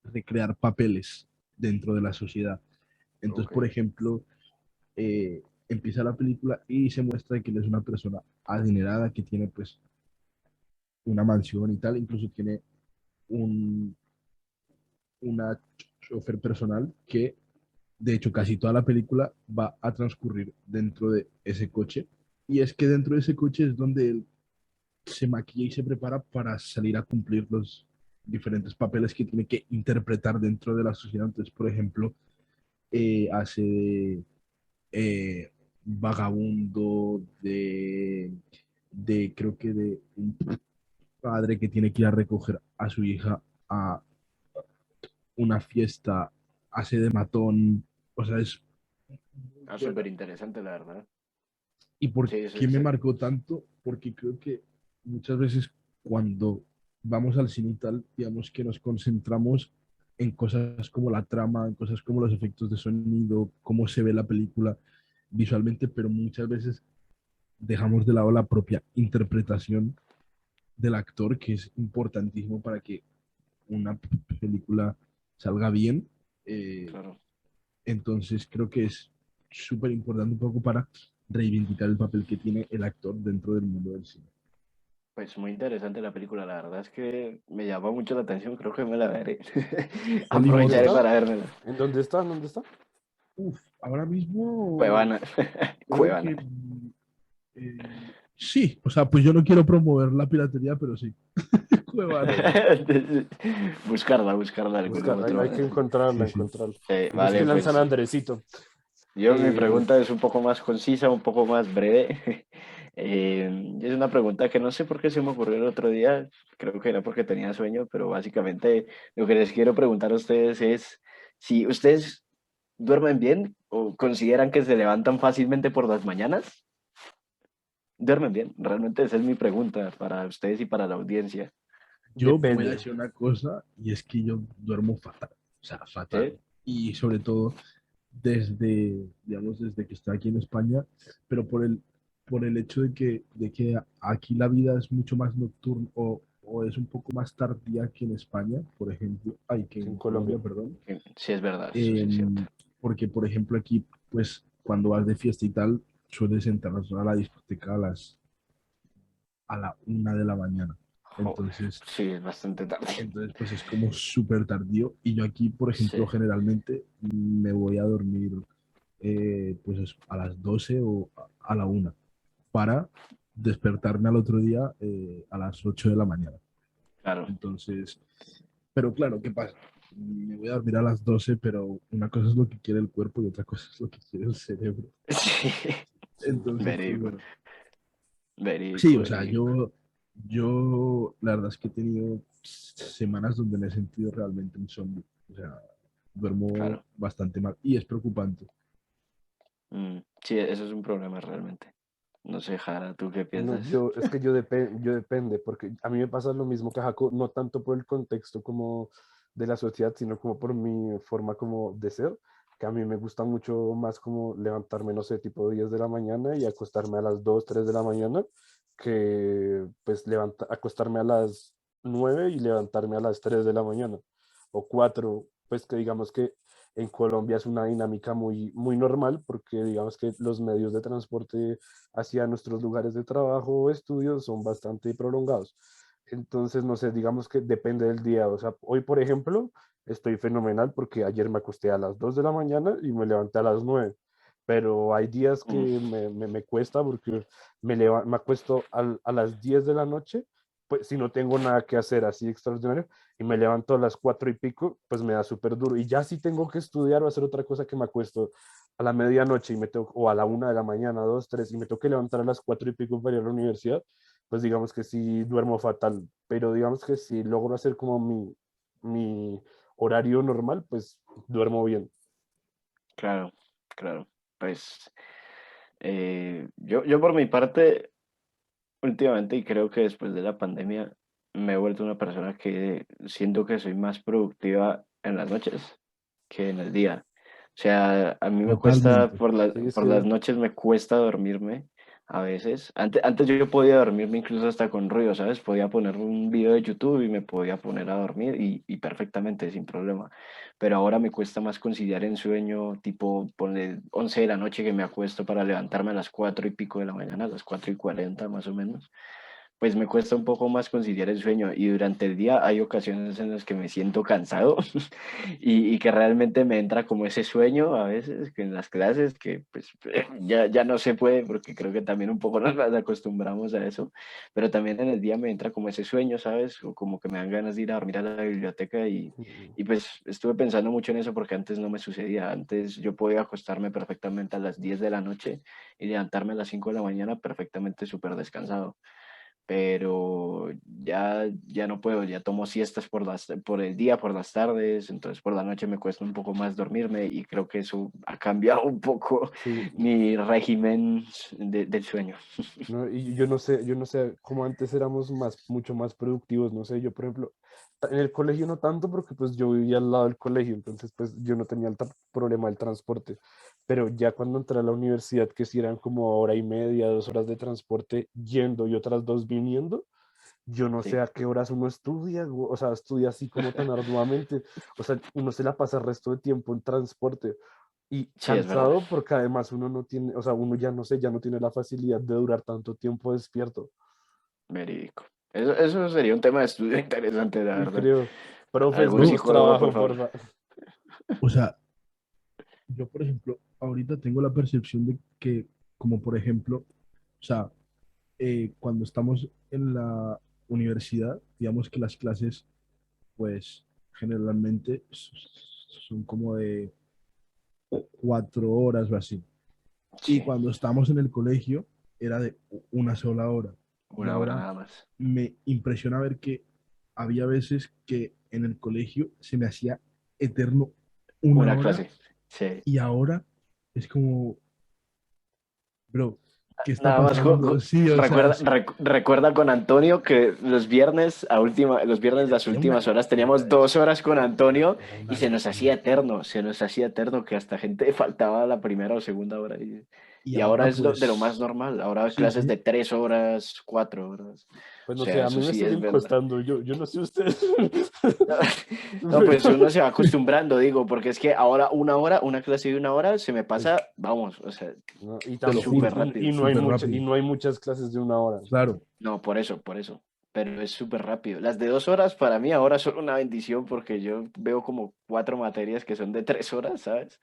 recrear papeles dentro de la sociedad. Entonces, Ok, por ejemplo, empieza la película y se muestra que él es una persona adinerada que tiene pues una mansión y tal, incluso tiene un, una chofer personal que de hecho casi toda la película va a transcurrir dentro de ese coche. Y es que dentro de ese coche es donde él se maquilla y se prepara para salir a cumplir los diferentes papeles que tiene que interpretar dentro de la sociedad. Entonces, por ejemplo, hace de vagabundo, creo que de un padre que tiene que ir a recoger a su hija a una fiesta, hace de matón, o sea, es muy ah, buena. súper interesante, la verdad. ¿Y por Sí, qué me marcó tanto? Porque creo que muchas veces cuando vamos al cine y tal, digamos que nos concentramos en cosas como la trama, en cosas como los efectos de sonido, cómo se ve la película visualmente, pero muchas veces dejamos de lado la propia interpretación del actor, que es importantísimo para que una película salga bien. Eh, claro. entonces creo que es súper importante un poco para reivindicar el papel que tiene el actor dentro del mundo del cine. Pues muy interesante la película, la verdad es que me llamó mucho la atención, creo que me la veré. Holly ¿Dónde Aprovecharé Motors, está? para vérmela. ¿En dónde está? ¿En dónde está? ahora mismo Cuevana, creo Cuevana. que sí, o sea, pues yo no quiero promover la piratería, pero sí. Cuevana. Buscarla de alguna u Buscarla, otra hay que manera. Sí, encontrarla, sí. encontrarla. Vale, Búsquenla en San pues Andresito. yo mi Eh, pregunta es un poco más concisa, un poco más breve. Es una pregunta que no sé por qué se me ocurrió el otro día, creo que era porque tenía sueño, pero básicamente lo que les quiero preguntar a ustedes es si ustedes duermen bien o consideran que se levantan fácilmente por las mañanas. ¿Duermen bien? Realmente esa es mi pregunta para ustedes y para la audiencia. Yo voy a depende. decir una cosa y es que yo duermo fatal, o sea, fatal. ¿Sí? Y sobre todo desde, digamos, desde que estoy aquí en España, pero por el hecho de que aquí la vida es mucho más nocturna o es un poco más tardía que en España, por ejemplo, ay, que En en Colombia. Colombia, perdón. Sí, es verdad, eso sí es cierto. Em, Porque, por ejemplo, aquí, pues, cuando vas de fiesta y tal, sueles entrar a la discoteca a la 1 de la mañana. Joder, Entonces, sí, es bastante tarde. pues es como súper tardío. Y yo aquí, por ejemplo, Sí, generalmente me voy a dormir pues a las 12 o a la 1 para despertarme al otro día a las 8 de la mañana. claro. Entonces, pero claro, ¿qué pasa? me voy a dormir a las 12, pero una cosa es lo que quiere el cuerpo y otra cosa es lo que quiere el cerebro. Sí, Entonces, pues verídico, bueno. Sí, verídico, o sea, verídico. yo la verdad es que he tenido semanas donde me he sentido realmente un zombie. O sea, duermo Claro. bastante mal y es preocupante. Sí, eso es un problema realmente. No sé, Jara, ¿tú qué No, piensas? es que yo depende, porque a mí me pasa lo mismo que a Jaco, no tanto por el contexto como de la sociedad, sino como por mi forma como de ser, que a mí me gusta mucho más como levantarme, no sé, tipo 10 de la mañana y acostarme a las 2 3 de la mañana, que pues acostarme a las 9 y levantarme a las 3 de la mañana, o 4 pues que digamos que en Colombia es una dinámica muy normal, porque digamos que los medios de transporte hacia nuestros lugares de trabajo o estudios son bastante prolongados. Entonces, no sé, digamos que depende del día. O sea, hoy, por ejemplo, estoy fenomenal porque ayer me acosté a las 2 de la mañana y me levanté a las 9. Pero hay días que Mm, me cuesta porque me acuesto a las 10 de la noche, pues si no tengo nada que hacer así extraordinario, y me levanto a las 4 y pico, pues me da súper duro. Y ya si tengo que estudiar o hacer otra cosa que me acuesto a la medianoche o a la 1 de la mañana, 2 3 y me tengo que levantar a las 4 y pico para ir a la universidad, pues digamos que sí duermo fatal, pero digamos que si logro hacer como mi horario normal, pues duermo bien. claro, claro. Pues yo por mi parte, últimamente, y creo que después de la pandemia, me he vuelto una persona que siento que soy más productiva en las noches que en el día. O sea, a mí me cuesta, Totalmente. Sí, es por que las noches me cuesta dormirme a veces. Antes yo podía dormirme incluso hasta con ruido, ¿sabes? Podía poner un video de YouTube y me podía poner a dormir y perfectamente, sin problema. Pero ahora me cuesta más conciliar en sueño, tipo, ponle 11 de la noche que me acuesto para levantarme a las 4 y pico de la mañana, a las 4:40 más o menos, pues me cuesta un poco más conciliar el sueño y durante el día hay ocasiones en las que me siento cansado y que realmente me entra como ese sueño a veces que en las clases que pues ya no se puede porque creo que también un poco nos acostumbramos a eso, pero también en el día me entra como ese sueño, ¿sabes? O como que me dan ganas de ir a dormir a la biblioteca y pues estuve pensando mucho en eso porque antes no me sucedía, antes yo podía acostarme perfectamente a las 10 de la noche y levantarme a las 5 de la mañana perfectamente súper descansado, pero ya no puedo, ya tomo siestas por el día, por las tardes, entonces por la noche me cuesta un poco más dormirme y creo que eso ha cambiado un poco sí, mi régimen del sueño. ¿no? Y yo no sé cómo antes éramos mucho más productivos, no sé, yo por ejemplo, en el colegio no tanto porque pues yo vivía al lado del colegio, entonces pues yo no tenía el problema del transporte, pero ya cuando entré a la universidad, que si eran como hora y media, 2 horas de transporte yendo y otras dos viniendo, yo no sé Sí, a qué horas uno estudia, o sea, estudia así como tan arduamente, o sea, uno se la pasa el resto de tiempo en transporte y sí, es verdad, cansado porque además uno no tiene, o sea, uno ya no sé, ya no tiene la facilidad de durar tanto tiempo despierto. verídico. Eso sería un tema de estudio interesante, la Y verdad. creo, profe, ¿Algún Yo, denos psicólogo, por trabajo, favor? porfa. o sea, yo, por ejemplo, ahorita tengo la percepción de que, como por ejemplo, o sea, cuando estamos en la universidad, digamos que las clases, pues, generalmente son como de 4 horas o así. Y Sí, cuando estamos en el colegio, era de una sola hora. Y una hora ahora nada más. me impresiona ver que había veces que en el colegio se me hacía eterno una Una hora clase, sí. y ahora es como, bro, ¿qué está Nada más pasando? Sí, o sea, recuerda con Antonio que los viernes las era una últimas horas locura teníamos eso. 2 horas con Antonio Era y una locura. se nos hacía eterno que hasta gente faltaba la primera o segunda hora Y y ahora ahora, es de lo más pues, normal, ahora sí, clases de sí. 3 horas, 4 horas, Pues o no sé, sea, a eso mí me sí es siguen verdad. costando, yo no sé ustedes. No, pues Pero, uno se va acostumbrando, digo, porque es que ahora una clase de una hora se me es- pasa, vamos, o sea, no, Te lo juro, súper rápido. súper y rápido. no hay muchas clases de 1 hora. Claro. No, por eso. Pero es súper rápido. Las de 2 horas para mí ahora son una bendición porque yo veo como 4 materias que son de 3 horas, ¿sabes?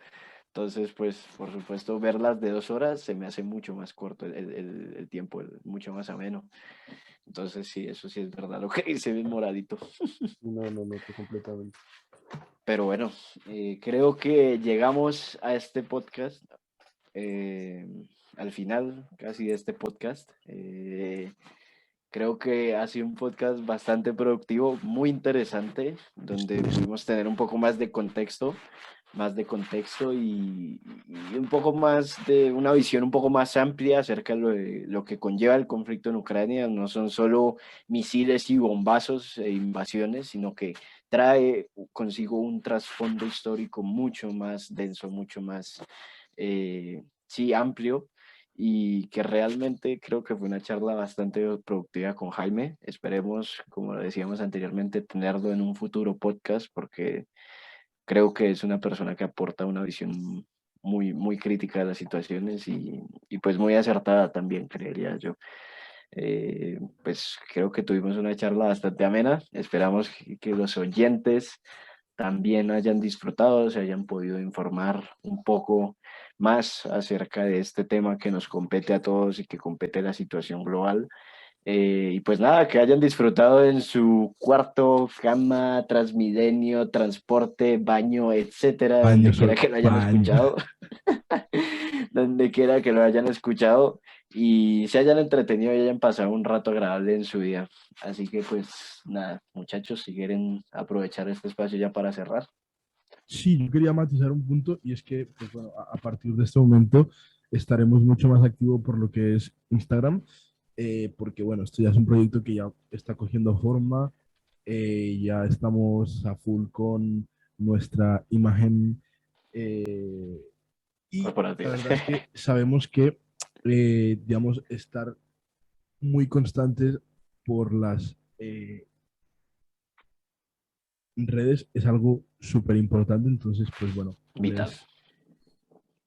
Entonces, pues, por supuesto, verlas de 2 horas se me hace mucho más corto el tiempo, mucho más ameno. Entonces, sí, eso sí es verdad lo que dice bien moradito. No, no, no, completamente. Pero bueno, creo que llegamos a este podcast, eh, al final casi de este podcast. Creo que ha sido un podcast bastante productivo, muy interesante, donde pudimos tener un poco más de contexto y un poco más de una visión un poco más amplia acerca de lo que conlleva el conflicto en Ucrania. No son solo misiles y bombazos e invasiones, sino que trae consigo un trasfondo histórico mucho más denso, mucho más, sí, amplio, y que realmente creo que fue una charla bastante productiva con Jaime. Esperemos, como lo decíamos anteriormente, tenerlo en un futuro podcast porque creo que es una persona que aporta una visión muy, muy crítica de las situaciones y pues muy acertada también, creería yo. Pues creo que tuvimos una charla bastante amena. Esperamos que los oyentes también hayan disfrutado, se hayan podido informar un poco más acerca de este tema que nos compete a todos y que compete a la situación global. Y pues nada, que hayan disfrutado en su cuarto, cama, transmilenio, transporte, baño, etcétera, Baño, donde quiera que lo hayan baño. escuchado, donde quiera que lo hayan escuchado y se hayan entretenido y hayan pasado un rato agradable en su día. Así que pues nada, muchachos, si quieren aprovechar este espacio ya para cerrar. Sí, yo quería matizar un punto y es que, pues bueno, a partir de este momento estaremos mucho más activos por lo que es Instagram, porque bueno, esto ya es un proyecto que ya está cogiendo forma, ya estamos a full con nuestra imagen y la Corporativo. verdad es que sabemos que, digamos, estar muy constantes por las redes es algo súper importante, entonces, pues bueno, Vital.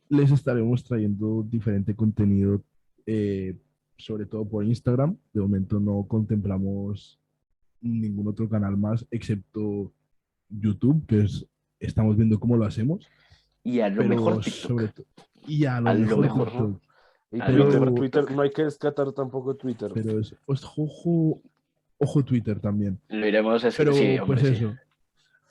les estaremos trayendo diferente contenido, eh, sobre todo por Instagram. De momento no contemplamos ningún otro canal más, excepto YouTube, estamos viendo cómo lo hacemos, Y a lo mejor pero TikTok. sobre todo, y a lo A lo mejor TikTok, mejor. ¿no? TikTok, Y A lo Twitter, mejor pero, Twitter, TikTok. no hay que descartar tampoco Twitter. pero es, ojo, ojo Twitter también. Lo iremos a... Sí, Pero pues hombre, sí. eso,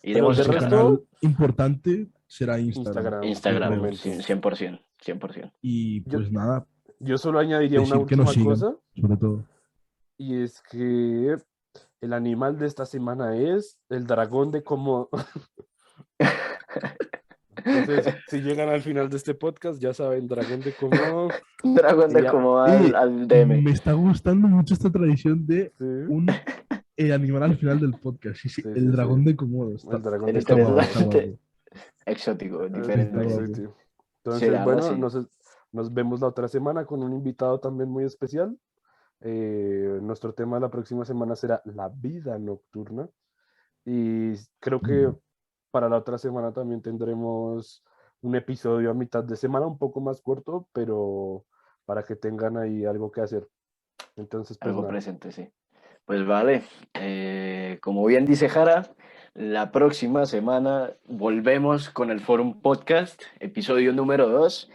Pero Iremos de nuestro canal resto, importante será Instagram, Instagram, yo Instagram, creo. totalmente. sí, 100%, 100%. Y Yo, pues nada, yo solo añadiría una decir que nos última sigan, cosa, sobre todo. y es que el animal de esta semana es el dragón de Komodo. Entonces, si llegan al final de este podcast, ya saben, dragón de Komodo. Dragón Y de ya, como al DM. Me está gustando mucho esta tradición de sí, un animal al final del podcast. Sí, sí, sí, el sí, sí. dragón de Komodo. El dragón Era de Está guapo, Komodo. está interesante, guapo. exótico, Está Sí, diferente. sí, guapo. sí. Sí, Entonces, la verdad, bueno, sí. nos vemos la otra semana con un invitado también muy especial. Nuestro tema de la próxima semana será la vida nocturna. Y creo que para la otra semana también tendremos un episodio a mitad de semana, un poco más corto, pero para que tengan ahí algo que hacer. Entonces, pues Algo nada, presente, sí. Pues vale, como bien dice Jara, la próxima semana volvemos con el Forum Podcast, episodio número 2,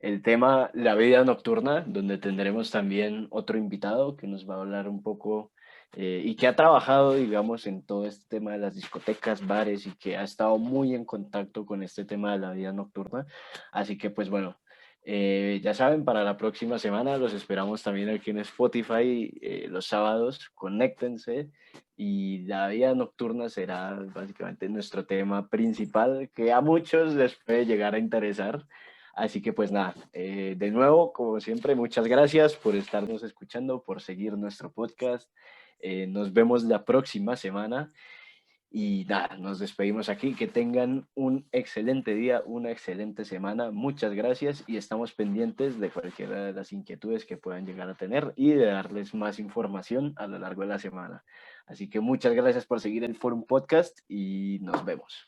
el tema La vida nocturna, donde tendremos también otro invitado que nos va a hablar un poco y que ha trabajado, digamos, en todo este tema de las discotecas, bares y que ha estado muy en contacto con este tema de la vida nocturna. Así que, pues bueno, ya saben, para la próxima semana los esperamos también aquí en Spotify los sábados. Conéctense y la vida nocturna será básicamente nuestro tema principal que a muchos les puede llegar a interesar. Así que pues nada, de nuevo, como siempre, muchas gracias por estarnos escuchando, por seguir nuestro podcast. Nos vemos la próxima semana. Y nada, nos despedimos aquí. Que tengan un excelente día, una excelente semana. Muchas gracias y estamos pendientes de cualquiera de las inquietudes que puedan llegar a tener y de darles más información a lo largo de la semana. Así que muchas gracias por seguir el Forum Podcast y nos vemos.